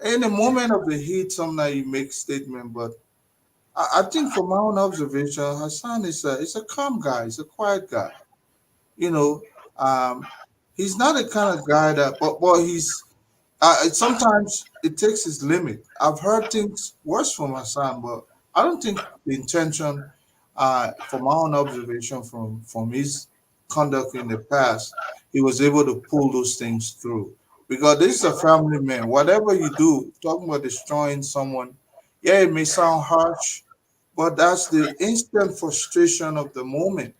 In the moment of the heat, sometimes you make statement, but I think from my own observation, Hassan is a calm guy. He's a quiet guy. He's not the kind of guy that, but he's. Sometimes it takes his limit. I've heard things worse from Hassan, but I don't think the intention, from my own observation from his conduct in the past, he was able to pull those things through. Because this is a family man. Whatever you do, talking about destroying someone, yeah, it may sound harsh, but that's the instant frustration of the moment.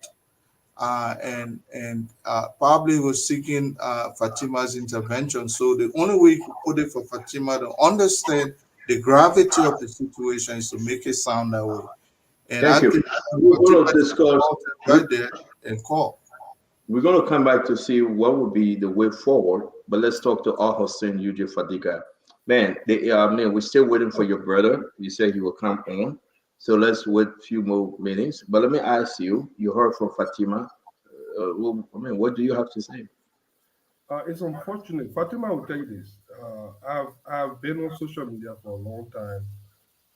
And probably was seeking Fatima's intervention. So the only way you could put it for Fatima to understand the gravity of the situation is to make it sound that way. And Thank you. We're going to discuss right there and call. We're going to come back to see what would be the way forward, but let's talk to Al Hussein UJ Fadiga. Man, we're still waiting for your brother. You said he will come on. So let's wait a few more minutes. But let me ask you, you heard from Fatima. What do you have to say? It's unfortunate. Fatima will tell you this. I've been on social media for a long time.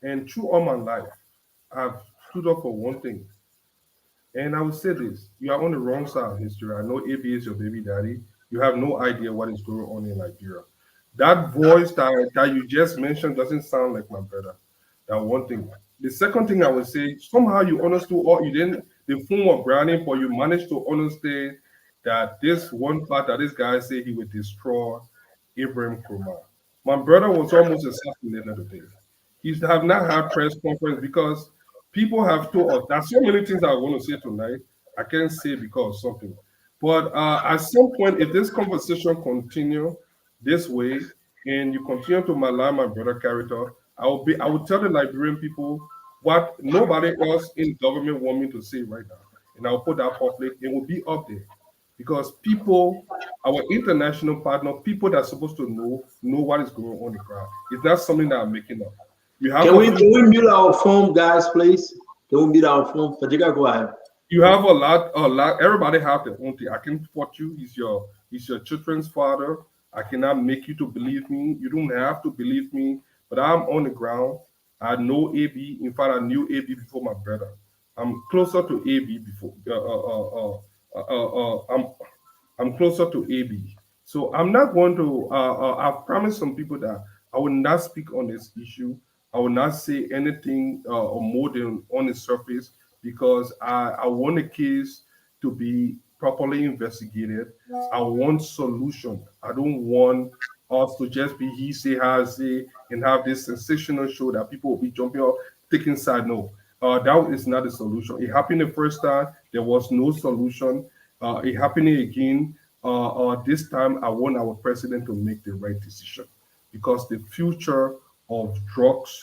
And through all my life, I've stood up for one thing. And I will say this. You are on the wrong side of history. I know AB is your baby daddy. You have no idea what is going on in Liberia. That voice that you just mentioned doesn't sound like my brother. That one thing. The second thing I would say, somehow you understood, or you didn't, the form of branding, but you managed to understand that this one part that this guy said he would destroy Ibrahim Nkrumah. My brother was almost assassinated today. He have not had press conference because people have told us. There's so many things I want to say tonight. I can't say because of something. But at some point, if this conversation continue this way and you continue to malign my brother character, I will tell the Liberian people what nobody else in government want me to say right now. And I'll put that public, it will be up there. Because people, our international partner, people that are supposed to know what is going on in the crowd. It's not something that I'm making up. Can we mute our phone, guys, please? Can we mute our phone? Fadiga, go ahead. You have a lot. Everybody have their own thing. I can support you. He's your children's father. I cannot make you to believe me. You don't have to believe me. But I'm on the ground. I know AB. In fact, I knew AB before my brother. I'm closer to AB before. I'm closer to AB. So I'm not going to. I've promised some people that I will not speak on this issue. I will not say anything more than on the surface because I want the case to be properly investigated. I want solution. I don't want us to just be he say, I say, and have this sensational show that people will be jumping up, taking side. No, that is not the solution. It happened the first time. There was no solution. It happening again. This time, I want our president to make the right decision because the future of drugs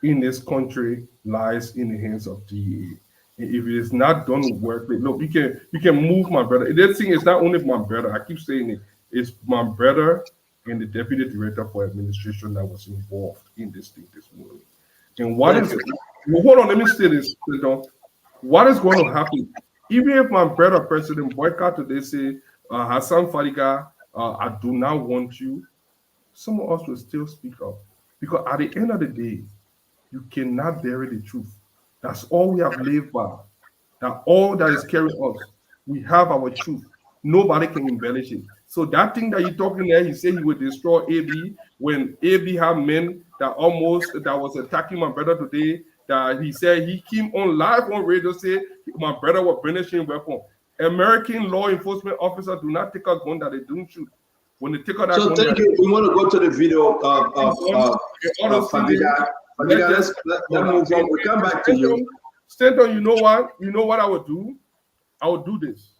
in this country lies in the hands of DEA. If it is not done with look, you can move my brother. That thing is not only my brother. I keep saying it. It's my brother and the deputy director for administration that was involved in this thing this morning. And what is? Well, hold on. Let me say this. What is going to happen? Even if my brother, President Boycott, today say, Hassan Fadiga, I do not want you, some of us will still speak up. Because at the end of the day, you cannot bury the truth. That's all we have lived by. That all that is carrying us, we have our truth. Nobody can embellish it. So that thing that you're talking there, he said he would destroy AB. When AB had men that was attacking my brother today, that he said he came on live on radio, say my brother was brandishing weapon. American law enforcement officers do not take a gun that they don't shoot. When they take out that so gun, thank you. We want to go to the video of Fadiga. Let's move on. We'll come back to you. Stanton, you know what? You know what I would do? I would do this.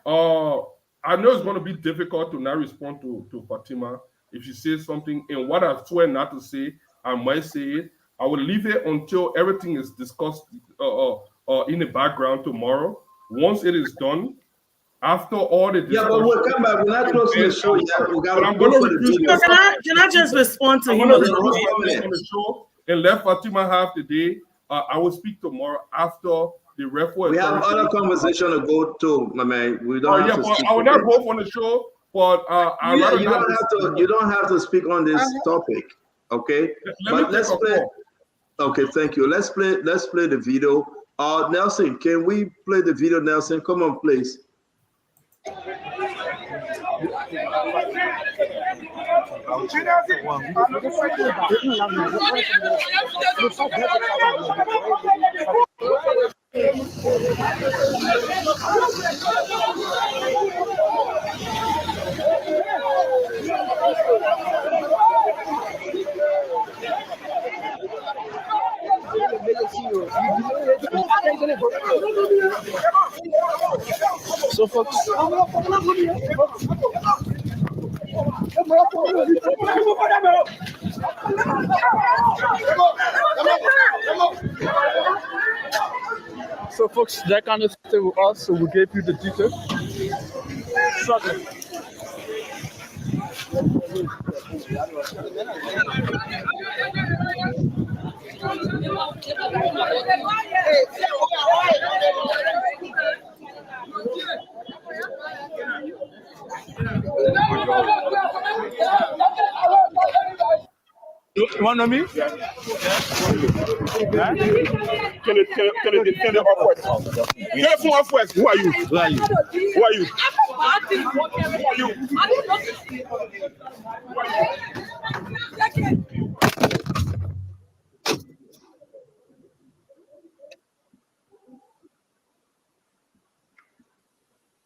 I know it's going to be difficult to not respond to Fatima if she says something. And what I swear not to say, I might say it. I will leave it until everything is discussed in the background tomorrow. Once it is done, after all the discussion, but we'll come back. We're not closing the show yet. We got to go for the video. Can I just respond to him on the show and let Fatima have the day? I will speak tomorrow after the referee. We have other conversation to go to, my man. We don't have to speak. I will not go on the show, but you don't have to speak on this topic, okay? But let's play. Okay, thank you. Let's play the video. Nelson, can we play the video, Nelson? Come on, please. So folks, that kind of stay with us, so we gave you the details. Shortly. You want to know me? Yeah. Can you off first? Who are you? Who are you? Who are you?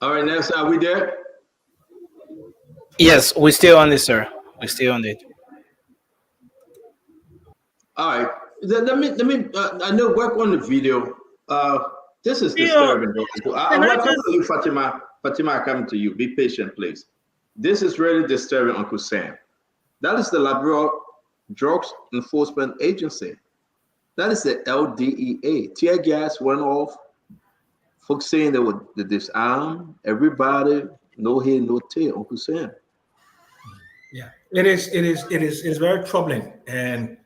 All right, Nelson, are we there? Yes, we're still on this, sir. We're still on it. All right. Let me. I know. Work on the video. This is disturbing. I want to come to you, Fatima. Fatima, I come to you. Be patient, please. This is really disturbing, Uncle Sam. That is the Liberia Drugs Enforcement Agency. That is the LDEA. Tear gas went off. Folks saying they would disarm everybody. No head, no tail, Uncle Sam. Yeah, it is very troubling. And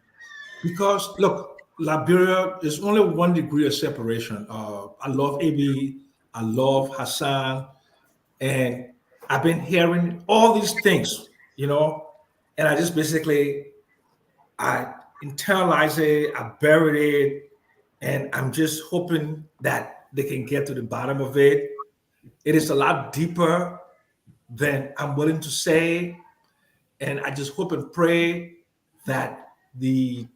because look, Liberia is only 1 degree of separation. I love AB, I love Hassan, and I've been hearing all these things, and I just basically, I internalize it, I buried it, and I'm just hoping that they can get to the bottom of it. It is a lot deeper than I'm willing to say, and I just hope and pray that the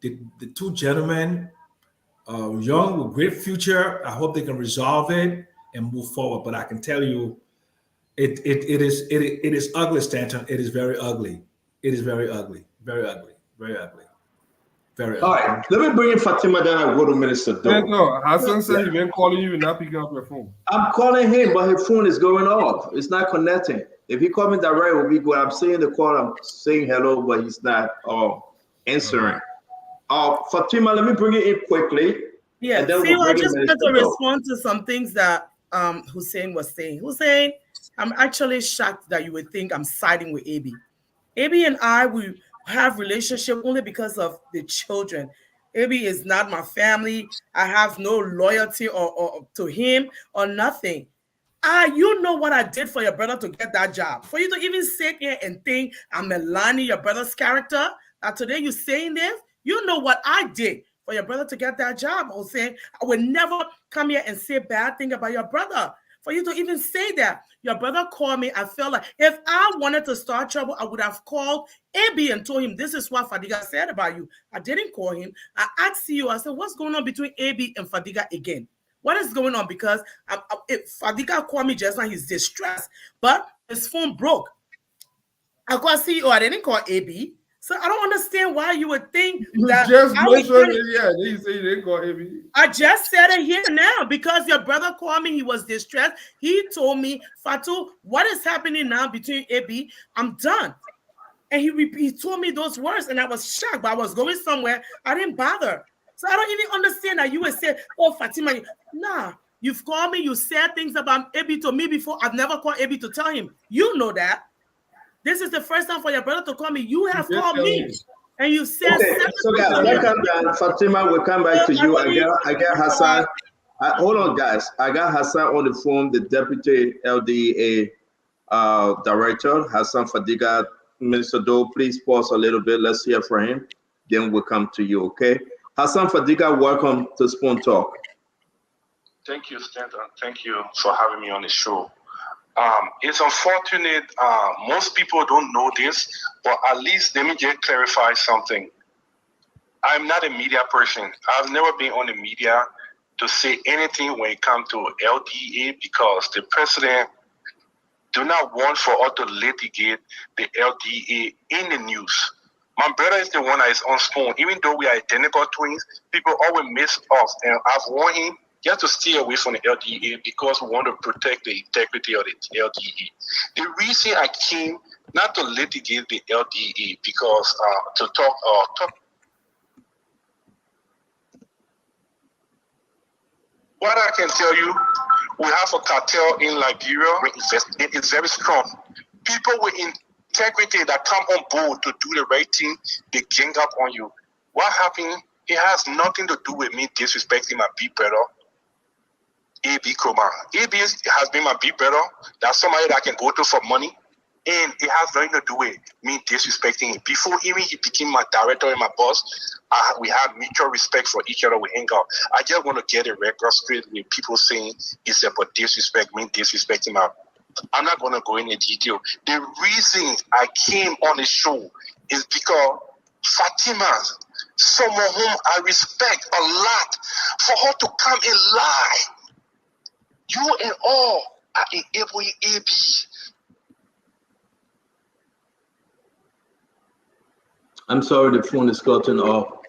two gentlemen, young with great future, I hope they can resolve it and move forward. But I can tell you, it is ugly, Stanton. It is very ugly. It is very ugly, very ugly, very ugly, very ugly. All right, let me bring in Fatima. Then I go to Minister Doe. No, Hassan said he's been calling you and not picking up your phone. I'm calling him, but his phone is going off. It's not connecting. If he call me direct, will be good. I'm saying the call. I'm saying hello, but he's not answering. Fatima, let me bring it in quickly. Yeah, and then see, we'll I bring in just wanted Minister to Doe. respond to some things that Hussein was saying. Hussein, I'm actually shocked that you would think I'm siding with AB. AB and I, we have relationship only because of the children. AB is not my family. I have no loyalty or to him or nothing. You know what I did for your brother to get that job. For you to even sit here and think I'm maligning your brother's character, that today you're saying this, you know what I did for your brother to get that job. I was saying I would never come here and say bad thing about your brother. For you to even say that, your brother called me. I felt like if I wanted to start trouble, I would have called AB and told him this is what Fadiga said about you. I didn't call him. I asked you, I said, what's going on between AB and Fadiga again? What is going on? Because if Fadiga called me just now, he's distressed, but his phone broke. I called CEO, I didn't call AB. So I don't understand why you would think that just I was mentioned it, yeah. Then you say you didn't call AB. I just said it here now because your brother called me. He was distressed. He told me, Fatu, what is happening now between AB? I'm done. And he told me those words, and I was shocked, but I was going somewhere. I didn't bother. So I don't even understand that you would say, oh, Fatima, nah, you've called me. You said things about AB to me before. I've never called AB to tell him. You know that. This is the first time for your brother to call me. You have called me. And you said, Okay, so guys, welcome down. Fatima, we'll come back to you. I got Hassan. Hold on, guys. I got Hassan on the phone, the deputy LDA director, Hassan Fadiga. Minister Doe, please pause a little bit. Let's hear from him. Then we'll come to you, okay? Hassan Fadiga, welcome to Spoon Talk. Thank you, Stanton. Thank you for having me on the show. It's unfortunate. Most people don't know this, but at least let me just clarify something. I'm not a media person. I've never been on the media to say anything when it comes to LDA because the president do not want for us to litigate the LDA in the news. My brother is the one that is on Spoon. Even though we are identical twins, people always miss us. And I've warned him just to stay away from the LDA because we want to protect the integrity of the LDA. The reason I came not to litigate the LDA because to talk. What I can tell you, we have a cartel in Liberia. It is very strong. People with integrity that come on board to do the right thing, they gang up on you. What happened? It has nothing to do with me disrespecting my big brother, AB Kroma. AB has been my big brother. That's somebody that I can go to for money. And it has nothing to do with me disrespecting him. Before even he became my director and my boss, we had mutual respect for each other. We hang out. I just want to get a record straight with people saying it's about disrespect, me disrespecting my. I'm not going to go into detail. The reason I came on the show is because Fatima, someone whom I respect a lot, for her to come and lie. You and all are in AB. I'm sorry, the phone is cutting off.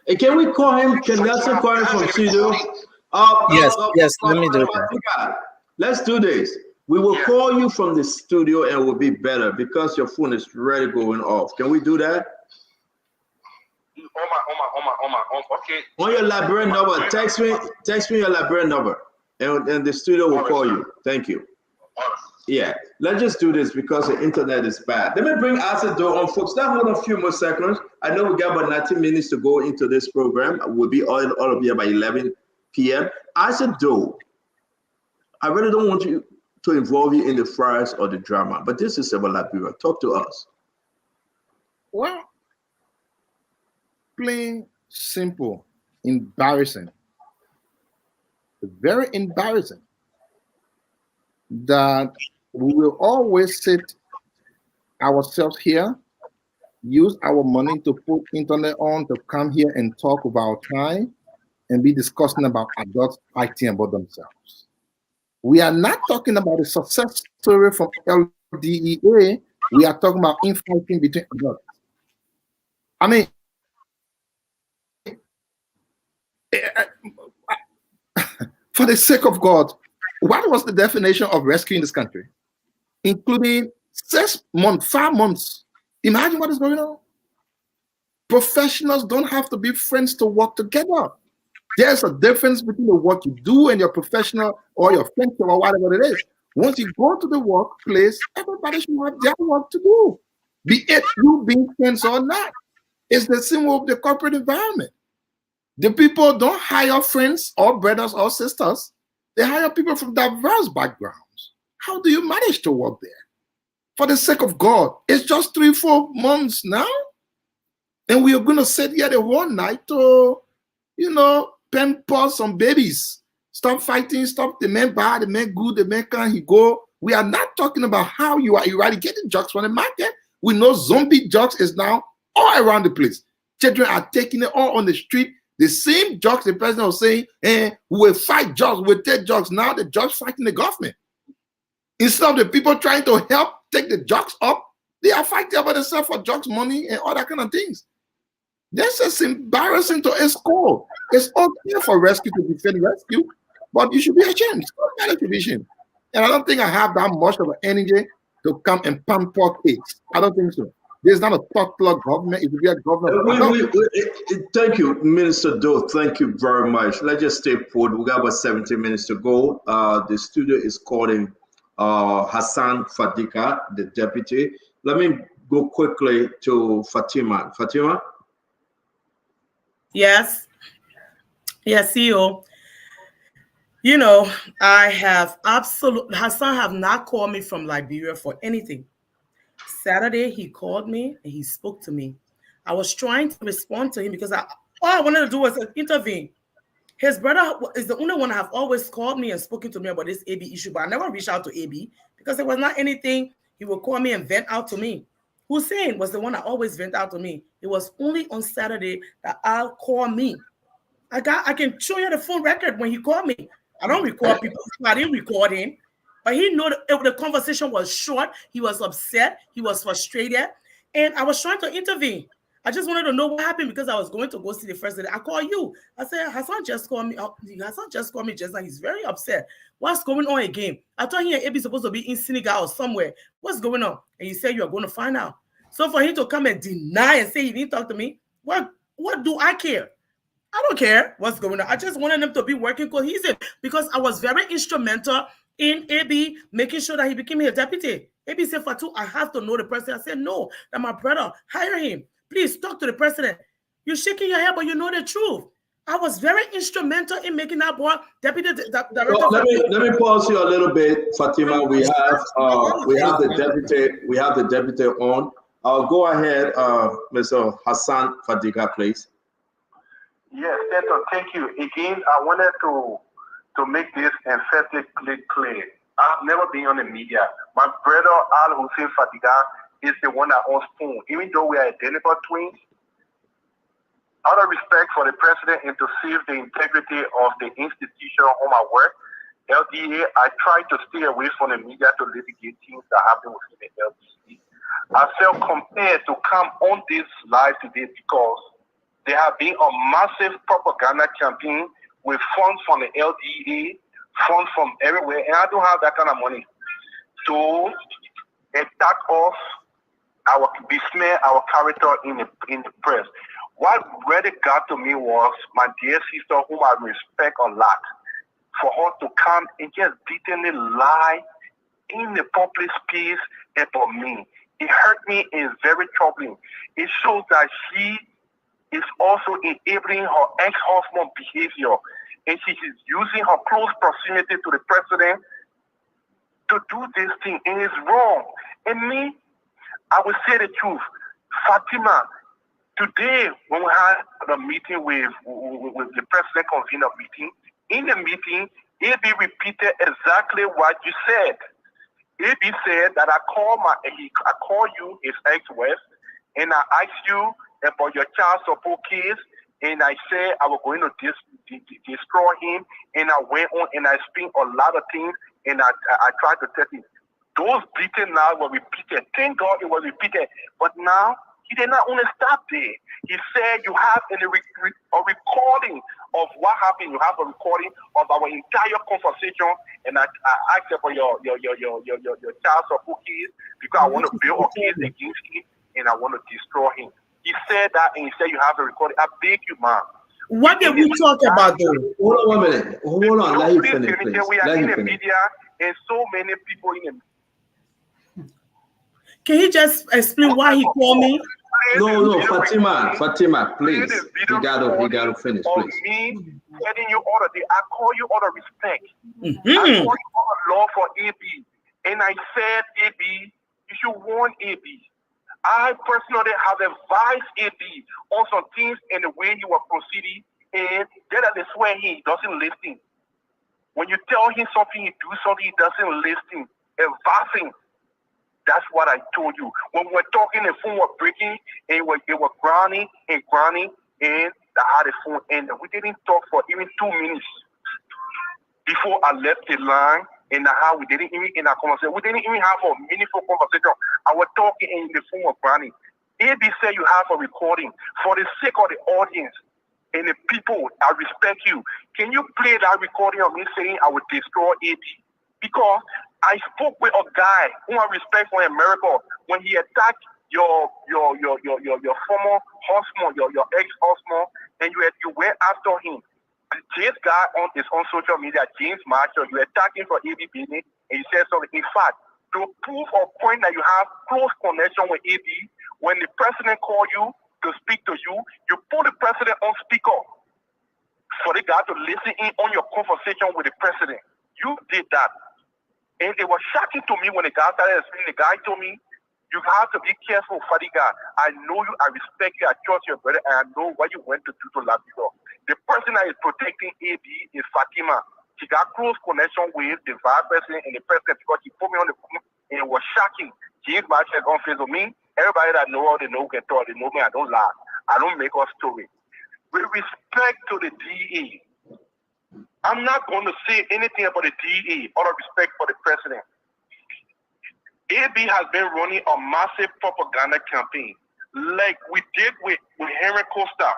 Hey, can we call him? Can Nelson call him from studio? Yes, let me do that. Let's do this. We will call you from the studio and it will be better because your phone is really going off. Can we do that? Okay. On your Liberian number, text me your Liberian number, and the studio will call you. Thank you. Yeah, let's just do this because the internet is bad. Let me bring Asad Doe on, folks. Now hold on a few more seconds. I know we got about 90 minutes to go into this program. We'll be all of here by 11 p.m. Asad Doe, I really don't want you to involve you in the fires or the drama, but this is about Liberia. Talk to us. Well, plain, simple, embarrassing. Very embarrassing that we will always sit ourselves here, use our money to put internet on to come here and talk about time and be discussing about adults fighting about themselves. We are not talking about a success story from LDEA. We are talking about infighting between adults. I mean, for the sake of God, what was the definition of rescuing this country? Including 6 months, 5 months. Imagine what is going on. Professionals don't have to be friends to work together. There's a difference between the work you do and your professional or your friendship or whatever it is. Once you go to the workplace, everybody should have their work to do, be it you being friends or not. It's the same with the corporate environment. The people don't hire friends or brothers or sisters. They hire people from diverse backgrounds. How do you manage to work there? For the sake of God, it's just 3-4 months now. And we are going to sit here the whole night to, pamper some babies. Stop fighting, stop the man bad, the man good, the man can he go. We are not talking about how you are eradicating drugs from the market. We know zombie drugs is now all around the place. Children are taking it all on the street. The same drugs the president was saying, we will fight drugs, we'll take drugs. Now the drugs fighting the government. Instead of the people trying to help take the drugs up, they are fighting about themselves for drugs, money, and all that kind of things. This is embarrassing to its core. It's okay for rescue to defend rescue, but you should be ashamed. Somebody should be ashamed. And I don't think I have that much of an energy to come and pamper kids. I don't think so. There's not a popular government. If you get government, thank you, Minister Doe. Thank you very much. Let's just stay put. We got about 17 minutes to go. The studio is calling Hassan Fadika, the deputy. Let me go quickly to Fatima. Fatima? Yes. Yes, CEO. I have Hassan have not called me from Liberia for anything. Saturday, he called me and he spoke to me. I was trying to respond to him because all I wanted to do was intervene. His brother is the only one that have always called me and spoken to me about this AB issue, but I never reached out to AB because there was not anything he would call me and vent out to me. Hussein was the one that always vent out to me. It was only on Saturday that Al called me. I can show you the phone record when he called me. I don't record people. I didn't record him. But he knew that the conversation was short. He was upset. He was frustrated. And I was trying to intervene. I just wanted to know what happened because I was going to go see the first day. I called you. I said, Hassan just called me. Hassan just called me just now. He's very upset. What's going on again? I thought he and Abi supposed to be in Senegal or somewhere. What's going on? And he said, you are going to find out. So for him to come and deny and say he didn't talk to me, what do I care? I don't care what's going on. I just wanted him to be working cohesive because I was very instrumental in AB making sure that he became a deputy. AB said, Fatu, I have to know the president. I said, no, that my brother, hire him. Please talk to the president. You're shaking your head, but you know the truth. I was very instrumental in making that boy deputy director. Well, let me pause you a little bit, Fatima. We have the deputy on. I'll go ahead, Mr. Hassan Fadika, please. Yes, Senator, thank you. Again, I wanted to make this emphatically clear. I've never been on the media. My brother Al Hussein Fadiga is the one that owns Spoon. Even though we are identical twins, out of respect for the president and to save the integrity of the institution on my work, LDA, I try to stay away from the media to litigate things that happen within the LDA. I felt compelled to come on this live today because there have been a massive propaganda campaign with funds from the LDA, funds from everywhere, and I don't have that kind of money to attack us, besmear our character in the press. What really got to me was my dear sister, whom I respect a lot, for her to come and just blatantly lie in the public space about me. It hurt me and it's very troubling. It shows that she is also enabling her ex-husband's behavior, and she is using her close proximity to the president to do this thing, and it's wrong. And me, I will say the truth. Fatima, today when we had a meeting with the president convened a meeting, in the meeting, AB repeated exactly what you said. AB said that I called you, his ex-wife, and I asked you about your child support case, and I said I was going to destroy him, and I went on and I explained a lot of things, and I tried to tell him. Those beating now were repeated. Thank God it was repeated. But now, he did not only stop there. He said you have a recording of what happened. You have a recording of our entire conversation, and I asked about your child support case because I want to build a case against him, and I want to destroy him. He said that, and he said you have a recording. I beg you, man. What did we talk about, though? Hold on 1 minute. Hold on. Let you Please, finish, Kenny, please. we are Let in you the finish. media, and so many people in the Can he just explain why he called me? No, Fatima, please. You gotta finish, of please. me telling you all of the, I call you all the respect. Mm-hmm. I call you all the love for AB. And I said, AB, you should warn AB. I personally have advised AB on some things and the way he was proceeding, and that is where he doesn't listen. When you tell him something, he do something, he doesn't listen. Advising. That's what I told you. When we were talking, the phone was breaking, and it was grinding, and how the phone ended. We didn't talk for even 2 minutes before I left the line, and how we didn't even in our conversation. We didn't even have a meaningful conversation. I was talking, and the phone was grinding. AB said you have a recording. For the sake of the audience and the people, I respect you. Can you play that recording of me saying I would destroy AB? Because I spoke with a guy who I respect for America when he attacked your former husband, your ex-husband, and you went after him. This guy is on social media, James Marshall, you attacked him for AB business, and you said something. In fact, to prove a point that you have close connection with AB, when the president called you to speak to you, you put the president on speaker for the guy to listen in on your conversation with the president. You did that. And it was shocking to me when the guy started explaining. The guy told me, you have to be careful, Fadiga. I know you, I respect you, I trust your brother, and I know what you went to do to Labrador. The person that is protecting AB is Fatima. She got close connection with the vice president and the president because she put me on the phone, and it was shocking. James Marshall on Facebook. Me, everybody that know how they know can talk, they know me, I don't lie. I don't make up story. With respect to the DA, I'm not going to say anything about the DA out of respect for the president. AB has been running a massive propaganda campaign like we did with Henry Costa.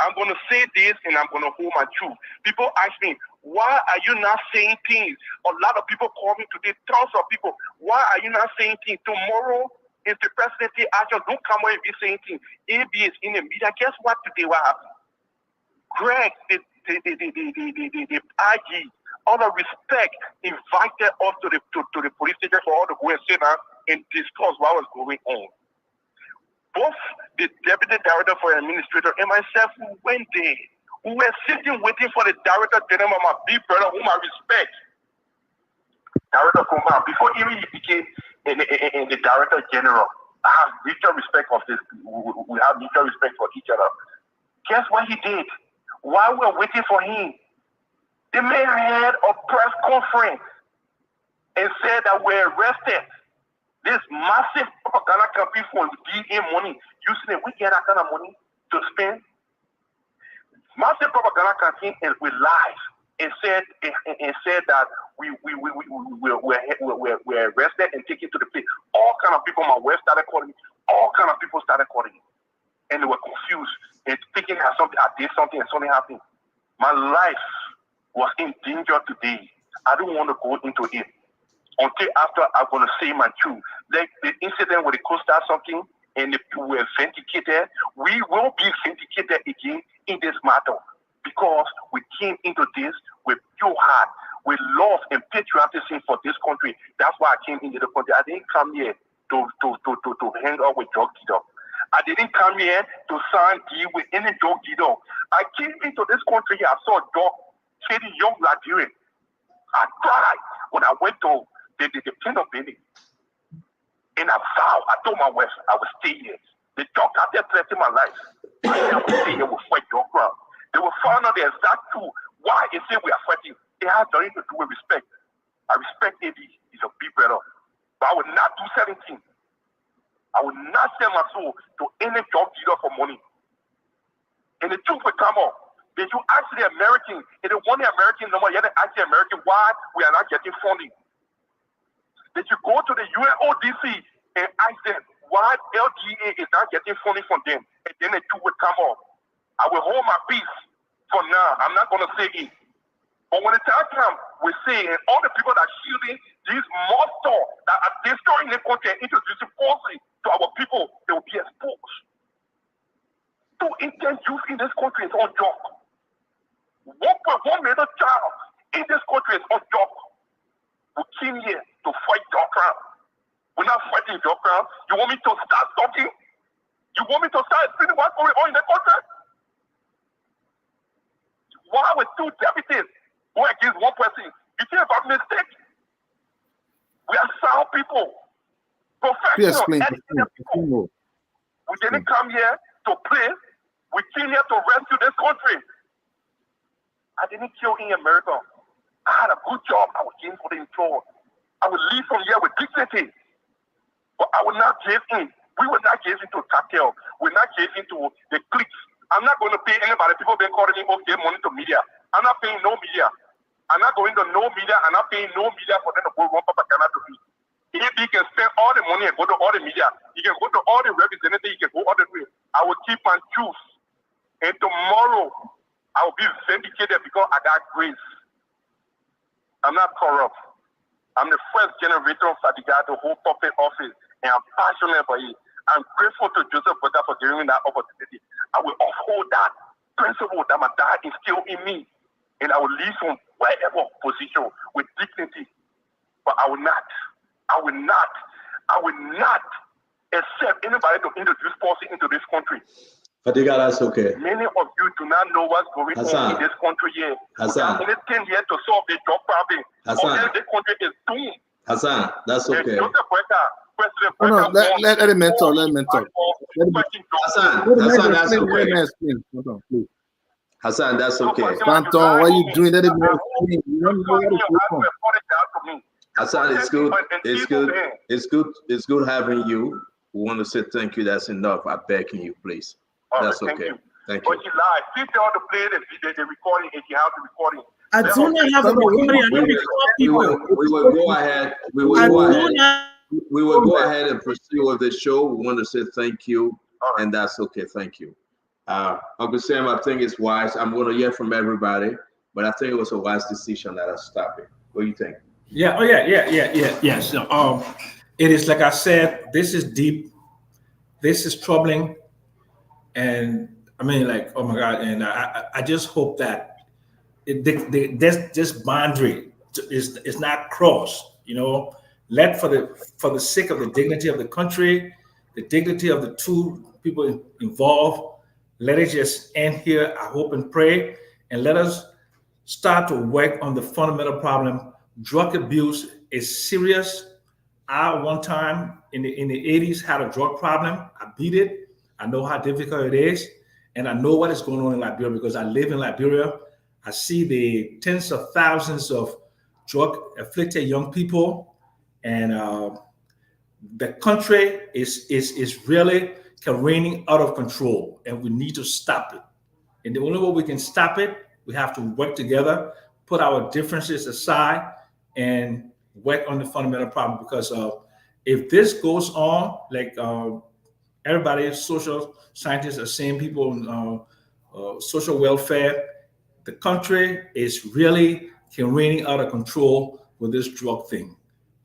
I'm going to say this and I'm going to hold my truth. People ask me, why are you not saying things? A lot of people call me today, thousands of people. Why are you not saying things? Tomorrow, if the president asks you, don't come away and be saying things. AB is in the media. Guess what today? What happened? Greg, the IG, all the respect, invited us to the police station for all to go and sit down and discuss what was going on. Both the deputy director for the administrator and myself, we went there. We were sitting waiting for the director general, my big brother, whom I respect. Director Kumar, before even he became the director general, I have mutual respect of this. We have mutual respect for each other. Guess what he did? While we're waiting for him, the man had a press conference and said that we're arrested. This massive propaganda campaign for DA money, using it, we get that kind of money to spend. Massive propaganda campaign and we lied and said that we're arrested and taken to the place. All kind of people, my wife started calling me. All kind of people started calling me, and they were confused and thinking that I did something and something happened. My life was in danger today. I don't want to go into it until after I'm going to say my truth. Like the incident with the Costa something and the people were vindicated, we will be vindicated again in this matter because we came into this with pure heart, with love and patriotism for this country. That's why I came into the country. I didn't come here to hang out with drug dealers. I didn't come here to sign deal with any drug dealer. I came into this country, I saw a dog killing young Nigerians. I cried when I went to the pen of baby. And I vowed, I told my wife I would stay here. The dog out there threatening my life. I would stay here with fight dog ground. They will find out the exact truth. Why they say we are fighting. It has nothing to do with respect. I respect AB. He's a big brother. But I would not do 17. I would not sell my soul to any drug dealer for money. And the truth will come up. Did you ask the American, if they want the American number, you have to ask the American why we are not getting funding. Did you go to the UNODC and ask them why LDA is not getting funding from them? And then the truth will come up. I will hold my peace for now. I'm not going to say it. But when the time comes, we say, and all the people that are shielding these monsters that are destroying the country and introducing forces to our people, they will be exposed. came here to fight your crowd. We're not fighting your crowd. You want me to start talking? You want me to start explaining what's going on in the country? Why would two deputies go against one person? You think about mistake? We are sound people, professional, educated people. We didn't come here to play. We came here to rescue this country. I didn't kill in America. I had a good job. I was getting for the employer. I would leave from here with dignity. But I would not give in. We will not give into cartel. We're not giving to the cliques. I'm not going to pay anybody. People been calling me, give money to media. I'm not paying no media. I'm not going to no media. I'm not paying no media for them to go run propaganda to me. If he can spend all the money and go to all the media, he can go to all the representatives, he can go all the way. I will keep my truth. And tomorrow, I will be vindicated because I got grace. I'm not corrupt. I'm the first generation of Fadiga to hold public office, and I'm passionate about it. I'm grateful to Joseph Boda for giving me that opportunity. I will uphold that principle that my dad instilled in me, and I will leave from wherever position with dignity. But I will not accept anybody to introduce policy into this country. Fadiga, that's okay. Many of you do not know what's going on in this country here. Hassan. We have anything here to solve the drug problem. Hassan. This country is doomed. Hassan, that's okay. Oh, no, let him mentor. Let him mentor. Hassan, that's okay. Hold on, please. Hassan, that's okay. Stanton, what are you doing? Let him explain. You don't know what is going on. Hassan, it's good. It's good having you. We want to say thank you. That's enough. I'm begging you, please. That's okay. Thank you. But he lied. Please tell to play the recording if you have the recording. I do not have a recording. I don't record people. We will go ahead. We will go ahead and pursue with the show. We want to say thank you, and that's okay. Thank you. Uncle Sam, I think it's wise. I'm going to hear from everybody, but I think it was a wise decision that I stopped it. What do you think? Yeah. Oh, yeah. So, it is like I said. This is deep. This is troubling, and I mean, like, oh my God! And I just hope that this boundary is not crossed. You know, let for the sake of the dignity of the country, the dignity of the two people involved, let it just end here. I hope and pray, and let us start to work on the fundamental problem. Drug abuse is serious. I one time in the 80s had a drug problem. I beat it. I know how difficult it is, and I know what is going on in Liberia because I live in Liberia. I see the tens of thousands of drug-afflicted young people, and the country is really careening out of control, and we need to stop it. And the only way we can stop it, we have to work together, put our differences aside, and work on the fundamental problem. Because if this goes on, like everybody, social scientists are saying, people social welfare, the country is really careening out of control with this drug thing.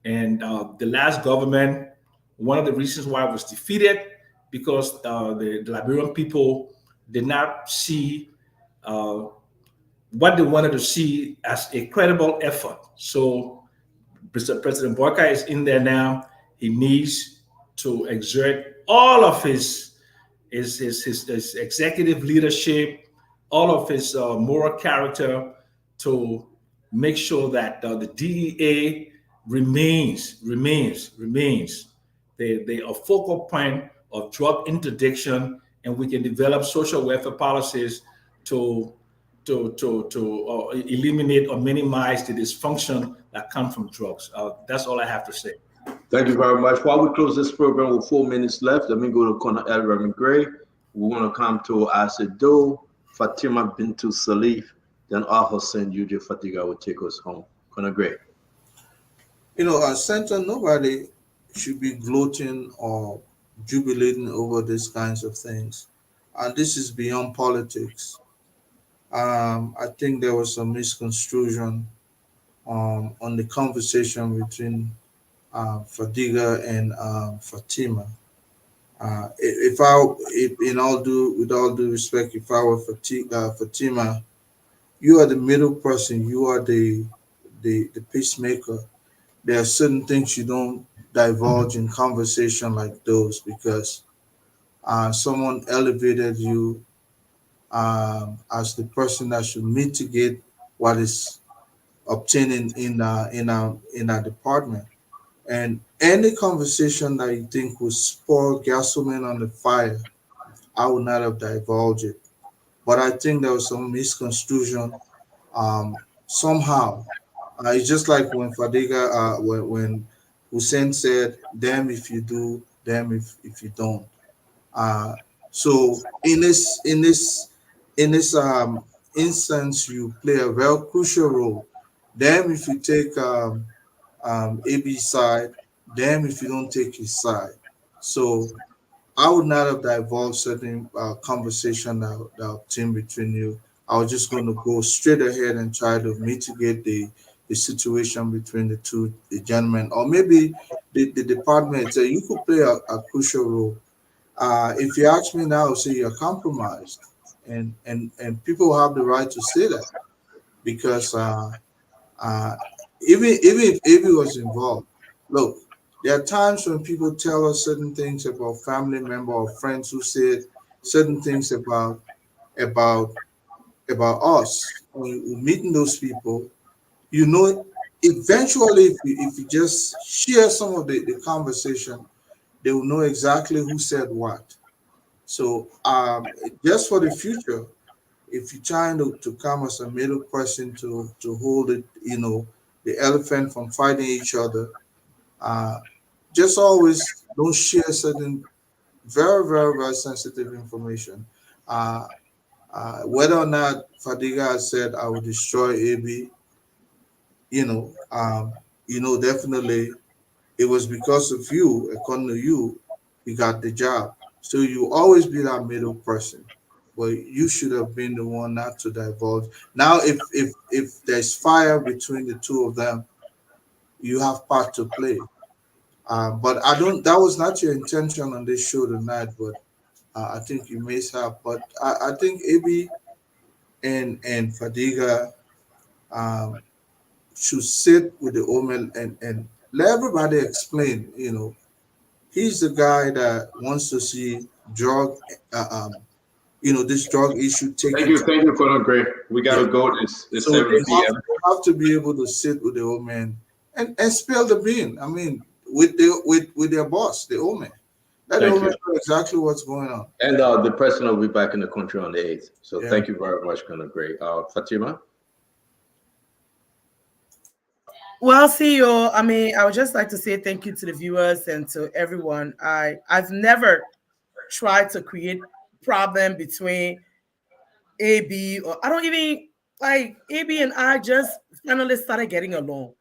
And the last government, one of the reasons why it was defeated, because the Liberian people did not see what they wanted to see as a credible effort. So President Boyka is in there now. He needs to exert all of his executive leadership, all of his moral character to make sure that the DEA remains a focal point of drug interdiction, and we can develop social welfare policies to eliminate or minimize the dysfunction that comes from drugs. That's all I have to say. Thank you very much. While we close this program with 4 minutes left, let me go to Colonel Elramin Gray. We want to come to Asido, Fatima Bintu Salif, then Al Hussein Yuji Fatiga will take us home. Colonel Gray. You know, Senator, nobody should be gloating or jubilating over these kinds of things. And this is beyond politics. I think there was some misconstruction on the conversation between Fadiga and Fatima. With all due respect, if I were Fatima, you are the middle person. You are the peacemaker. there are certain things you don't divulge in conversation like those because someone elevated you as the person that should mitigate what is obtaining in our department. And any conversation that you think will pour gasoline on the fire, I would not have divulged it. But I think there was some misconstruction somehow. It's just like when Fadiga, when Hussein said, "Damn if you do, damn if you don't." So in this instance, you play a very crucial role. Damn if you take AB's side, damn if you don't take his side. So I would not have divulged certain conversation that obtained between you. I was just going to go straight ahead and try to mitigate the situation between the gentlemen, or maybe the department. So you could play a crucial role. If you ask me now, say you're compromised, and people have the right to say that because even if AB was involved, look, there are times when people tell us certain things about family member or friends who said certain things about us. When we're meeting those people, you know, eventually, if you just share some of the conversation, they will know exactly who said what. So just for the future, if you're trying to come as a middle person to hold it, you know, the elephant from fighting each other, just always don't share certain very, very, very sensitive information. Whether or not Fadiga has said I will destroy AB, definitely it was because of you, according to you, you got the job. So you always be that middle person. But you should have been the one not to divulge. Now, if there's fire between the two of them, you have part to play. But that was not your intention on this show tonight, but I think you may have. But I think AB and Fadiga should sit with the Omel and let everybody explain, he's the guy that wants to see drug, this drug issue taken. Thank you, Colonel Gray. We got to go. It's So 7 they p.m. have to be able to sit with the old man and spill the bean. I mean, with their boss, the old man. Let the Thank old man you. know exactly what's going on. And the president will be back in the country on the 8th. So Yeah. thank you very much, Colonel Gray. Fatima? Well, CEO, I would just like to say thank you to the viewers and to everyone. I've never tried to create problem between AB, or I don't even like AB and I just finally started getting along.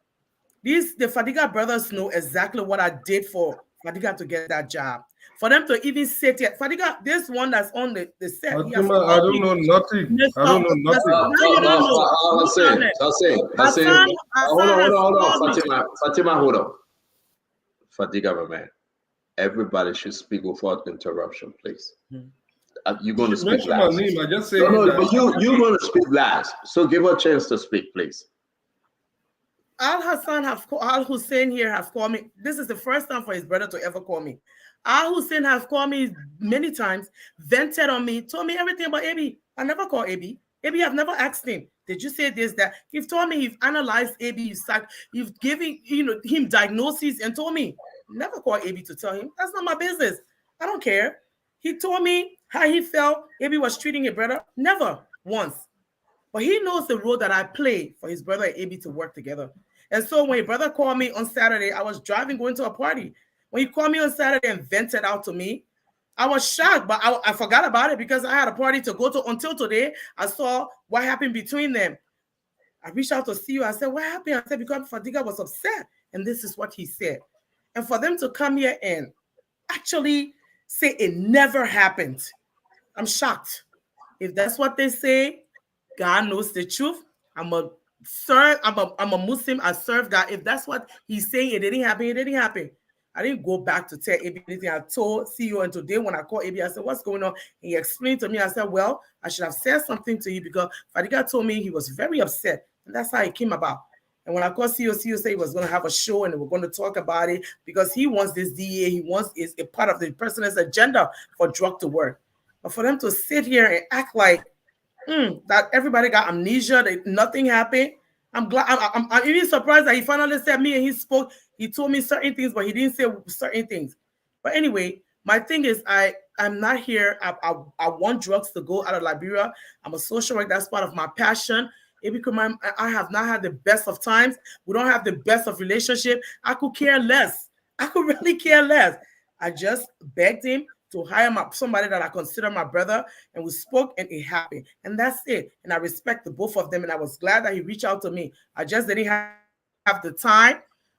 The Fadiga brothers know exactly what I did for Fadiga to get that job. For them to even sit here, Fadiga, this one that's on the set. he has Fatima, I don't know nothing. I don't know nothing. Now you don't know. Hassan, hold on, Hassan Fatima, hold on. Fadiga, my man, everybody should speak without interruption, please. You're going to speak Mention my last. name. I just say No, that. but you're going to speak last. So give her a chance to speak, please. Al Hussein here have called me. This is the first time for his brother to ever call me. Al Hussein have called me many times, vented on me, told me everything about AB. I never called AB. AB, I've never asked him, did you say this, that? He's told me you've analyzed AB, you've given him diagnoses and told me, never call AB to tell him. That's not my business. I don't care. He told me how he felt AB was treating his brother. Never once. But he knows the role that I play for his brother and AB to work together. And so when his brother called me on Saturday, I was driving, going to a party. When he called me on Saturday and vented out to me, I was shocked, but I forgot about it because I had a party to go to until today. I saw what happened between them. I reached out to CEO. I said, what happened? I said, because Fadiga was upset. And this is what he said. And for them to come here and actually say it never happened, I'm shocked. If that's what they say, God knows the truth. I'm a Muslim. I serve God. If that's what he's saying, it didn't happen. It didn't happen. I didn't go back to tell AB anything. I told CEO, and today when I called AB, I said, what's going on? And he explained to me. I said, well, I should have said something to you because Fadiga told me he was very upset. And that's how it came about. And when I called CEO said he was going to have a show and we're going to talk about it because he wants this DEA, he wants is a part of the president's agenda for drug to work. But for them to sit here and act like that everybody got amnesia, that nothing happened. I'm glad. I'm even surprised that he finally said me and he spoke. He told me certain things, but he didn't say certain things. But anyway, my thing is I'm not here. I want drugs to go out of Liberia. I'm a social worker. That's part of my passion. Because I have not had the best of times. We don't have the best of relationship. I could care less. I could really care less. I just begged him to hire somebody that I consider my brother, and we spoke, and it happened. And that's it. And I respect the both of them, and I was glad that he reached out to me. I just didn't have the time.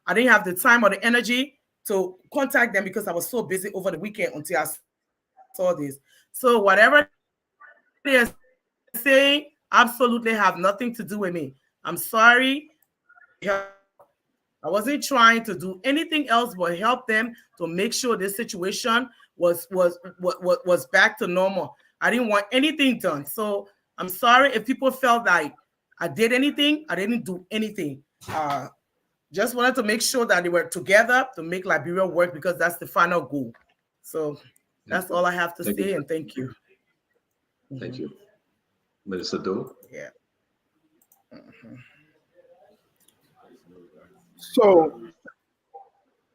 I didn't have the time or the energy to contact them because I was so busy over the weekend until I saw this. So whatever they're saying absolutely have nothing to do with me. I'm sorry. I wasn't trying to do anything else but help them to make sure this situation was back to normal. I didn't want anything done. So I'm sorry if people felt like I did anything. I didn't do anything. Just wanted to make sure that they were together to make Liberia work because that's the final goal. So that's all I have to say, and thank you. Thank you. Minister Doe? Yeah. So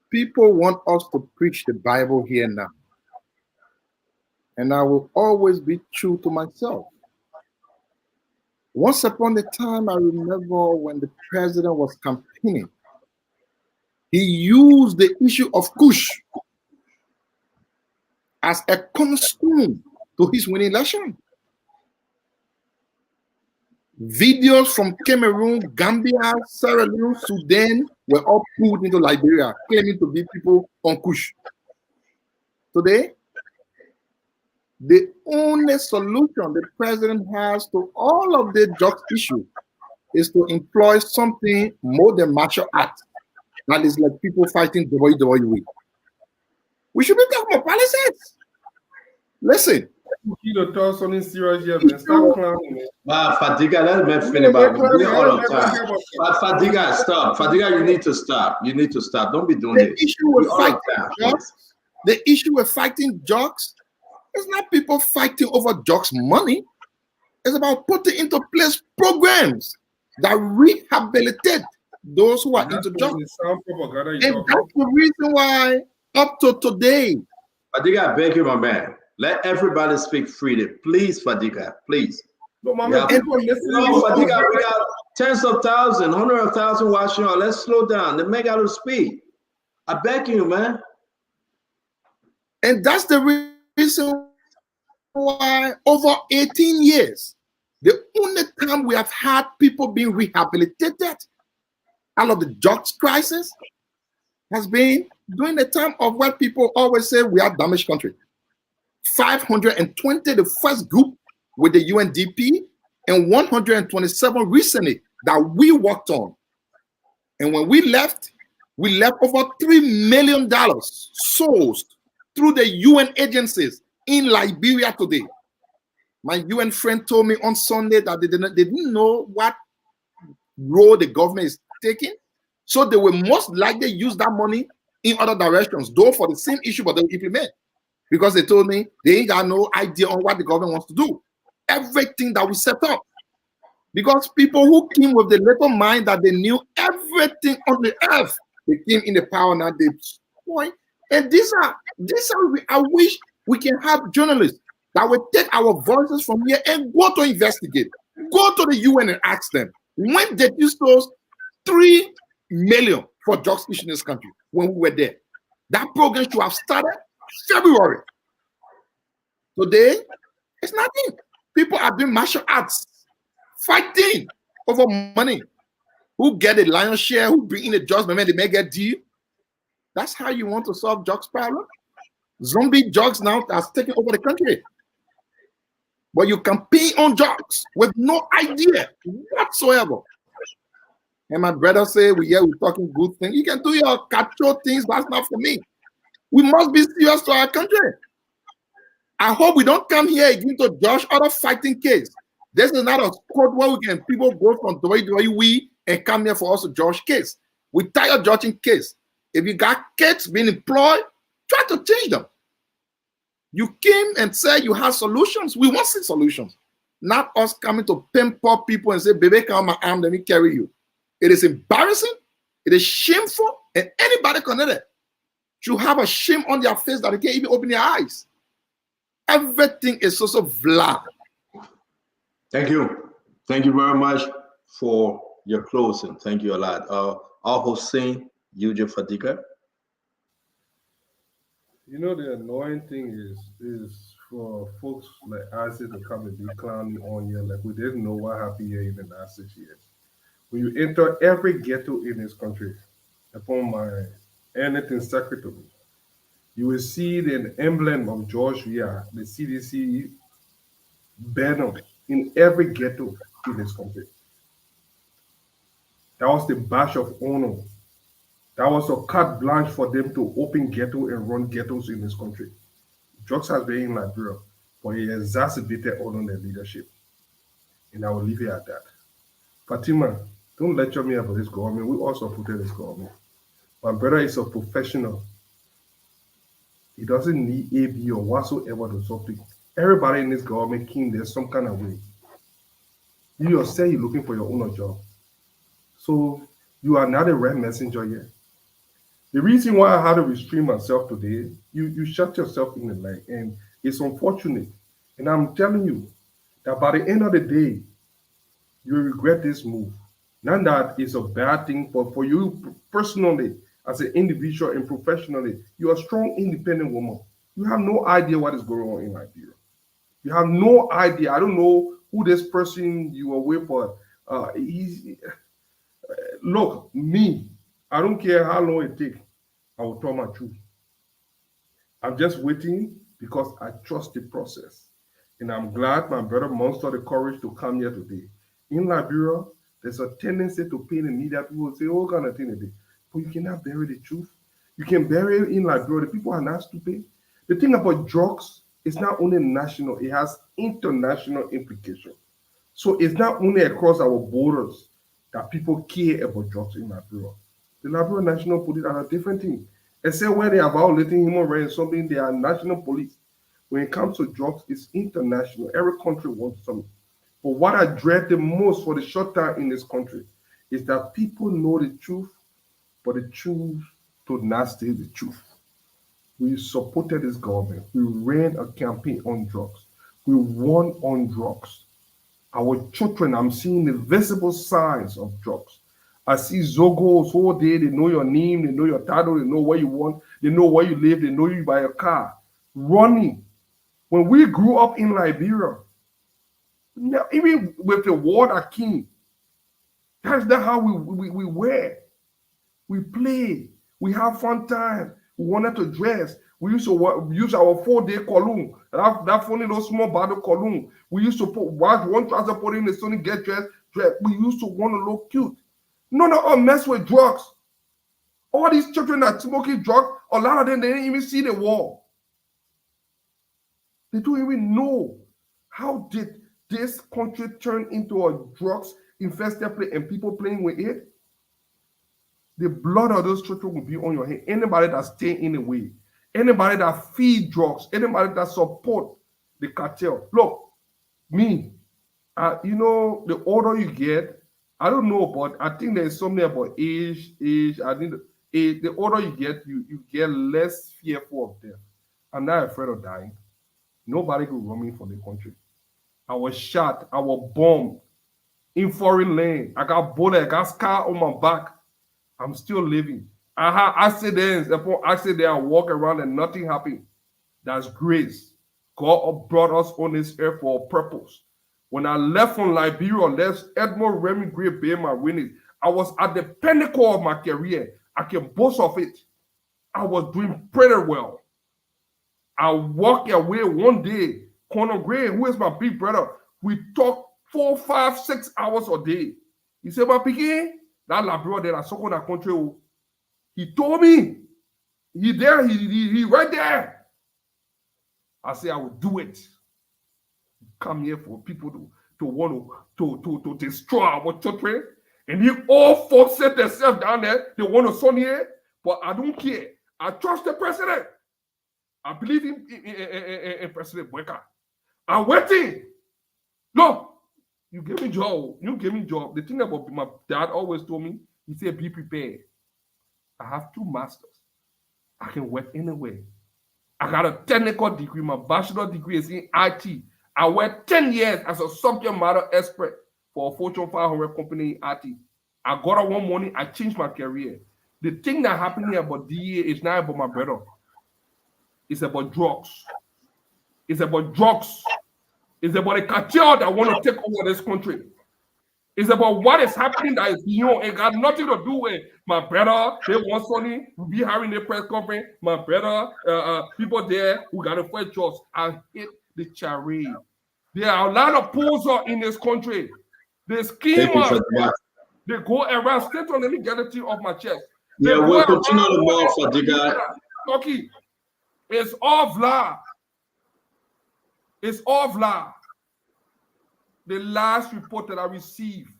people want us to preach the Bible here now. And I will always be true to myself. Once upon a time, I remember when the president was campaigning, he used the issue of Kush as a cornerstone to his winning election. Videos from Cameroon, Gambia, Sierra Leone, Sudan were all pulled into Liberia, claiming to be people on Kush. Today, the only solution the president has to all of the drugs issue is to employ something more than martial arts. That is like people fighting WWE. We should be talking about policies. Listen. You don't talk something serious here, man. Stop clowning, man. Wow, Fadiga, let me finish about we all the time. But Fadiga, stop. Fadiga, you need to stop. You need to stop. Don't be doing The this. issue with fighting drugs, the issue with fighting drugs, it's not people fighting over drugs money. It's about putting into place programs that rehabilitate those who are into drugs. And that's the reason why up to today. Fadiga, I beg you, my man. Let everybody speak freely. Please, Fadiga, please. No, Mama, Fadiga, we got tens of thousands, hundreds of thousands watching. Let's slow down. The man got to speak. I beg you, man. And that's the reason why over 18 years, the only time we have had people being rehabilitated out of the drugs crisis has been during the time of what people always say we are damaged country. 520, the first group with the UNDP, and 127 recently that we worked on. And when we left over $3 million sourced through the UN agencies in Liberia today. My UN friend told me on Sunday that they didn't know what role the government is taking. So they will most likely use that money in other directions, though for the same issue, but they'll implement. Because they told me they ain't got no idea on what the government wants to do. Everything that we set up. Because people who came with the little mind that they knew everything on the earth, they came in the power now. They point. And these are I wish we can have journalists that will take our voices from here and go to investigate. Go to the UN and ask them, when did you source $3 million for drugs issue in this country when we were there? That program should have started February. Today, it's nothing. People are doing martial arts, fighting over money. Who get a lion's share, who bring in the drugs, maybe they may get deal. That's how you want to solve drugs problem. Zombie drugs now has taken over the country. But you campaign on drugs with no idea whatsoever. And my brother say, we're talking good things. You can do your capture things, but that's not for me. We must be serious to our country. I hope we don't come here again to judge other fighting case. This is not a sport where we can people go from WWE and come here for us to judge case. We tired judging case. If you got kids being employed, try to change them. You came and said you have solutions. We want to see solutions. Not us coming to pimp up people and say, baby, come on my arm, let me carry you. It is embarrassing. It is shameful. And anybody connected should have a shame on their face that they can't even open their eyes. Everything is so vlad. Thank you. Thank you very much for your closing. Thank you a lot. Al Hussein, Eugene Fadiga. You know, the annoying thing is for folks like Isaac to come and be clowning on you like we didn't know what happened here in the last 6 years. When you enter every ghetto in this country, upon my anything secretary, you will see the emblem of George Weah, the CDC banner in every ghetto in this country. That was the badge of honor. That was a carte blanche for them to open ghetto and run ghettos in this country. Drugs has been in Liberia, but it exacerbated all on their leadership. And I will leave it at that. Fatima, don't lecture me about this government. We also supported this government. My brother is a professional. He doesn't need AB or whatsoever to solve it. Everybody in this government came there some kind of way. You yourself, you're looking for your own job. So you are not a right messenger yet. The reason why I had to restrain myself today, you shut yourself in the leg, and it's unfortunate. And I'm telling you that by the end of the day, you will regret this move. Not that it's a bad thing, but for you personally, as an individual and professionally, you're a strong, independent woman. You have no idea what is going on in Liberia. You have no idea. I don't know who this person you are with, but look, me, I don't care how long it takes. I will tell my truth. I'm just waiting because I trust the process. And I'm glad my brother mustered the courage to come here today. In Liberia, there's a tendency to paint the media. People say, oh, kind of thing it is. But you cannot bury the truth. You can bury it in Liberia. The people are not stupid. The thing about drugs is not only national, it has international implications. So it's not only across our borders that people care about drugs in Liberia. The Liberia National Police are a different thing. Except when they are violating human rights, something they are national police. When it comes to drugs, it's international. Every country wants something. But what I dread the most for the short time in this country is that people know the truth, but they choose to not say the truth. We supported this government. We ran a campaign on drugs. We won on drugs. Our children, I'm seeing the visible signs of drugs. I see Zogos all day. They know your name. They know your title. They know where you want. They know where you live. They know you by a car. Running. When we grew up in Liberia, even with the war that came, that's not how we were. We play. We have fun time. We wanted to dress. We used to use our 4-day cologne. That funny little small bottle cologne. We used to watch one trouser, put in the sun and get dressed. We used to want to look cute. None of us mess with drugs. All these children that smoking drugs, a lot of them, they didn't even see the war. They don't even know how did this country turn into a drugs infested place and people playing with it. The blood of those children will be on your head. Anybody that stay in the way, anybody that feed drugs, anybody that support the cartel. Look, me, you know, the older you get, I don't know, but I think there's something about age. I think the older you get, you get less fearful of death. I'm not afraid of dying. Nobody could run me from the country. I was shot. I was bombed in foreign land. I got bullet. I got scar on my back. I'm still living. I had accidents. Upon accident, I walk around and nothing happened. That's grace. God brought us on this earth for a purpose. When I left from Liberia, left Edmund Remy Gray Bay, my winnings, I was at the pinnacle of my career. I can boast of it. I was doing pretty well. I walked away one day. Conor Gray, who is my big brother, we talk 4, 5, 6 hours a day. He said, "My pikin, that Liberia there, I saw that country." He told me, he there, he right there. I said, I will do it. Come here for people to want to destroy our children And you all folks set themselves down there, they want to son here, but I don't care. I trust the president. I believe in President Boyka. I'm waiting. No, you give me job. You give me job. The thing about my dad always told me, he said, be prepared. I have 2 masters. I can work anywhere. I got a technical degree. My bachelor degree is in IT. I worked 10 years as a subject matter expert for a Fortune 500 company in IT. I got out one morning, I changed my career. The thing that happened here about DEA is not about my brother. It's about drugs. It's about drugs. It's about a cartel that want to take over this country. It's about what is happening that is beyond. It got nothing to do with my brother. They want Sonny. We'll be having a press conference. My brother, people there who got to fight jobs. I hate the charade. There are a lot of posers in this country. The schemers. They go around. Stay on, let me get it off my chest. Yeah, we'll continue the more for Diga. Turkey. It's all vla. It's all vla. The last report that I received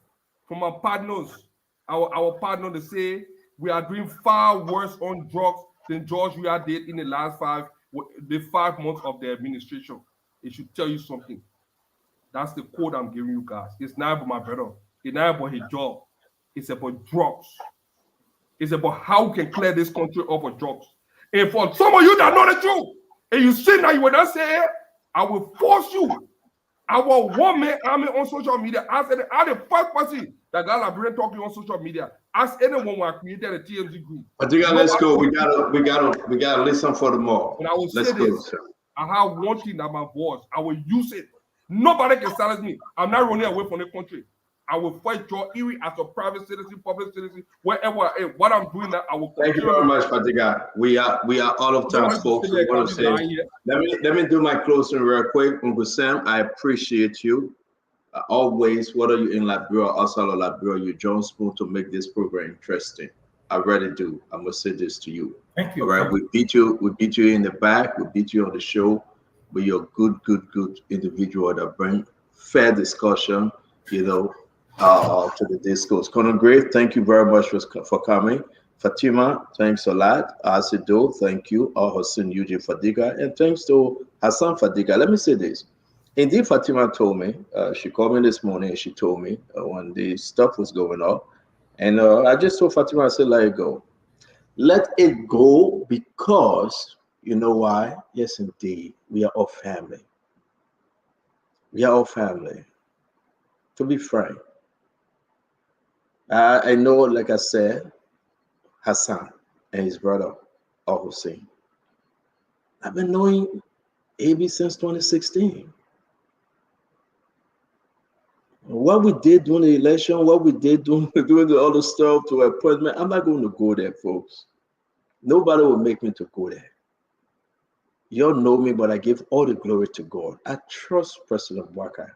from our partners, our partner, they say we are doing far worse on drugs than George Weah did in the last 5 months of the administration. It should tell you something. That's the code I'm giving you guys. It's not about my brother. It's not about his job. It's about drugs. It's about how we can clear this country up of drugs. And for some of you that know the truth, and you see now you will not say it, I will force you. Our one-man army on social media. I'm the first person that got Liberian talking on social media. Ask anyone who created a TMZ group. Diga, let's go. We gotta listen for the more. And I will Let's say go, this. sir. I have one thing that my voice. I will use it. Nobody can silence me. I'm not running away from the country. I will fight your Erie as a private citizen, public citizen, wherever I am. What I'm doing now, I will. Thank you very much, Fatiga. We are out of time, folks. We want to say, let me do my closing real quick. Uncle Sam, I appreciate you. Always, whether you're in Liberia or outside of Liberia, you John Spoon to make this program interesting. I really do. I must say this to you. Thank you. All right, we beat you in the back. We beat you on the show, but you're a good individual that bring fair discussion, to the discourse. Conan Gray, thank you very much for coming. Fatima, thanks a lot. Asido, thank you. Al-Hussein Yuji Fadiga, and thanks to Hassan Fadiga. Let me say this. Indeed, Fatima told me, she called me this morning and she told me when the stuff was going on. And I just told Fatima, I said, let it go. Let it go because, you know why? Yes, indeed, we are all family. We are all family. To be frank. I know, like I said, Hassan and his brother, Al-Hussein. I've been knowing AB since 2016. What we did during the election, what we did doing the other stuff to appointment, I'm not going to go there, folks. Nobody will make me to go there. You all know me, but I give all the glory to God. I trust President Boyka.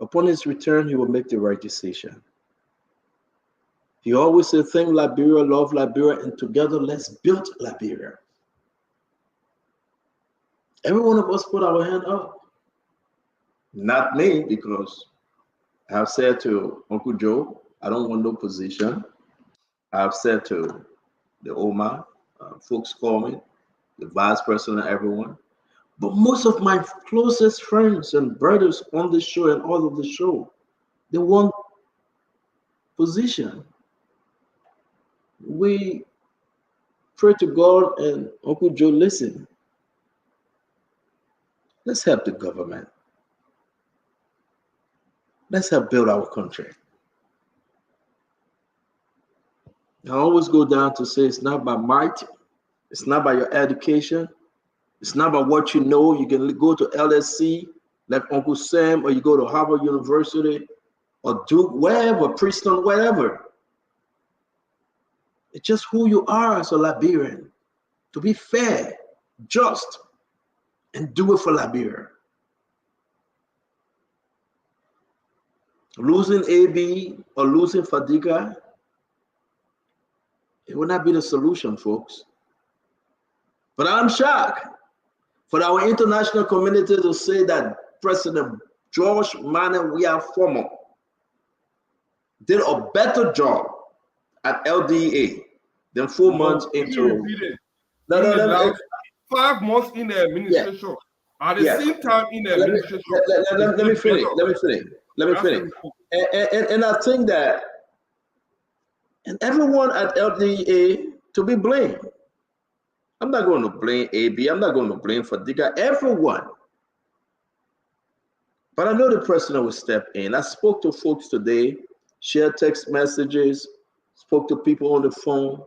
Upon his return, he will make the right decision. He always said, think Liberia, love Liberia, and together let's build Liberia. Every one of us put our hand up. Not me, because I've said to Uncle Joe, I don't want no position. I've said to the Omar, folks call me, the vice president, everyone. But most of my closest friends and brothers on the show and all of the show, they want position. We pray to God and Uncle Joe, listen. Let's help the government. Let's help build our country. I always go down to say it's not by might, it's not by your education, it's not by what you know. You can go to LSC like Uncle Sam, or you go to Harvard University, or Duke, wherever, Princeton, wherever. It's just who you are as a Liberian, to be fair, just, and do it for Liberia. Losing AB or losing Fadiga, it will not be the solution, folks. But I'm shocked for our international community to say that President George Manneh Weah Fomo did a better job at LDA than 4 months into. No. 5 months in the administration. At the same time in the administration. Let me finish. And I think that, and everyone at LDA to be blamed. I'm not going to blame AB. I'm not going to blame Fadiga. Everyone. But I know the president will step in. I spoke to folks today, shared text messages, spoke to people on the phone.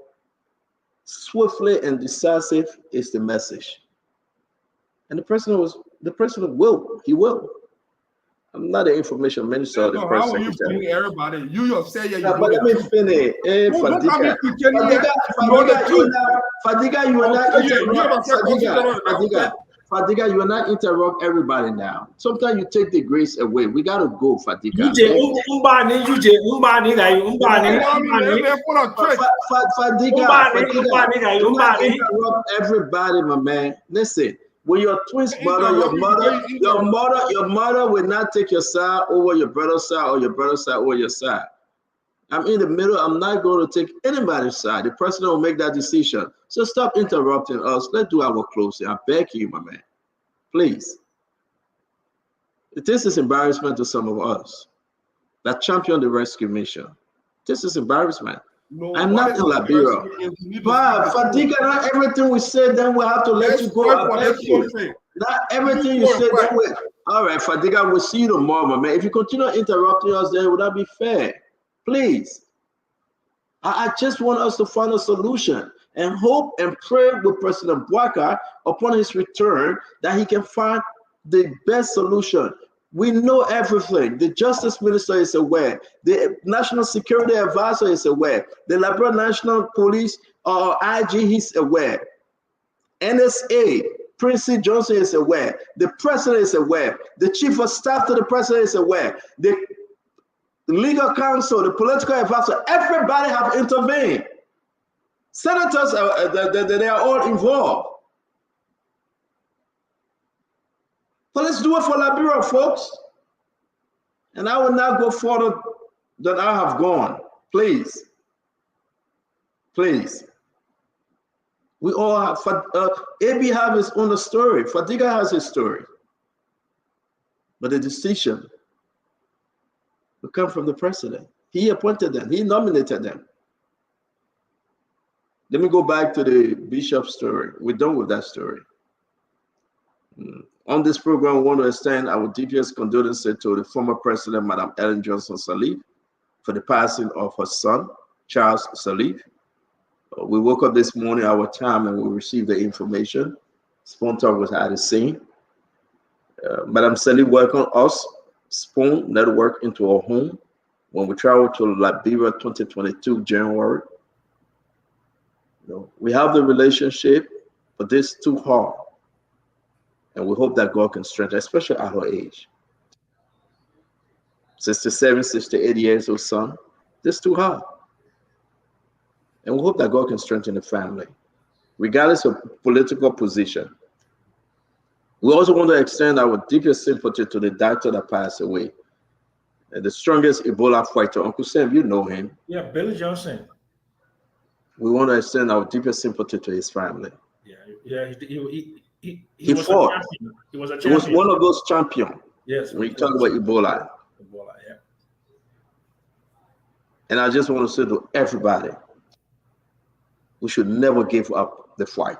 Swiftly and decisive is the message. And the president will. He will. I'm not an information minister or the press How are you secretary. bring everybody? You yourself, you But let me finish. Fadiga, you are not interrupt everybody now. Sometimes you take the grace away. We gotta go, Fadiga. Fadiga, do not interrupt everybody, my man. Listen. When your twin brother, your mother will not take your side over your brother's side or your brother's side over your side. I'm in the middle. I'm not going to take anybody's side. The president will make that decision. So stop interrupting us. Let's do our closing. I beg you, my man. Please. This is embarrassment to some of us that champion the rescue mission. This is embarrassment. No, I'm not in Liberia. But Fadiga, not everything we say, then we have to let you go. Not everything you say, then we. All right, Fadiga, we'll see you tomorrow, my man. If you continue interrupting us, then would that be fair? Please. I just want us to find a solution and hope and pray with President Bouaka upon his return that he can find the best solution. We know everything. The Justice Minister is aware. The National Security Advisor is aware. The Liberia National Police IG is aware. NSA, Prince Johnson is aware. The President is aware. The Chief of Staff to the President is aware. The Legal Counsel, the Political Advisor, everybody have intervened. Senators, they are all involved. But let's do it for Liberia, folks. And I will not go further than I have gone. Please. Please. We all have, AB have his own story. Fadiga has his story. But the decision will come from the president. He appointed them. He nominated them. Let me go back to the Bishop story. We're done with that story. On this program, we want to extend our deepest condolences to the former president, Madam Ellen Johnson Sirleaf, for the passing of her son, Charles Sirleaf. We woke up this morning, our time, and we received the information. Spoon was at the scene. Madam Sirleaf welcomed us, Spoon Network, into our home when we traveled to Liberia 2022, January. We have the relationship, but this is too hard. And we hope that God can strengthen, especially at her age. 67, 68 years old son, this is too hard. And we hope that God can strengthen the family, regardless of political position. We also want to extend our deepest sympathy to the doctor that passed away, the strongest Ebola fighter. Uncle Sam, you know him. Yeah, Billy Johnson. We want to extend our deepest sympathy to his family. Yeah, He fought. He was a champion. He was one of those champions. Yes. When you talk about Ebola. Ebola, yeah. And I just want to say to everybody, we should never give up the fight.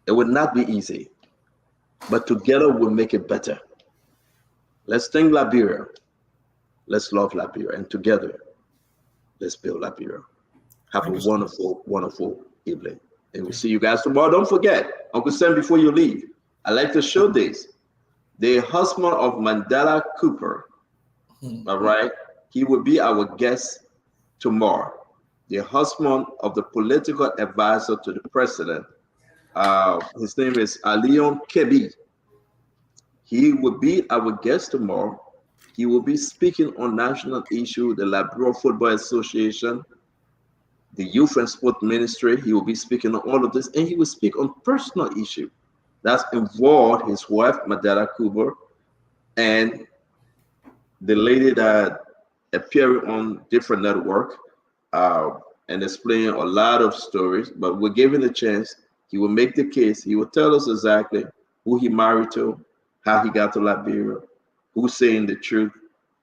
It will not be easy, but together we'll make it better. Let's think Liberia. Let's love Liberia. And together, let's build Liberia. Have a wonderful, wonderful evening. And we'll see you guys tomorrow. Don't forget, Uncle Sam, before you leave, I like to show this. The husband of Mandela Cooper, all right? He will be our guest tomorrow. The husband of the political advisor to the president. His name is Alion Kebi. He will be our guest tomorrow. He will be speaking on national issue, the Liberia Football Association, the Youth and Sport Ministry. He will be speaking on all of this, and he will speak on personal issue that's involved his wife, Mandela Cooper, and the lady that appearing on different network and explaining a lot of stories. But we're given the chance. He will make the case. He will tell us exactly who he married to, how he got to Liberia, who's saying the truth.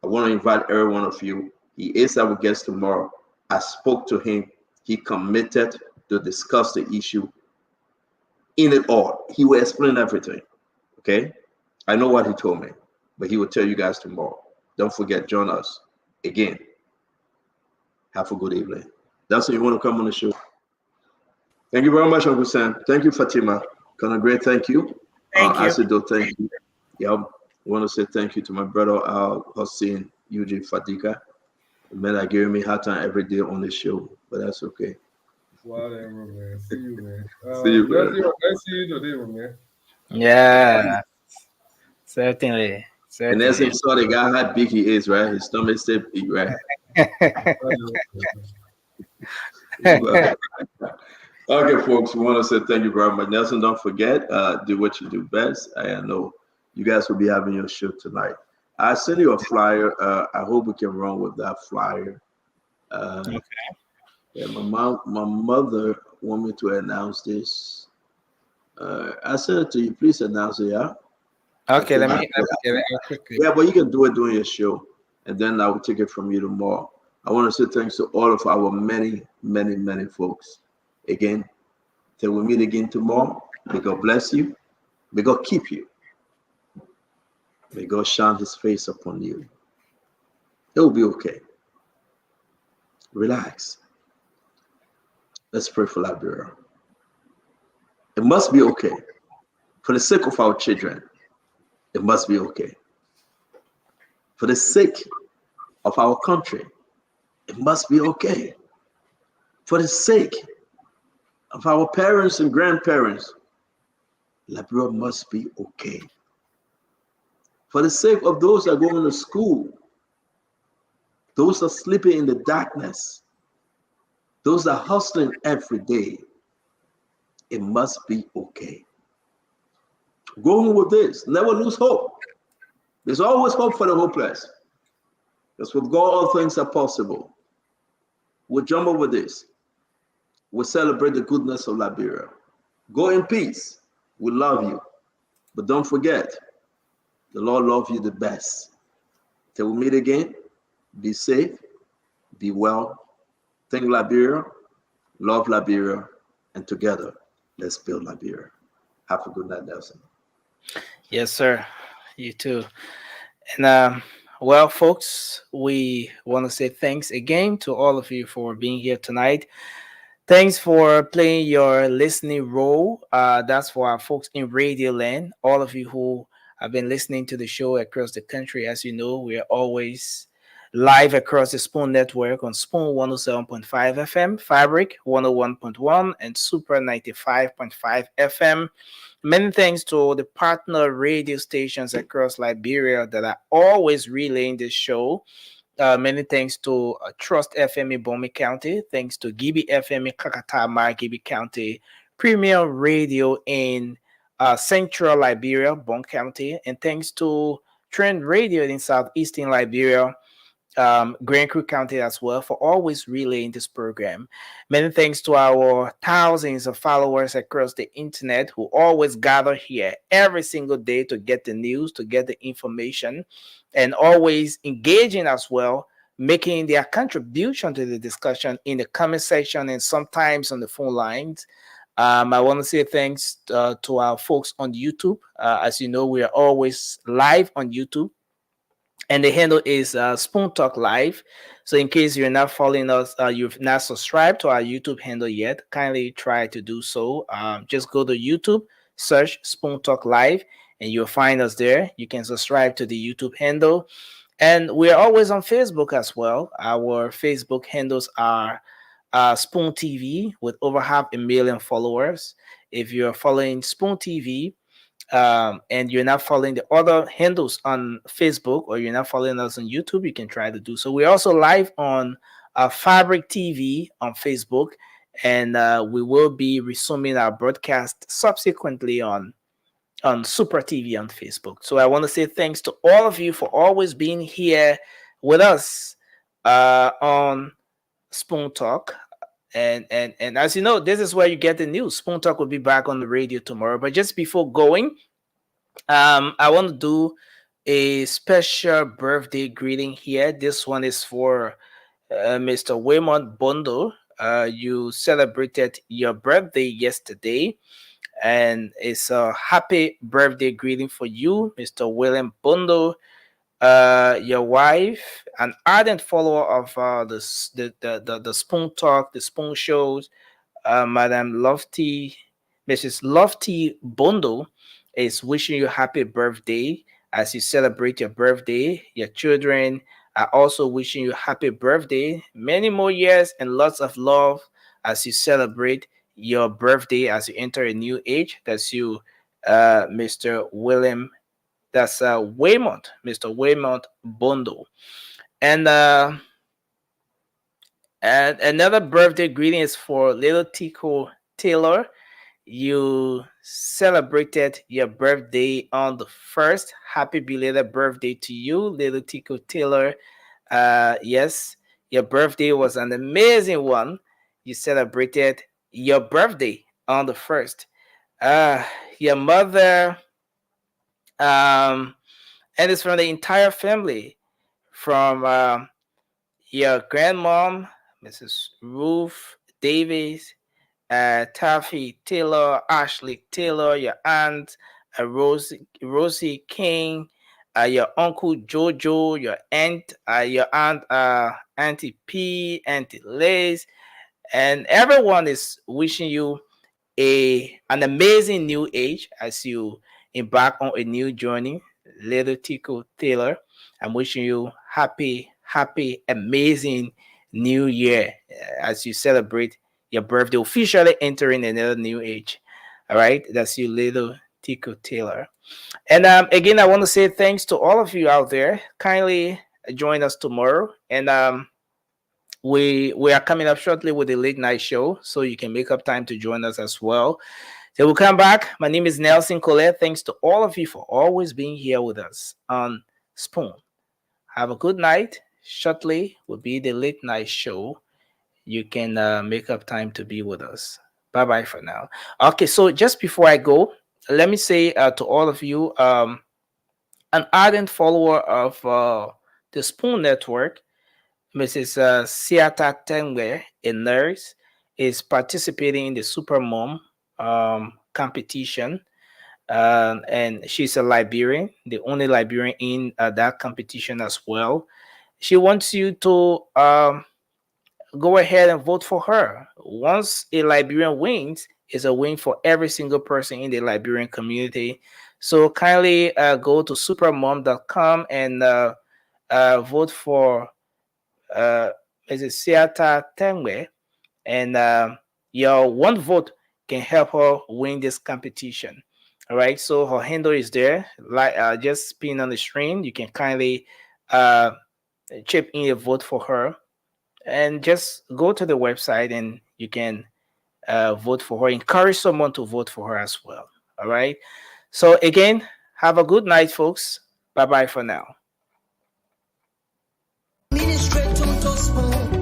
I want to invite every one of you. He is our guest tomorrow. I spoke to him. He committed to discuss the issue in it all. He will explain everything. Okay? I know what he told me, but he will tell you guys tomorrow. Don't forget, join us again. Have a good evening. That's when you want to come on the show. Thank you very much, Uncle Sam. Thank you, Fatima. Colonel Gray, thank you. Thank you. Asido, thank you. Yeah, I want to say thank you to my brother Hossein Eugene Fadika. The man that gave me hard time every day on the show, but that's okay. Whatever, man. See you, man. See you, man. Nice see you today, man. Yeah, certainly. And as he saw the guy how big he is, right? His stomach still big, right? Okay, folks, we want to say thank you very much. Nelson, don't forget, do what you do best. I know you guys will be having your show tonight. I sent you a flyer. I hope we can run with that flyer. Okay. Yeah, my mother want me to announce this. I sent it to you. Please announce it, yeah? Okay, let me get it quickly. Yeah, but you can do it during your show, and then I will take it from you tomorrow. I want to say thanks to all of our many, many, many folks. Again, till we meet again tomorrow, may God bless you. May God keep you. May God shine his face upon you. It will be okay. Relax. Let's pray for Liberia. It must be okay. For the sake of our children, it must be okay. For the sake of our country, it must be okay. For the sake of our parents and grandparents, Liberia must be okay. For the sake of those that are going to school, those that are sleeping in the darkness, those that are hustling every day, it must be okay. Going with this, never lose hope. There's always hope for the hopeless. Because with God, all things are possible. We'll jump over this. We'll celebrate the goodness of Liberia. Go in peace. We love you. But don't forget, the Lord loves you the best. Till we meet again, be safe, be well, think Liberia, love Liberia, and together, let's build Liberia. Have a good night, Nelson. Yes, sir. You too. And well, folks, we want to say thanks again to all of you for being here tonight. Thanks for playing your listening role. That's for our folks in Radio Land. All of you who have been listening to the show across the country. As you know, we are always live across the Spoon Network on Spoon 107.5 FM, Fabric 101.1, and Super 95.5 FM. Many thanks to the partner radio stations across Liberia that are always relaying this show. Many thanks to Trust FM in Bomi County. Thanks to Gibi FM in Kakatama, Gibi County. Premium Radio in Central Liberia, Bon County. And thanks to Trend Radio in Southeastern Liberia, Grand Creek County as well, for always relaying this program. Many thanks to our thousands of followers across the internet who always gather here every single day to get the news, to get the information, and always engaging as well, making their contribution to the discussion in the comment section and sometimes on the phone lines. I want to say thanks to our folks on YouTube. As you know, we are always live on YouTube. And the handle is Spoon Talk Live. So in case you're not following us, you've not subscribed to our YouTube handle yet, kindly try to do so. Just go to YouTube, search Spoon Talk Live, and you'll find us there. You can subscribe to the YouTube handle. And we're always on Facebook as well. Our Facebook handles are Spoon TV with over 500,000 followers. If you're following Spoon TV, and you're not following the other handles on Facebook, or you're not following us on YouTube, you can try to do so. We're also live on Fabric TV on Facebook, and we will be resuming our broadcast subsequently on Super TV on Facebook. So I want to say thanks to all of you for always being here with us on Spoon Talk. And as you know, this is where you get the news. Spoon Talk will be back on the radio tomorrow. But just before going, I want to do a special birthday greeting here. This one is for Mr. Waymond Bondo. You celebrated your birthday yesterday, and it's a happy birthday greeting for you, Mr. William Bondo. Your wife, an ardent follower of the Spoon Talk, the Spoon Shows, Madam Lofty, Mrs. Lofty Bondo, is wishing you happy birthday as you celebrate your birthday. Your children are also wishing you happy birthday, many more years and lots of love as you celebrate your birthday, as you enter a new age. That's you, Mr. William. That's Waymont, Mr. Waymont Bondo. And another birthday greeting is for little Tico Taylor. You celebrated your birthday on the 1st. Happy belated birthday to you, little Tico Taylor. Yes, your birthday was an amazing one. You celebrated your birthday on the 1st. Your mother, and it's from the entire family, from your grandmom, Mrs. Ruth Davis, Taffy Taylor, Ashley Taylor, your aunt, Rosie King, your uncle Jojo, your aunt, Auntie P, Auntie Liz, and everyone is wishing you an amazing new age as you embark on a new journey. Little Tico Taylor, I'm wishing you happy, amazing new year as you celebrate your birthday, officially entering another new age. All right, that's you, little Tico Taylor. And again, I want to say thanks to all of you out there. Kindly join us tomorrow, and we are coming up shortly with a late night show, so you can make up time to join us as well. So we'll come back. My name is Nelson Colette. Thanks to all of you for always being here with us on Spoon. Have a good night. Shortly will be the late night show. You can make up time to be with us. Bye-bye for now. Okay, so just before I go, let me say to all of you, an ardent follower of the Spoon Network, Mrs. Siata Tengwe, a nurse, is participating in the Super Mom competition, and she's a Liberian, the only Liberian in that competition as well. She wants you to go ahead and vote for her. Once a Liberian wins, it's a win for every single person in the Liberian community. So kindly go to supermom.com and vote for Mrs. Siata Tengwe, and your one vote can help her win this competition. All right, so her handle is there, like just pin on the screen. You can kindly chip in a vote for her, and just go to the website and you can vote for her. Encourage someone to vote for her as well. All right, so again, have a good night, folks. Bye bye for now. Ministry to Spoon.